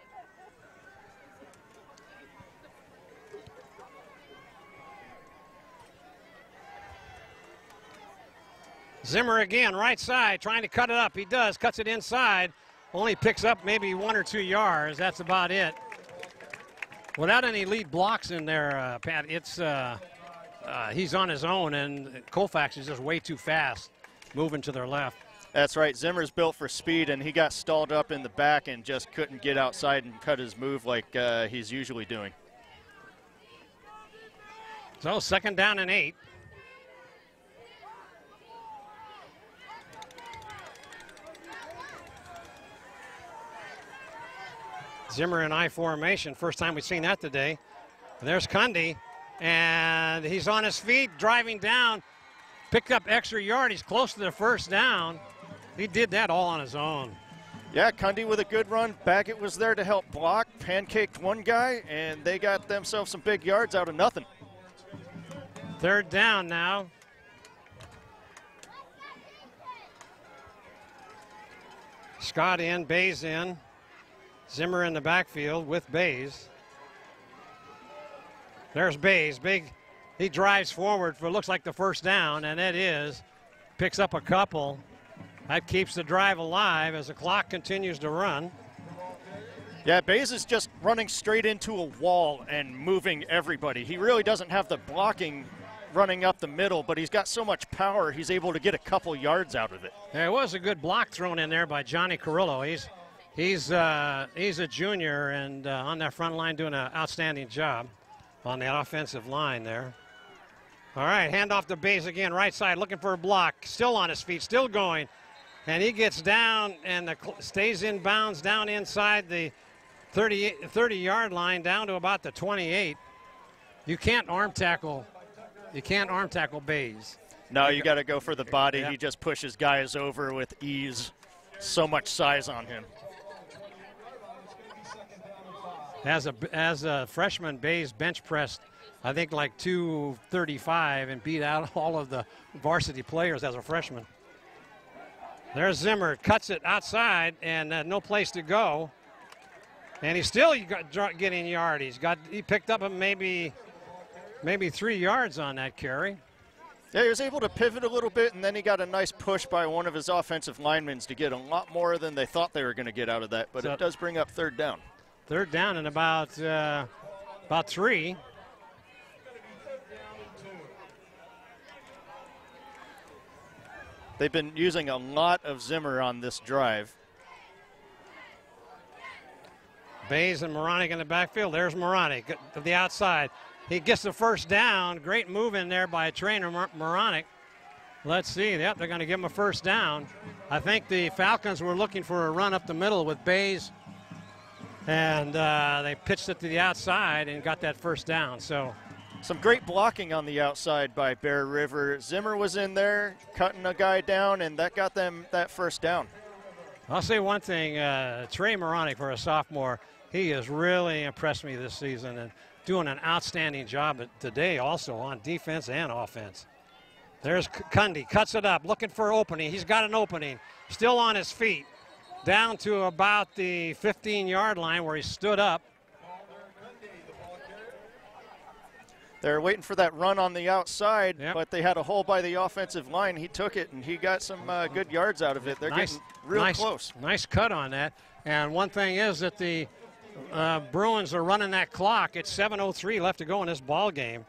Speaker 1: Zimmer again, right side, trying to cut it up. He does, cuts it inside. Only picks up maybe 1 or 2 yards. That's about it. Without any lead blocks in there, Pat, it's he's on his own, and Colfax is just way too fast moving to their left.
Speaker 2: That's right. Zimmer's built for speed, and he got stalled up in the back and just couldn't get outside and cut his move like he's usually doing.
Speaker 1: So 2nd down and 8. Zimmer in I formation. First time we've seen that today. And there's Cundy, and he's on his feet, driving down, picked up extra yard. He's close to the 1st down. He did that all on his own.
Speaker 2: Yeah, Cundy with a good run. Baggett was there to help block, pancaked one guy, and they got themselves some big yards out of nothing.
Speaker 1: 3rd down now. Scott in, Bays in. Zimmer in the backfield with Bays. There's Bays. He drives forward for looks like the 1st down, and it is. Picks up a couple. That keeps the drive alive as the clock continues to run.
Speaker 2: Yeah, Bays is just running straight into a wall and moving everybody. He really doesn't have the blocking running up the middle, but he's got so much power, he's able to get a couple yards out of it.
Speaker 1: There was a good block thrown in there by Johnny Carrillo. He's a junior and on that front line doing an outstanding job on that offensive line there. All right, hand off to Bays again, right side, looking for a block. Still on his feet, still going. And he gets down and stays in bounds down inside the 30-yard line down to about the 28. You can't arm tackle. You can't arm tackle Bays.
Speaker 2: No, you got to go for the body.
Speaker 1: Yeah.
Speaker 2: He just pushes guys over with ease. So much size on him.
Speaker 1: As a freshman, Bays bench pressed, I think, like 235 and beat out all of the varsity players as a freshman. There's Zimmer, cuts it outside, and no place to go. And he's still getting yardage. He picked up maybe 3 yards on that carry.
Speaker 2: Yeah, he was able to pivot a little bit, and then he got a nice push by one of his offensive linemen to get a lot more than they thought they were going to get out of that. But
Speaker 1: So-
Speaker 2: it does bring up 3rd down.
Speaker 1: 3rd down and about 3.
Speaker 2: They've been using a lot of Zimmer on this drive.
Speaker 1: Bays and Moronic in the backfield. There's Moronic to the outside. He gets the 1st down. Great move in there by trainer Moronic. Let's see. Yep, they're going to give him a 1st down. I think the Falcons were looking for a run up the middle with Bays, and they pitched it to the outside and got that 1st down. So
Speaker 2: some great blocking on the outside by Bear River. Zimmer was in there cutting a guy down, and that got them that 1st down.
Speaker 1: I'll say one thing, Trey Moronic, for a sophomore, he has really impressed me this season and doing an outstanding job today also on defense and offense. There's Cundy, cuts it up, looking for opening. He's got an opening, still on his feet, down to about the 15-yard line where he stood up.
Speaker 2: They're waiting for that run on the outside, but they had a hole by the offensive line. He took it, and he got some good yards out of it. They're getting real close.
Speaker 1: Nice cut on that. And one thing is that the Bruins are running that clock. It's 7:03 left to go in this ball game.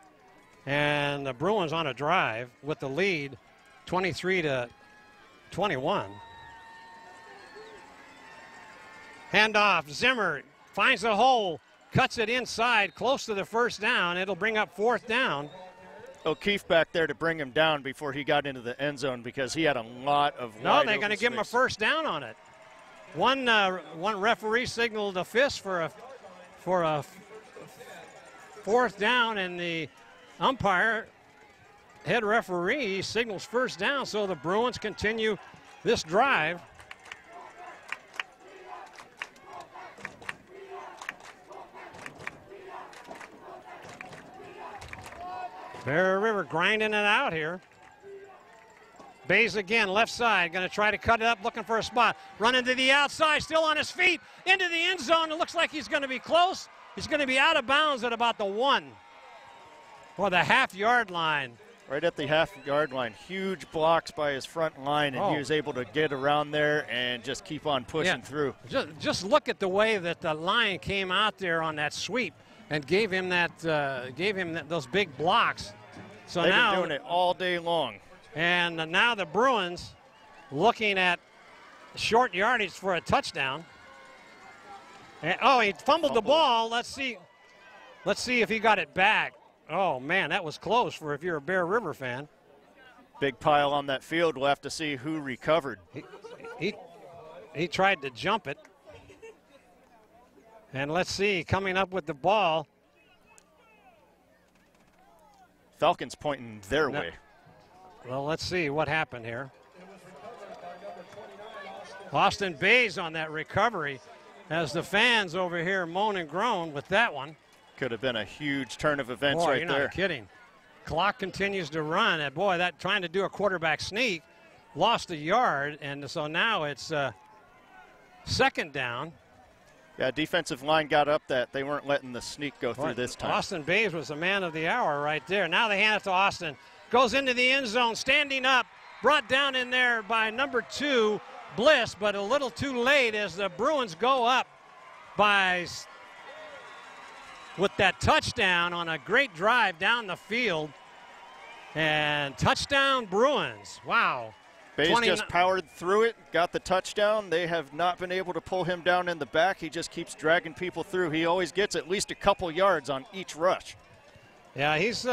Speaker 1: And the Bruins on a drive with the lead 23-21. Handoff, Zimmer finds the hole, cuts it inside, close to the 1st down. It'll bring up 4th down.
Speaker 2: O'Keefe back there to bring him down before he got into the end zone because he had a lot of
Speaker 1: No, they're going to give him a 1st down on it. One referee signaled a fist for a fourth down, and the umpire, head referee, signals first down, so the Bruins continue this drive. Bear River grinding it out here. Bays again, left side, going to try to cut it up, looking for a spot. Running to the outside, still on his feet, into the end zone. It looks like he's going to be close. He's going to be out of bounds at about the 1 or the half-yard line.
Speaker 2: Right at the half-yard line. Huge blocks by his front line, and he was able to get around there and just keep on pushing through.
Speaker 1: Just look at the way that the line came out there on that sweep and gave him those big blocks. So
Speaker 2: They've
Speaker 1: now
Speaker 2: been doing it all day long.
Speaker 1: And now the Bruins looking at short yardage for a touchdown. And, he fumbled the ball. Let's see if he got it back. Oh man, that was close for if you're a Bear River fan.
Speaker 2: Big pile on that field. We'll have to see who recovered.
Speaker 1: He tried to jump it. And let's see, coming up with the ball.
Speaker 2: Falcons pointing their way.
Speaker 1: Well, let's see what happened here. Austin Bays on that recovery as the fans over here moan and groan with that one.
Speaker 2: Could have been a huge turn of events
Speaker 1: right
Speaker 2: there.
Speaker 1: You're not kidding. Clock continues to run. And boy, that trying to do a quarterback sneak, lost a yard, and so now it's second down.
Speaker 2: Yeah, defensive line got up that they weren't letting the sneak go through this time.
Speaker 1: Austin Bays was the man of the hour right there. Now they hand it to Austin. Goes into the end zone, standing up, brought down in there by number 2, Bliss, but a little too late as the Bruins go up with that touchdown on a great drive down the field. And touchdown Bruins. Wow.
Speaker 2: Bays just powered through it, got the touchdown. They have not been able to pull him down in the back. He just keeps dragging people through. He always gets at least a couple yards on each rush.
Speaker 1: Yeah, here's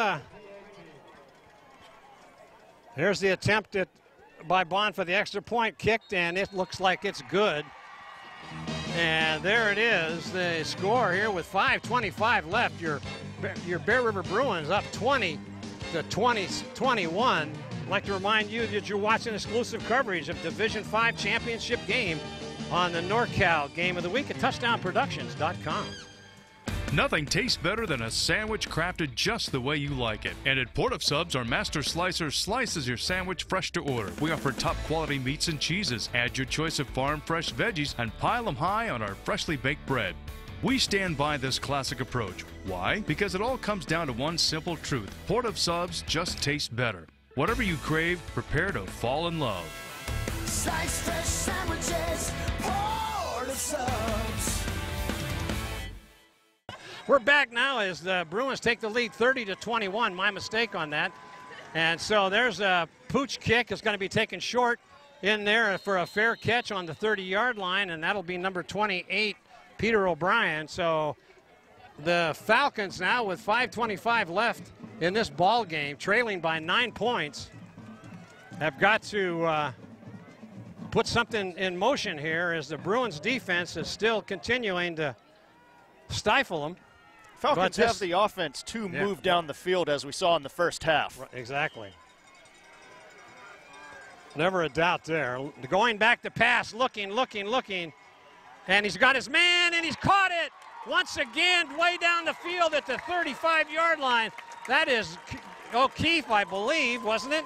Speaker 1: the attempt by Bond for the extra point, kicked, and it looks like it's good. And there it is, the score here with 5:25 left. Your Bear River Bruins up 20-21. I'd like to remind you that you're watching exclusive coverage of Division 5 championship game on the NorCal Game of the Week at touchdownproductions.com.
Speaker 6: Nothing tastes better than a sandwich crafted just the way you like it. And at Port of Subs, our master slicer slices your sandwich fresh to order. We offer top quality meats and cheeses. Add your choice of farm fresh veggies and pile them high on our freshly baked bread. We stand by this classic approach. Why? Because it all comes down to one simple truth. Port of Subs just tastes better. Whatever you crave, prepare to fall in love.
Speaker 7: Slice fresh sandwiches, Port of Subs.
Speaker 1: We're back now as the Bruins take the lead 30-21. My mistake on that. And so there's a pooch kick. It's going to be taken short in there for a fair catch on the 30-yard line, and that'll be number 28, Peter O'Brien. So the Falcons now with 5:25 left in this ball game, trailing by 9 points, have got to put something in motion here as the Bruins defense is still continuing to stifle them.
Speaker 2: Falcons have the offense to move down the field as we saw in the first half.
Speaker 1: Exactly. Never a doubt there. Going back to pass, looking. And he's got his man, and he's caught it once again way down the field at the 35-yard line. That is O'Keefe, I believe, wasn't it?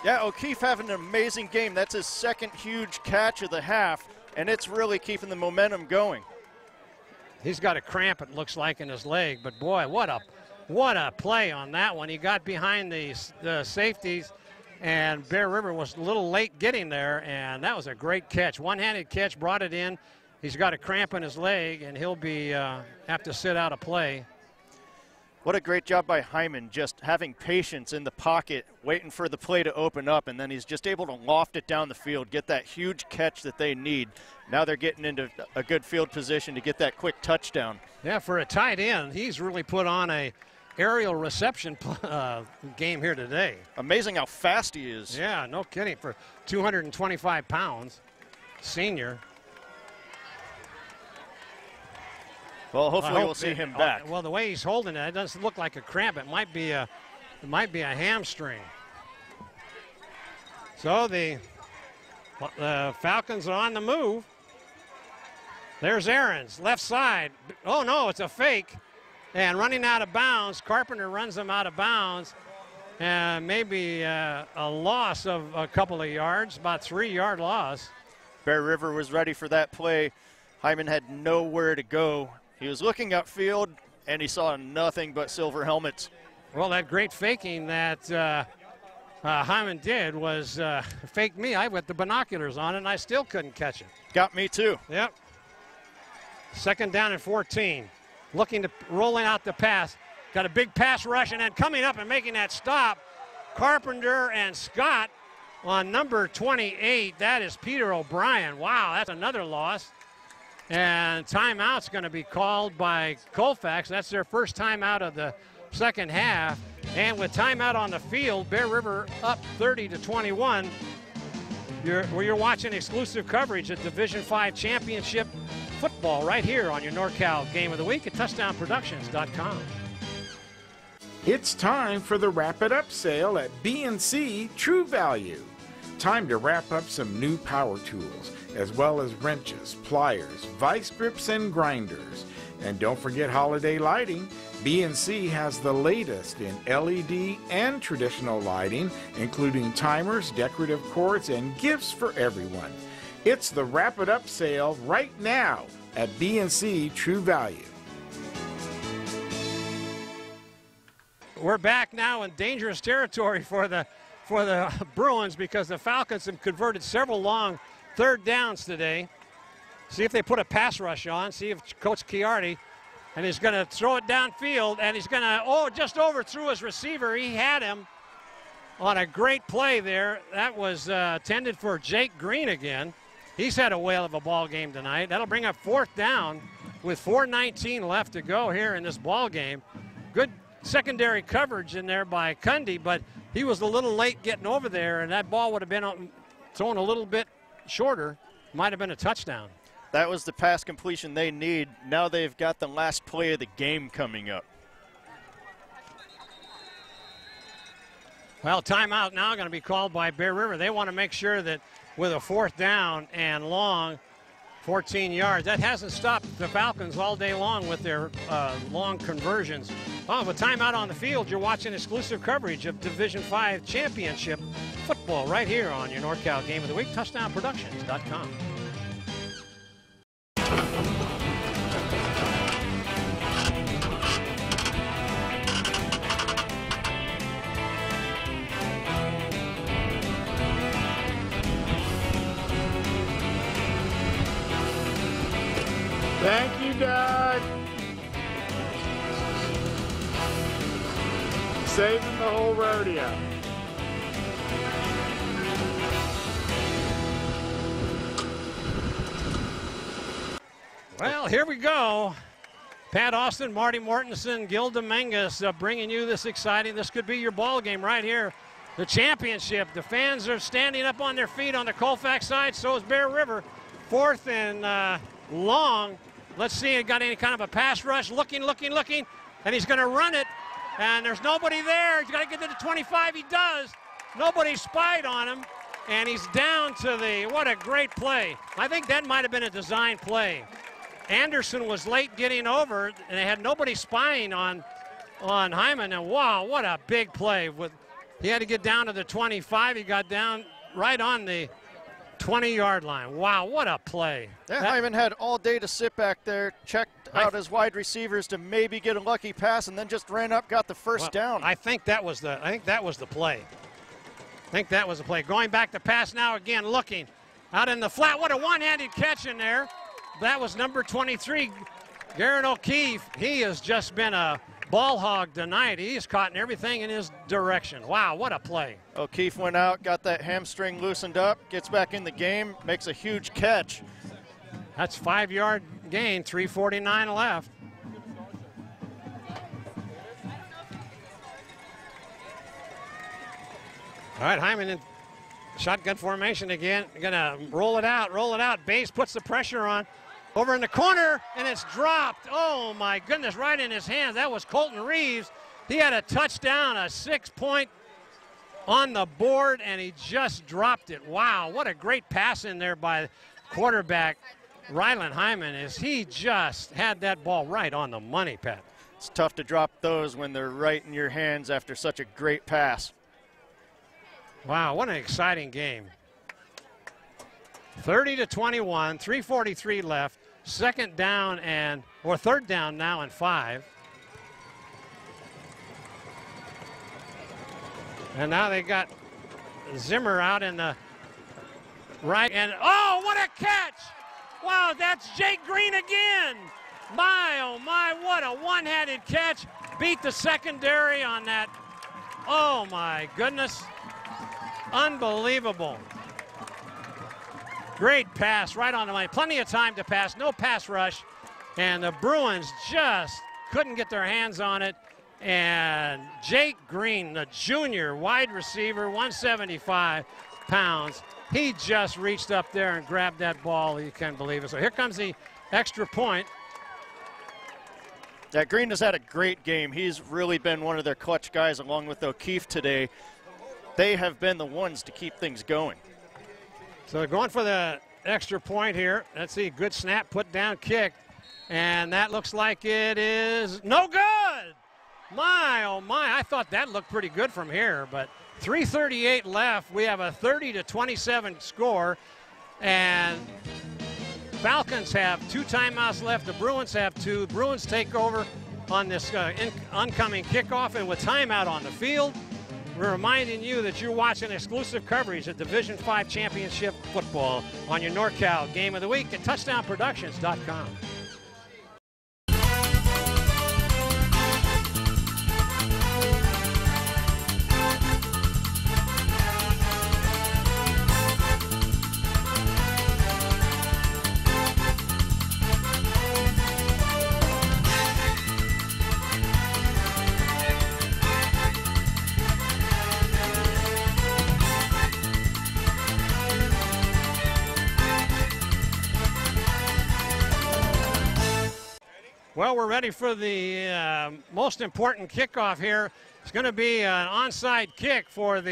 Speaker 2: Yeah, O'Keefe having an amazing game. That's his second huge catch of the half, and it's really keeping the momentum going.
Speaker 1: He's got a cramp, it looks like, in his leg, but boy, what a play on that one. He got behind the safeties, and Bear River was a little late getting there, and that was a great catch. One-handed catch, brought it in. He's got a cramp in his leg, and he'll be have to sit out a play.
Speaker 2: What a great job by Hyman, just having patience in the pocket, waiting for the play to open up, and then he's just able to loft it down the field, get that huge catch that they need. Now they're getting into a good field position to get that quick touchdown.
Speaker 1: Yeah, for a tight end, he's really put on a aerial reception game here today.
Speaker 2: Amazing how fast he is.
Speaker 1: Yeah, no kidding, for 225 pounds, senior.
Speaker 2: Well, hopefully we'll see him back.
Speaker 1: Well, the way he's holding it doesn't look like a cramp. It might be a hamstring. So the Falcons are on the move. There's Ahrens, left side. Oh, no, it's a fake. And running out of bounds, Carpenter runs them out of bounds. And maybe a loss of a couple of yards, about 3-yard loss.
Speaker 2: Bear River was ready for that play. Hyman had nowhere to go. He was looking upfield, and he saw nothing but silver helmets.
Speaker 1: Well, that great faking that Hyman did was fake me. I had the binoculars on, and I still couldn't catch it.
Speaker 2: Got me too.
Speaker 1: Yep. 2nd down and 14. Looking to rolling out the pass. Got a big pass rush, and then coming up and making that stop, Carpenter and Scott on number 28. That is Peter O'Brien. Wow, that's another loss. And timeout's going to be called by Colfax. That's their first timeout of the second half. And with timeout on the field, Bear River up 30-21. You're watching exclusive coverage at Division V Championship football right here on your NorCal Game of the Week at touchdownproductions.com.
Speaker 5: It's time for the Wrap It Up sale at B&C True Value. Time to wrap up some new power tools, as well as wrenches, pliers, vice grips, and grinders. And don't forget holiday lighting. B&C has the latest in LED and traditional lighting, including timers, decorative cords, and gifts for everyone. It's the Wrap It Up sale right now at B&C True Value.
Speaker 1: We're back now in dangerous territory for the Bruins because the Falcons have converted several long 3rd downs today. See if they put a pass rush on, see if Coach Chiardi, and he's going to throw it downfield, and he's going to, just overthrew his receiver. He had him on a great play there. That was intended for Jake Green again. He's had a whale of a ball game tonight. That'll bring up 4th down with 4:19 left to go here in this ball game. Good secondary coverage in there by Cundy, but he was a little late getting over there, and that ball would have been thrown a little bit shorter. Might have been a touchdown.
Speaker 2: That was the pass completion they need. Now they've got the last play of the game coming up.
Speaker 1: Well, timeout now going to be called by Bear River. They want to make sure that with a 4th down and long, 14 yards. That hasn't stopped the Falcons all day long with their long conversions. With timeout on the field, you're watching exclusive coverage of Division V Championship football right here on your NorCal Game of the Week, touchdownproductions.com.
Speaker 5: Thank you, Doug. Saving the whole rodeo.
Speaker 1: Well, here we go. Pat Austin, Marty Mortensen, Gil Dominguez bringing you this exciting. This could be your ball game right here. The championship. The fans are standing up on their feet on the Colfax side. So is Bear River. 4th and long. Let's see, he got any kind of a pass rush. Looking, and he's going to run it. And there's nobody there. He's got to get to the 25. He does. Nobody spied on him. And he's down to what a great play. I think that might have been a design play. Anderson was late getting over, and they had nobody spying on Hyman. And wow, what a big play. He had to get down to the 25. He got down right on the 20-yard line. Wow, what a play.
Speaker 2: Yeah, Hyman had all day to sit back there, checked out his wide receivers to maybe get a lucky pass, and then just ran up, got the first down.
Speaker 1: I think that was the play. Going back to pass now again, looking out in the flat. What a one-handed catch in there. That was number 23, Garrett O'Keefe. He has just been a ball hog tonight. He's caught everything in his direction. Wow, what a play.
Speaker 2: O'Keefe went out, got that hamstring loosened up, gets back in the game, makes a huge catch.
Speaker 1: That's 5-yard gain, 3:49 left. All right, Hyman in shotgun formation again. Gonna roll it out. Base puts the pressure on. Over in the corner, and it's dropped. Oh, my goodness, right in his hands. That was Colton Reeves. He had a touchdown, a 6-point on the board, and he just dropped it. Wow, what a great pass in there by quarterback Ryland Hyman, as he just had that ball right on the money, Pat.
Speaker 2: It's tough to drop those when they're right in your hands after such a great pass.
Speaker 1: Wow, what an exciting game. 30-21, 3:43 left. Third down now and 5. And now they got Zimmer out in the right. And oh, what a catch! Wow, that's Jake Green again. My, oh my, what a one-handed catch. Beat the secondary on that. Oh my goodness. Unbelievable. Great pass right on the line. Plenty of time to pass, no pass rush. And the Bruins just couldn't get their hands on it. And Jake Green, the junior wide receiver, 175 pounds, he just reached up there and grabbed that ball. You can't believe it. So here comes the extra point.
Speaker 2: Yeah, Green has had a great game. He's really been one of their clutch guys along with O'Keefe today. They have been the ones to keep things going.
Speaker 1: So they're going for the extra point here. Let's see, good snap, put down, kick. And that looks like it is no good. My, oh my, I thought that looked pretty good from here, but 3:38 left. We have a 30-27 score, and Falcons have 2 timeouts left. The Bruins have 2. Bruins take over on this oncoming kickoff, and with timeout on the field, we're reminding you that you're watching exclusive coverage of Division V Championship football on your NorCal Game of the Week at touchdownproductions.com. Well, we're ready for the most important kickoff here. It's going to be an onside kick for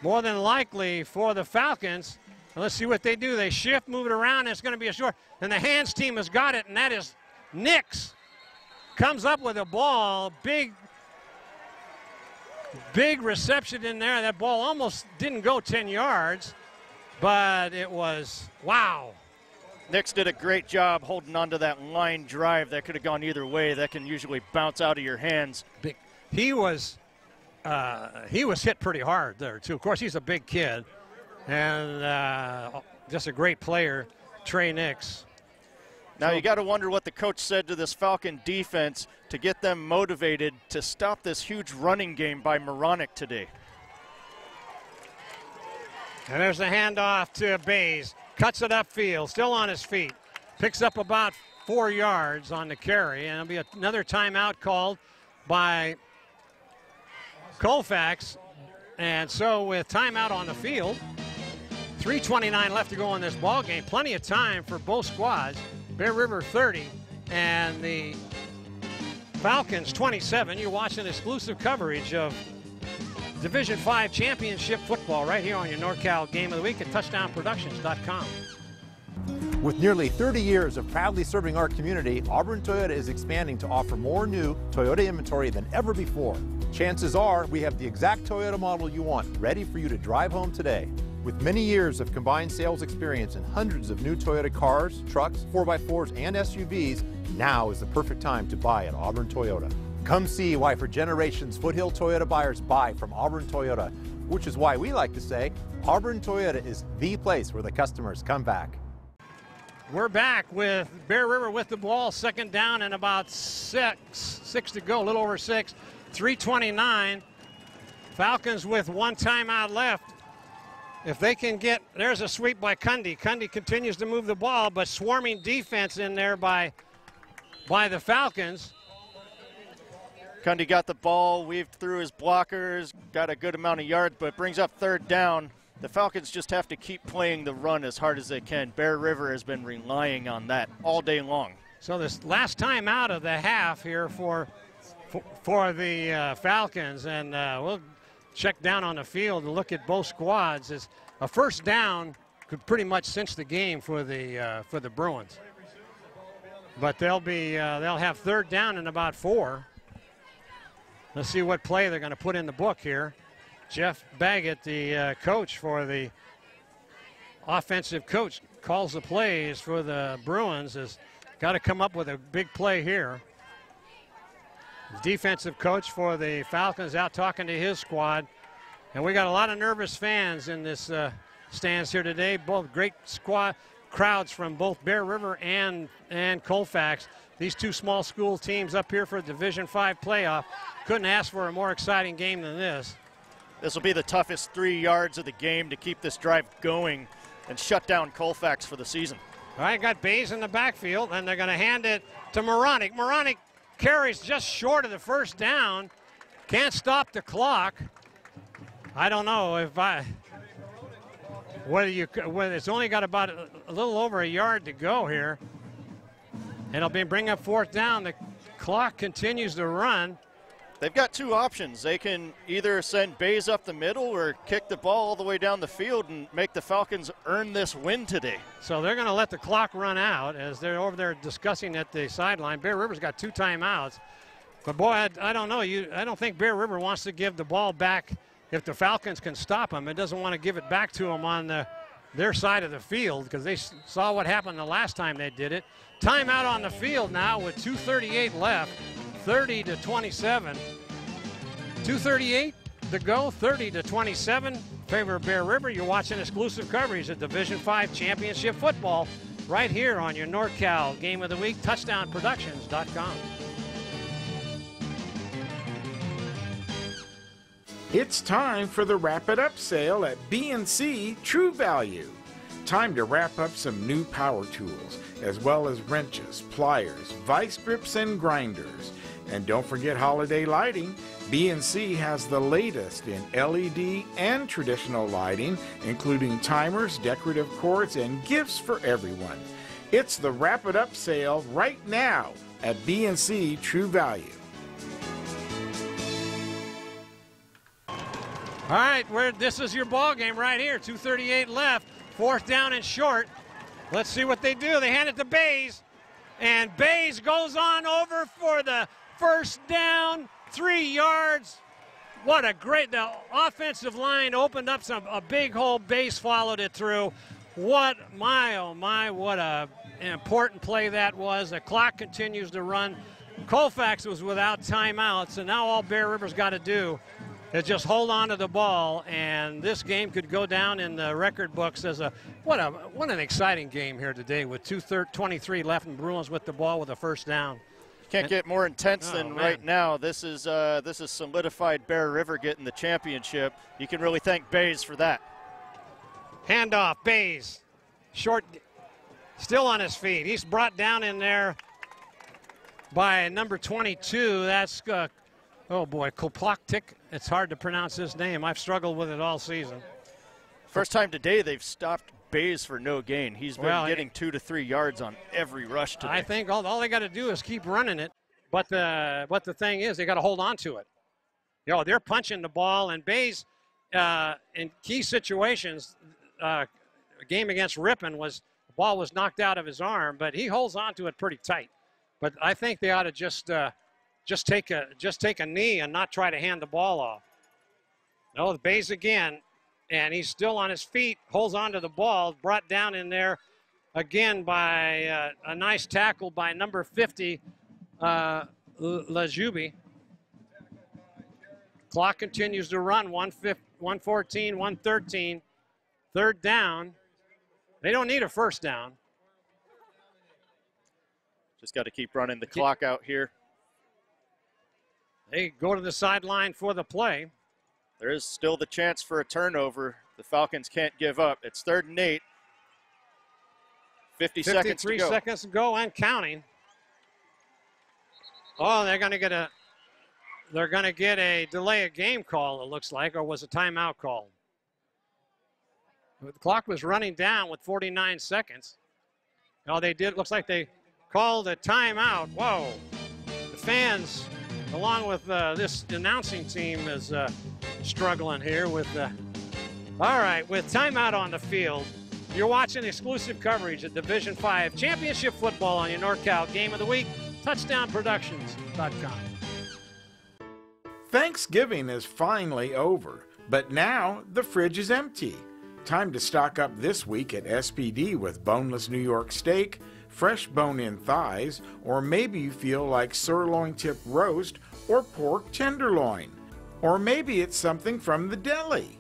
Speaker 1: more than likely for the Falcons. Let's see what they do. They shift, move it around, and it's going to be a short. And the hands team has got it, and that is Nix. Comes up with a ball. Big reception in there. That ball almost didn't go 10 yards, but it was, wow.
Speaker 2: Nix did a great job holding on to that line drive. That could have gone either way. That can usually bounce out of your hands.
Speaker 1: He was hit pretty hard there, too. Of course, he's a big kid, and just a great player, Trey Nix.
Speaker 2: Now you got to wonder what the coach said to this Falcon defense to get them motivated to stop this huge running game by Moronic today.
Speaker 1: And there's the handoff to Bays. Cuts it upfield, still on his feet. Picks up about 4 yards on the carry, and it'll be another timeout called by Colfax. And so with timeout on the field, 3:29 left to go in this ball game. Plenty of time for both squads. Bear River 30 and the Falcons 27. You're watching exclusive coverage of Division V Championship football right here on your NorCal Game of the Week at touchdownproductions.com.
Speaker 3: With nearly 30 years of proudly serving our community, Auburn Toyota is expanding to offer more new Toyota inventory than ever before. Chances are we have the exact Toyota model you want ready for you to drive home today. With many years of combined sales experience and hundreds of new Toyota cars, trucks, 4x4s, and SUVs, now is the perfect time to buy at Auburn Toyota. Come see why for generations Foothill Toyota buyers buy from Auburn Toyota, which is why we like to say Auburn Toyota is the place where the customers come back.
Speaker 1: We're back with Bear River with the ball, second down and about six to go, a little over 6, 3:29. Falcons with 1 timeout left. If they can get, there's a sweep by Cundy. Cundy continues to move the ball, but swarming defense in there by the Falcons.
Speaker 2: Cundy got the ball, weaved through his blockers, got a good amount of yards, but brings up 3rd down. The Falcons just have to keep playing the run as hard as they can. Bear River has been relying on that all day long.
Speaker 1: So this last time out of the half here for the Falcons, and we'll check down on the field and look at both squads. As a first down could pretty much cinch the game for the Bruins. But they'll have third down in about 4. Let's see what play they're going to put in the book here. Jeff Baggett, the coach for the offensive coach, calls the plays for the Bruins. Has got to come up with a big play here. The defensive coach for the Falcons out talking to his squad. And we got a lot of nervous fans in this stands here today. Both great crowds from both Bear River and Colfax. These two small school teams up here for a Division V playoff. Couldn't ask for a more exciting game than this.
Speaker 2: This will be the toughest 3 yards of the game to keep this drive going and shut down Colfax for the season.
Speaker 1: All right, got Bays in the backfield, and they're going to hand it to Moronic. Moronic carries just short of the first down. Can't stop the clock. I don't know whether it's only got about a little over a yard to go here. And it'll bring up fourth down. The clock continues to run.
Speaker 2: They've got two options. They can either send Bays up the middle or kick the ball all the way down the field and make the Falcons earn this win today.
Speaker 1: So they're going to let the clock run out as they're over there discussing at the sideline. Bear River's got 2 timeouts. But, boy, I don't know. I don't think Bear River wants to give the ball back. If the Falcons can stop them, it doesn't want to give it back to them on their side of the field because they saw what happened the last time they did it. Timeout on the field now with 2:38 left, 30-27. 2:38 to go, 30-27. Favor of Bear River. You're watching exclusive coverage of Division V Championship football right here on your NorCal Game of the Week, touchdownproductions.com.
Speaker 5: It's time for the Wrap It Up sale at B&C True Value. Time to wrap up some new power tools, as well as wrenches, pliers, vice grips, and grinders. And don't forget holiday lighting. B&C has the latest in LED and traditional lighting, including timers, decorative cords, and gifts for everyone. It's the Wrap It Up sale right now at B&C True Value.
Speaker 1: All right, this is your ball game right here. 2:38 left, fourth down and short. Let's see what they do. They hand it to Bays, and Bays goes on over for the first down, 3 yards. What a the offensive line opened up a big hole. Bays followed it through. Oh my, what an important play that was. The clock continues to run. Colfax was without timeouts, and now all Bear River's got to do is just hold on to the ball, and this game could go down in the record books as what an exciting game here today with 2:23 left and Bruins with the ball with a first down.
Speaker 2: Can't get more intense than right now. This is solidified Bear River getting the championship. You can really thank Bays for that.
Speaker 1: Handoff, Bays, short, still on his feet. He's brought down in there by number 22. That's oh boy, Colax. It's hard to pronounce his name. I've struggled with it all season.
Speaker 2: First time today they've stopped Bays for no gain. He's been getting 2 to 3 yards on every rush today.
Speaker 1: I think all they got to do is keep running it. But the thing is, they got to hold on to it. They're punching the ball, and Bays in key situations, a game against Ripon the ball was knocked out of his arm, but he holds on to it pretty tight. But I think they ought to just take a knee and not try to hand the ball off. No, the Bays again, and he's still on his feet, holds on to the ball, brought down in there again by a nice tackle by number 50, Lajubi. Clock continues to run, 114, 113, third down. They don't need a first down.
Speaker 2: Just got to keep running the clock out here.
Speaker 1: They go to the sideline for the play.
Speaker 2: There is still the chance for a turnover. The Falcons can't give up. It's 3rd and 8. 53
Speaker 1: seconds to go and counting. Oh, they're going to get a delay of game call, it looks like, or was a timeout call? The clock was running down with 49 seconds. Oh, they did. Looks like they called a timeout. Whoa. The fans, along with this announcing team, is struggling here with. All right, with timeout on the field. You're watching exclusive coverage of Division 5 Championship Football on your NorCal Game of the Week, touchdownproductions.com.
Speaker 5: Thanksgiving is finally over, but now the fridge is empty. Time to stock up this week at SPD with boneless New York steak, fresh bone-in thighs, or maybe you feel like sirloin tip roast or pork tenderloin. Or maybe it's something from the deli.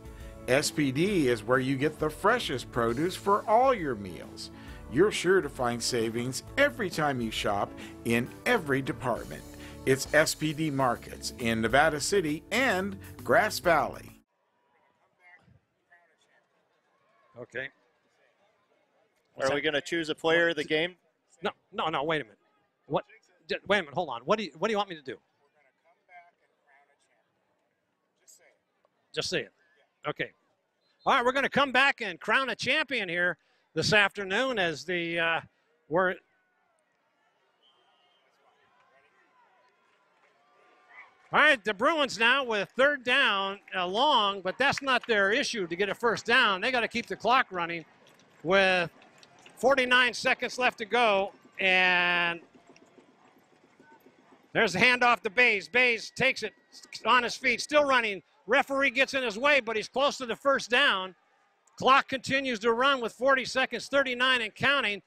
Speaker 5: SPD is where you get the freshest produce for all your meals. You're sure to find savings every time you shop in every department. It's SPD Markets in Nevada City and Grass Valley.
Speaker 1: Okay.
Speaker 2: Are we going to choose a player of the game?
Speaker 1: No, wait a minute. What? Wait a minute, hold on. What do you want me to do? Just say it. Okay. All right, we're going to come back and crown a champion here this afternoon as the we're. All right, the Bruins now with third down long, but that's not their issue to get a first down. They got to keep the clock running with 49 seconds left to go, and there's a handoff to Bays. Bays takes it on his feet, still running. Referee gets in his way, but he's close to the first down. Clock continues to run with 40 seconds, 39 and counting.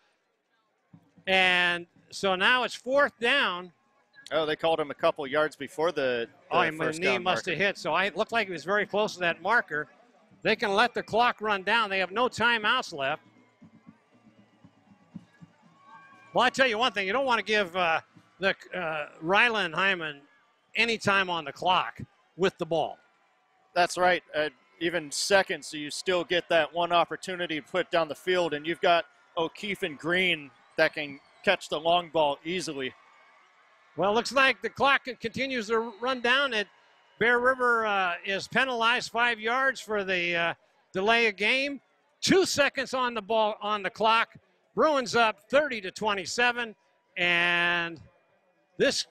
Speaker 1: And so now it's fourth down.
Speaker 2: Oh, they called him a couple yards before the
Speaker 1: first knee must have hit. So it looked like he was very close to that marker. They can let the clock run down. They have no timeouts left. Well, I tell you one thing. You don't want to give Ryland Hyman any time on the clock with the ball.
Speaker 2: That's right. Even seconds, so you still get that one opportunity to put down the field, and you've got O'Keefe and Green that can catch the long ball easily.
Speaker 1: Well, looks like the clock continues to run down. Bear River is penalized 5 yards for the delay of game. 2 seconds on the ball on the clock. Bruins up 30-27, and this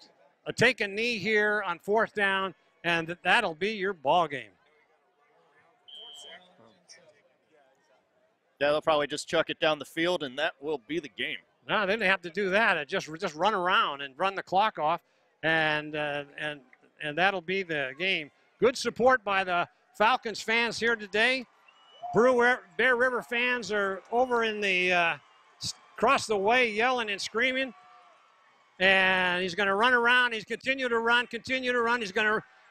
Speaker 1: take a knee here on fourth down, and that'll be your ball game.
Speaker 2: Yeah, they'll probably just chuck it down the field, and that will be the game.
Speaker 1: No, they didn't have to do that. Just run around and run the clock off, and that'll be the game. Good support by the Falcons fans here today. Bear River fans are over in the across the way yelling and screaming. And he's going to run around. He's continue to run.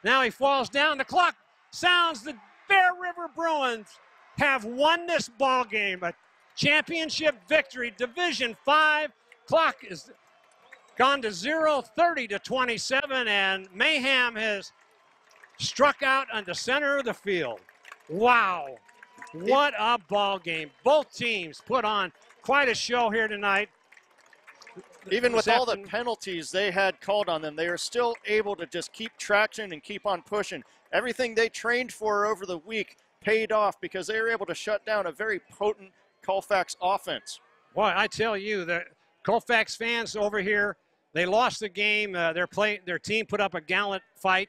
Speaker 1: Now he falls down. The clock sounds. The Bear River Bruins have won this ball game. A championship victory, Division 5. Clock is gone to 0, 30-27, and mayhem has struck out on the center of the field. Wow, what a ball game. Both teams put on quite a show here tonight.
Speaker 2: Even with all the penalties they had called on them, they are still able to just keep traction and keep on pushing. Everything they trained for over the week paid off because they were able to shut down a very potent Colfax offense.
Speaker 1: Boy, I tell you, the Colfax fans over here, they lost the game. Their team put up a gallant fight,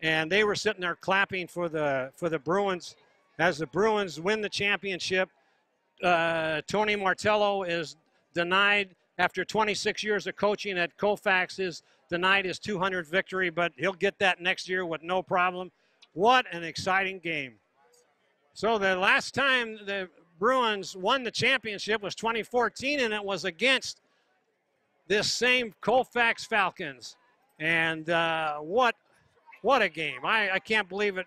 Speaker 1: and they were sitting there clapping for the Bruins as the Bruins win the championship. Tony Martello is denied after 26 years of coaching at Colfax. Is denied his 200th victory, but he'll get that next year with no problem. What an exciting game. So the last time the Bruins won the championship was 2014, and it was against this same Colfax Falcons. And what a game. I can't believe it.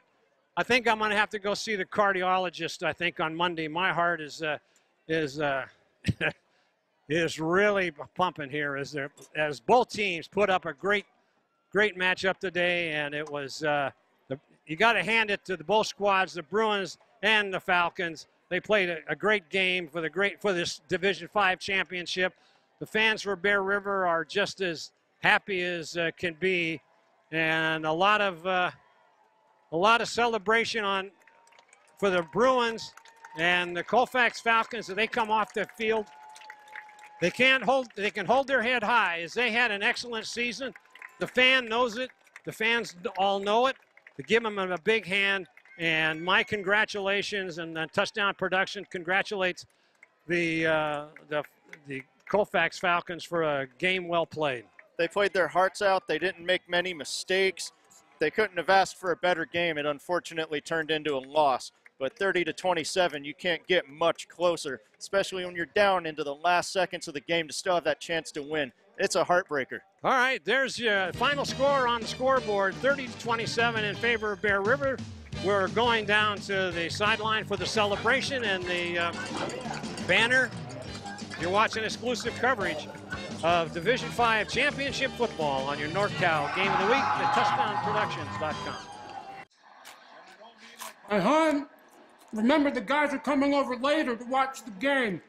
Speaker 1: I think I'm going to have to go see the cardiologist, I think, on Monday. My heart is really pumping here as both teams put up a great matchup today, and it was you got to hand it to both squads, the Bruins and the Falcons. They played a great game for this Division 5 championship. The fans for Bear River are just as happy as can be, and a lot of celebration for the Bruins And the Colfax Falcons, they come off the field. They can hold their head high as they had an excellent season. The fan knows it. The fans all know it. To give them a big hand, and my congratulations, and touchdown production congratulates the Colfax Falcons for a game well played.
Speaker 2: They played their hearts out. They didn't make many mistakes. They couldn't have asked for a better game. It unfortunately turned into a loss. But 30-27, you can't get much closer, especially when you're down into the last seconds of the game to still have that chance to win. It's a heartbreaker.
Speaker 1: All right, there's your final score on the scoreboard, 30-27 in favor of Bear River. We're going down to the sideline for the celebration and the banner. You're watching exclusive coverage of Division V Championship football on your NorCal Game of the Week at TouchdownProductions.com.
Speaker 9: Hey, hon, remember the guys are coming over later to watch the game.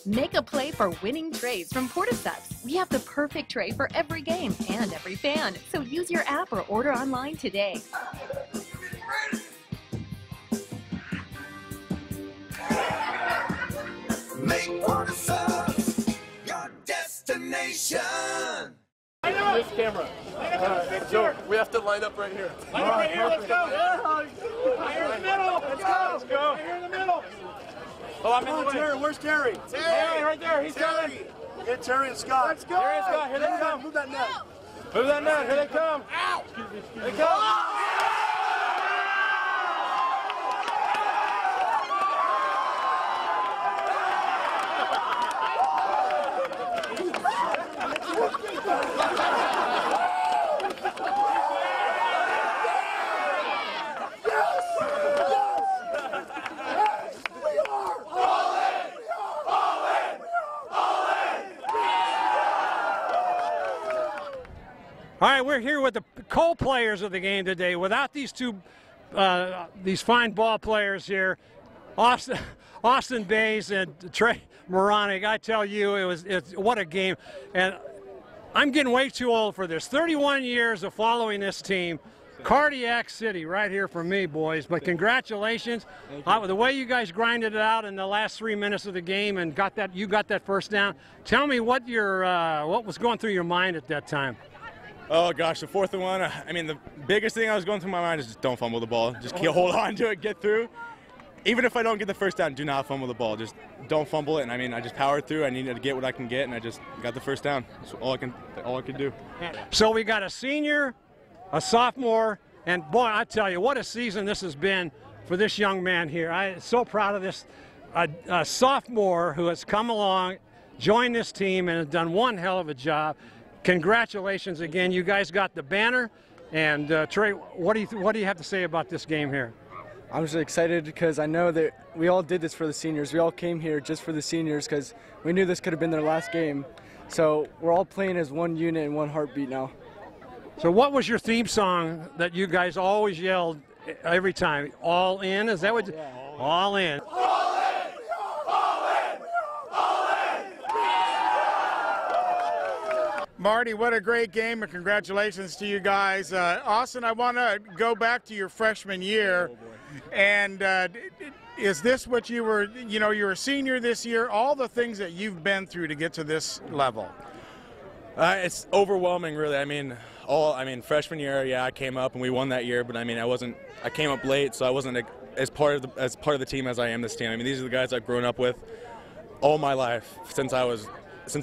Speaker 10: Make a play for winning trays from Portaseps. We have the perfect tray for every game and every fan. So use your app or order online today.
Speaker 7: Make Portaseps your destination.
Speaker 11: This camera. So we have to line up right here.
Speaker 7: Line up right here, let's go.
Speaker 11: Right here in the middle. Let's go. Let's go. Right here in the middle. Oh, I'm in the way. Terry, where's Terry? Terry, right there. He's coming.
Speaker 7: Get Terry and Scott.
Speaker 11: Let's go. Terry and Scott, here they come.
Speaker 7: Move that net.
Speaker 11: Move that net. Here they come.
Speaker 7: Ow.
Speaker 11: Here they come.
Speaker 1: All right, we're here with the co-players of the game today. Without these these fine ball players here, Austin Bays and Trey Moronic, I tell you, what a game. And I'm getting way too old for this. 31 years of following this team. Cardiac City right here for me, boys. But congratulations. The way you guys grinded it out in the last 3 minutes of the game and you got that first down. Tell me what was going through your mind at that time.
Speaker 16: Oh gosh, the 4th and 1. I mean, the biggest thing I was going through my mind is just don't fumble the ball. Just hold on to it, get through. Even if I don't get the first down, do not fumble the ball. Just don't fumble it. And I mean, I just powered through. I needed to get what I can get, and I just got the first down. That's all I can do.
Speaker 1: So we got a senior, a sophomore, and boy, I tell you, what a season this has been for this young man here. I'm so proud of this. A sophomore who has come along, joined this team, and has done one hell of a job. Congratulations again. You guys got the banner. And Trey, what do you have to say about this game here?
Speaker 17: I'm just excited because I know that we all did this for the seniors. We all came here just for the seniors because we knew this could have been their last game. So we're all playing as one unit and one heartbeat now.
Speaker 1: So what was your theme song that you guys always yelled every time? All in? Is that what? Yeah, all in.
Speaker 5: Marty, what a great game, and congratulations to you guys. Austin, I want to go back to your freshman year. And is this what you were, you're a senior this year, all the things that you've been through to get to this level?
Speaker 16: It's overwhelming, really. I mean, freshman year, yeah, I came up and we won that year, but I mean, I came up late, so I wasn't as part of the team as I am this team. I mean, these are the guys I've grown up with all my life since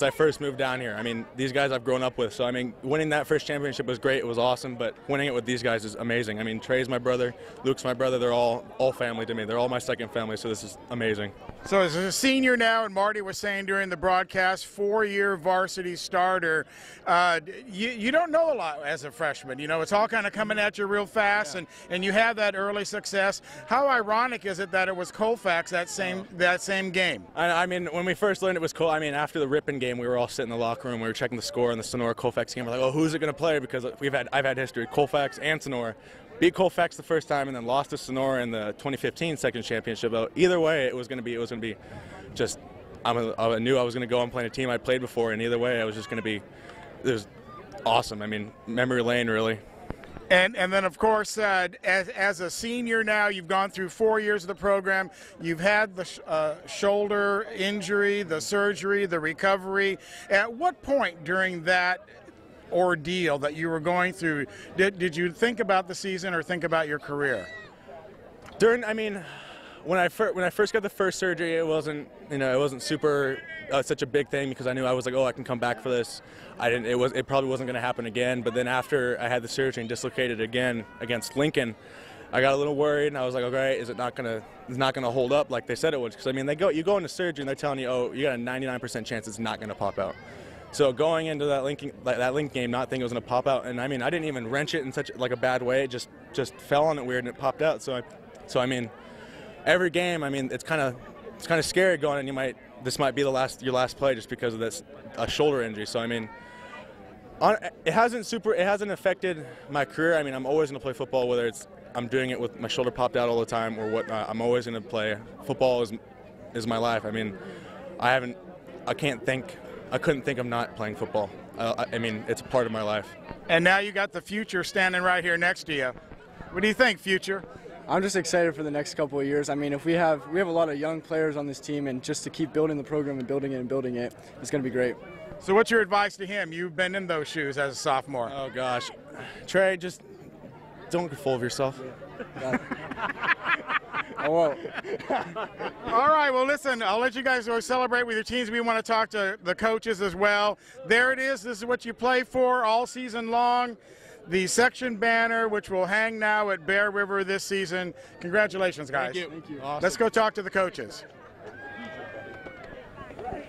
Speaker 16: I first moved down here. I mean, these guys I've grown up with. So, I mean, winning that first championship was great. It was awesome. But winning it with these guys is amazing. I mean, Trey's my brother. Luke's my brother. They're all family to me. They're all my second family. So this is amazing.
Speaker 5: So as a senior now, and Marty was saying during the broadcast, 4-year varsity starter, you don't know a lot as a freshman. It's all kind of coming at you real fast, and you have that early success. How ironic is it that it was Colfax that same game?
Speaker 16: I mean, when we first learned it was Colfax, I mean, after the Ripon game, we were all sitting in the locker room. We were checking the score on the Sonora Colfax game. We're like, oh, who's it going to play? Because I've had history. Colfax and Sonora. Beat Colfax the first time and then lost to Sonora in the 2015 second championship. Either way, it was going to be just. I knew I was going to go and play a team I played before, and either way, it was just going to be. It was awesome. I mean, memory lane, really.
Speaker 5: And then, of course, as a senior now, you've gone through 4 years of the program. You've had the shoulder injury, the surgery, the recovery. At what point during that ordeal that you were going through did you think about the season or think about your career?
Speaker 16: When I first got the first surgery, it wasn't super such a big thing because I knew I was like, oh, I can come back for this. It probably wasn't going to happen again. But then after I had the surgery and dislocated again against Lincoln, I got a little worried and I was like, okay, is it not going to hold up like they said it would? Because you go into surgery and they're telling you, oh, you got a 99% chance it's not going to pop out. So going into that Lincoln game, not thinking it was going to pop out, and I didn't even wrench it in such like a bad way. It just fell on it weird and it popped out. So every game, it's kind of scary going, and this might be your last play just because of this shoulder injury. So it hasn't affected my career. I'm always going to play football, whether I'm doing it with my shoulder popped out all the time or whatnot. I'm always going to play. Football is my life. I couldn't think of not playing football. It's a part of my life.
Speaker 5: And now you got the future standing right here next to you. What do you think, future?
Speaker 17: I'm just excited for the next couple of years. If we have a lot of young players on this team, and just to keep building the program and building it, it's going to be great.
Speaker 5: So what's your advice to him? You've been in those shoes as a sophomore.
Speaker 16: Oh gosh, Trey, just don't get full of yourself.
Speaker 17: Yeah. I won't.
Speaker 5: All right, well, listen, I'll let you guys go celebrate with your teams. We want to talk to the coaches as well. There it is. This is what you play for all season long. The section banner, which will hang now at Bear River this season. Congratulations, guys.
Speaker 17: Thank you.
Speaker 5: Awesome. Let's go talk to the coaches.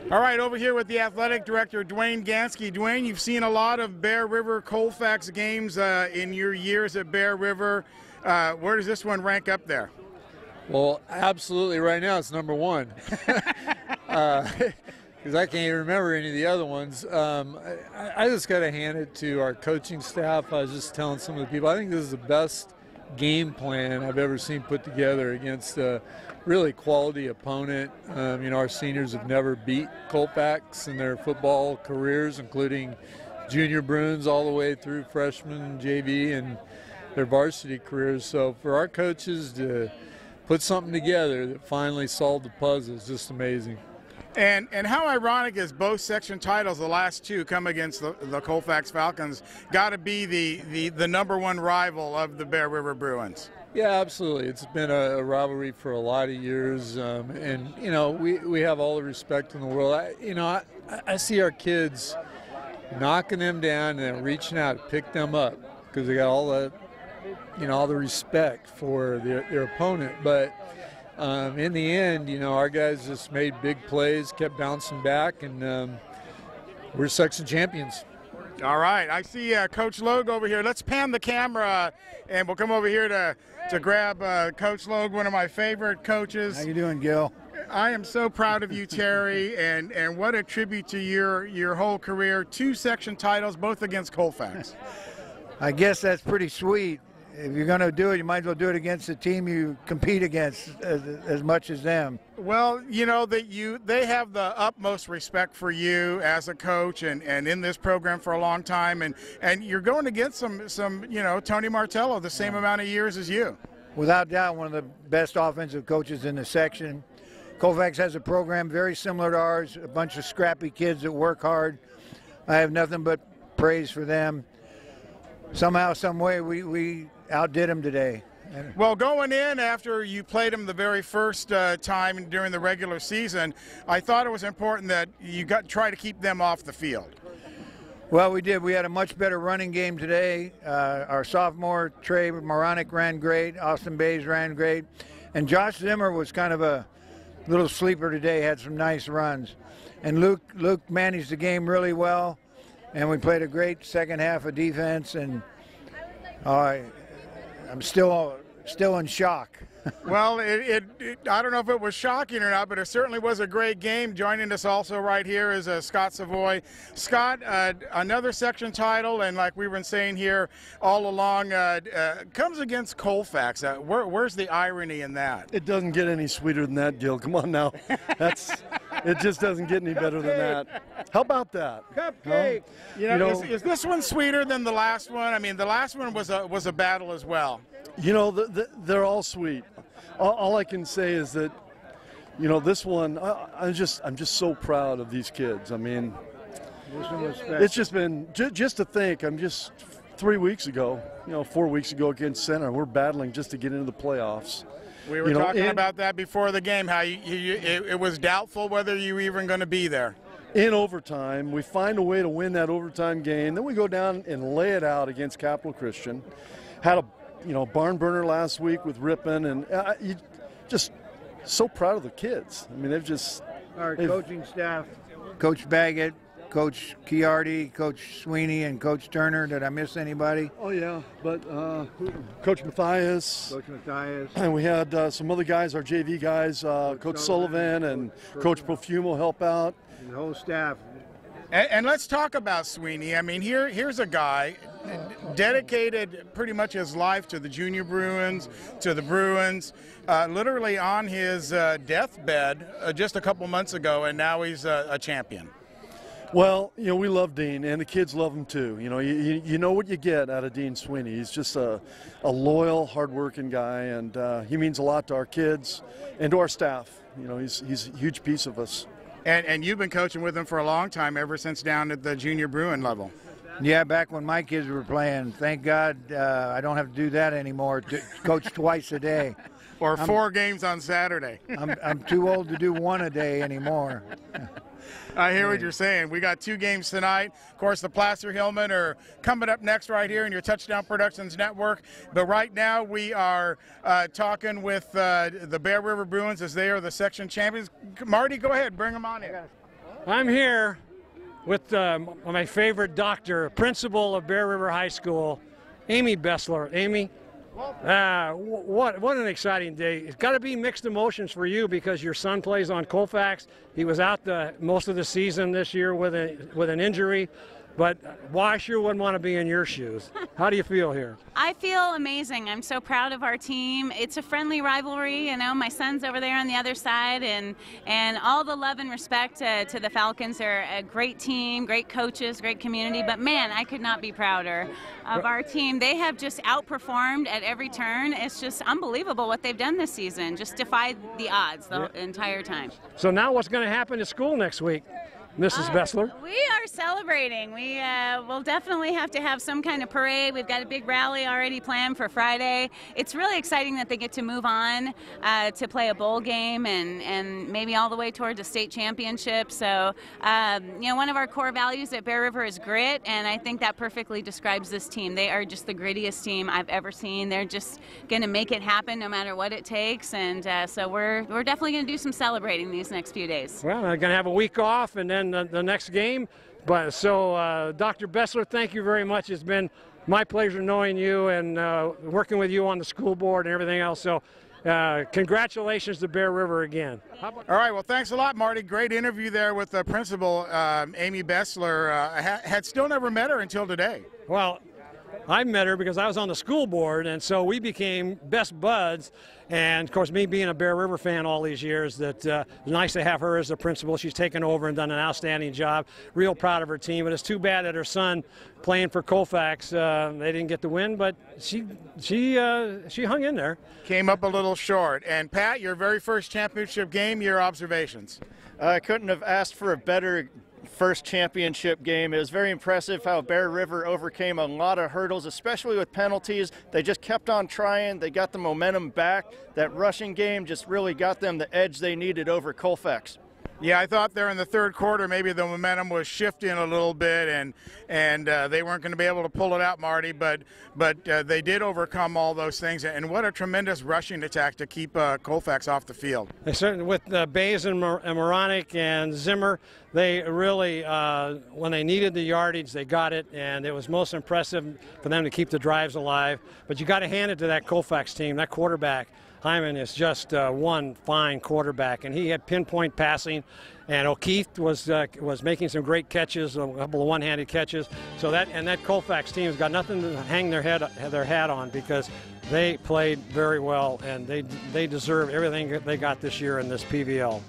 Speaker 5: All right, over here with the athletic director, Dwayne Gansky. Dwayne, you've seen a lot of Bear River Colfax games in your years at Bear River. Where does this one rank up there?
Speaker 18: Well, absolutely. Right now, it's number one. Because I can't even remember any of the other ones. I just got to hand it to our coaching staff. I was just telling some of the people, I think this is the best game plan I've ever seen put together against a really quality opponent. Our seniors have never beat Colfax in their football careers, including junior Bruins all the way through freshman, JV, and their varsity careers. So for our coaches to put something together that finally solved the puzzle is just amazing.
Speaker 5: And how ironic is both section titles, the last two, come against the Colfax Falcons, got to be the number one rival of the Bear River Bruins.
Speaker 18: Yeah, absolutely. It's been a rivalry for a lot of years, and we have all the respect in the world. I see our kids knocking them down and reaching out to pick them up because they got all the respect for their opponent, but. In the end, our guys just made big plays, kept bouncing back, and we're section champions.
Speaker 5: All right. I see Coach Logue over here. Let's pan the camera, and we'll come over here to grab Coach Logue, one of my favorite coaches.
Speaker 19: How you doing, Gil?
Speaker 5: I am so proud of you, Terry, and what a tribute to your whole career. 2 section titles, both against Colfax.
Speaker 19: I guess that's pretty sweet. If you're going to do it, you might as well do it against the team you compete against as much as them.
Speaker 5: Well, they have the utmost respect for you as a coach and in this program for a long time, and you're going against some Tony Martello, the same amount of years as you.
Speaker 19: Without doubt, one of the best offensive coaches in the section. Colfax has a program very similar to ours, a bunch of scrappy kids that work hard. I have nothing but praise for them. Somehow, some way, we outdid them today.
Speaker 5: Well, going in after you played them the very first time during the regular season, I thought it was important that you try to keep them off the field.
Speaker 19: Well, we did. We had a much better running game today. Our sophomore, Trey Moronic, ran great. Austin Bays ran great. And Josh Zimmer was kind of a little sleeper today, had some nice runs. And Luke managed the game really well. And we played a great second half of defense, and I'm still in shock.
Speaker 5: Well, I don't know if it was shocking or not, but it certainly was a great game. Joining us also right here is Scott Savoy. Scott, another section title, and like we've been saying here all along, comes against Colfax. Where's the irony in that?
Speaker 20: It doesn't get any sweeter than that, Gil. Come on now. It just doesn't get any better than that. How about that?
Speaker 5: Cupcake. Is this one sweeter than the last one? I mean, the last one was a battle as well.
Speaker 20: They're all sweet. All I can say is that, this one, I'm just so proud of these kids. I mean, it's just been, just to think, I'm just 3 weeks ago, 4 weeks ago against Center, we're battling just to get into the playoffs.
Speaker 5: We were talking about that before the game, how it was doubtful whether you were even going to be there.
Speaker 20: In overtime, we find a way to win that overtime game. Then we go down and lay it out against Capital Christian. Had a barn burner last week with Ripon, and you just so proud of the kids. I mean,
Speaker 19: our coaching staff, Coach Baggett, Coach Chiardi, Coach Sweeney, and Coach Turner. Did I miss anybody?
Speaker 20: Oh, yeah, but Coach Matthias. And we had some other guys, our JV guys, Coach Sullivan and Coach Profumo help out.
Speaker 19: And the whole staff.
Speaker 5: And let's talk about Sweeney. I mean, here's a guy dedicated pretty much his life to the Junior Bruins, to the Bruins, literally on his deathbed just a couple months ago, and now he's a champion.
Speaker 20: Well, we love Dean, and the kids love him too. You know what you get out of Dean Sweeney. He's just a loyal, hard-working guy, and he means a lot to our kids and to our staff. He's a huge piece of us.
Speaker 5: And you've been coaching with him for a long time, ever since down at the Junior Bruin level.
Speaker 19: Yeah, back when my kids were playing. Thank God I don't have to do that anymore. Coach twice a day.
Speaker 5: Or 4 games on Saturday.
Speaker 19: I'm too old to do 1 a day anymore.
Speaker 5: I hear what you're saying. We got 2 games tonight. Of course, the Placer Hillmen are coming up next right here in your Touchdown Productions Network. But right now we are talking with the Bear River Bruins as they are the section champions. Marty, go ahead. Bring them on in.
Speaker 1: I'm here with my favorite doctor, principal of Bear River High School, Amy Bessler. Amy, what an exciting day. It's got to be mixed emotions for you because your son plays on Colfax. He was out most of the season this year with an injury. But I sure wouldn't want to be in your shoes. How do you feel here?
Speaker 21: I feel amazing. I'm so proud of our team. It's a friendly rivalry. My son's over there on the other side, and all the love and respect to the Falcons. They're a great team, great coaches, great community. But man, I could not be prouder of our team. They have just outperformed at every turn. It's just unbelievable what they've done this season. Just defied the odds the entire time.
Speaker 1: So now what's going to happen at school next week, Mrs. Bessler?
Speaker 21: We are celebrating. We will definitely have to have some kind of parade. We've got a big rally already planned for Friday. It's really exciting that they get to move on to play a bowl game and maybe all the way towards a state championship. So, one of our core values at Bear River is grit, and I think that perfectly describes this team. They are just the grittiest team I've ever seen. They're just going to make it happen no matter what it takes, and so we're definitely going to do some celebrating these next few days.
Speaker 1: Well, they're going to have a week off, and then the next game. But so, Dr. Bessler, thank you very much. It's been my pleasure knowing you and working with you on the school board and everything else. So, congratulations to Bear River again.
Speaker 5: All right. Well, thanks a lot, Marty. Great interview there with the principal, Amy Bessler. Had still never met her until today.
Speaker 1: Well, I met her because I was on the school board, and so we became best buds. And, of course, me being a Bear River fan all these years, that it's nice to have her as the principal. She's taken over and done an outstanding job. Real proud of her team. But it's too bad that her son playing for Colfax, they didn't get the win, but she hung in there.
Speaker 5: Came up a little short. And, Pat, your very first championship game, your observations?
Speaker 2: I couldn't have asked for a better first championship game. It was very impressive how Bear River overcame a lot of hurdles, especially with penalties. They just kept on trying. They got the momentum back. That rushing game just really got them the edge they needed over Colfax.
Speaker 5: Yeah, I thought there in the third quarter maybe the momentum was shifting a little bit, and they weren't going to be able to pull it out, Marty. But they did overcome all those things, and what a tremendous rushing attack to keep Colfax off the field.
Speaker 1: They certainly, with Bays and Moronic and Zimmer, they really, when they needed the yardage, they got it, and it was most impressive for them to keep the drives alive. But you got to hand it to that Colfax team, that quarterback. Hyman is just one fine quarterback, and he had pinpoint passing, and O'Keefe was making some great catches, a couple of one-handed catches. So that Colfax team has got nothing to hang their hat on because they played very well, and they deserve everything they got this year in this PVL.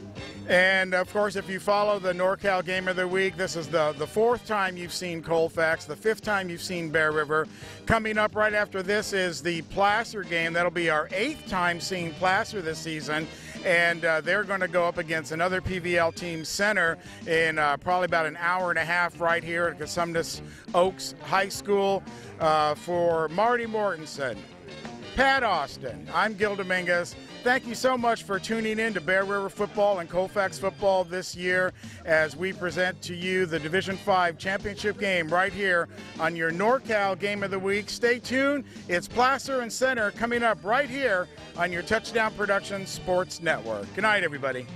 Speaker 5: And, of course, if you follow the NorCal Game of the Week, this is the fourth time you've seen Colfax, the fifth time you've seen Bear River. Coming up right after this is the Placer game. That'll be our 8th time seeing Placer this season. And they're going to go up against another PVL team, Center, in probably about an hour and a half right here at Cosumnes Oaks High School. For Marty Mortensen, Pat Austin, I'm Gil Dominguez. Thank you so much for tuning in to Bear River football and Colfax football this year as we present to you the Division V championship game right here on your NorCal Game of the Week. Stay tuned. It's Placer and Center coming up right here on your Touchdown Productions Sports Network. Good night, everybody.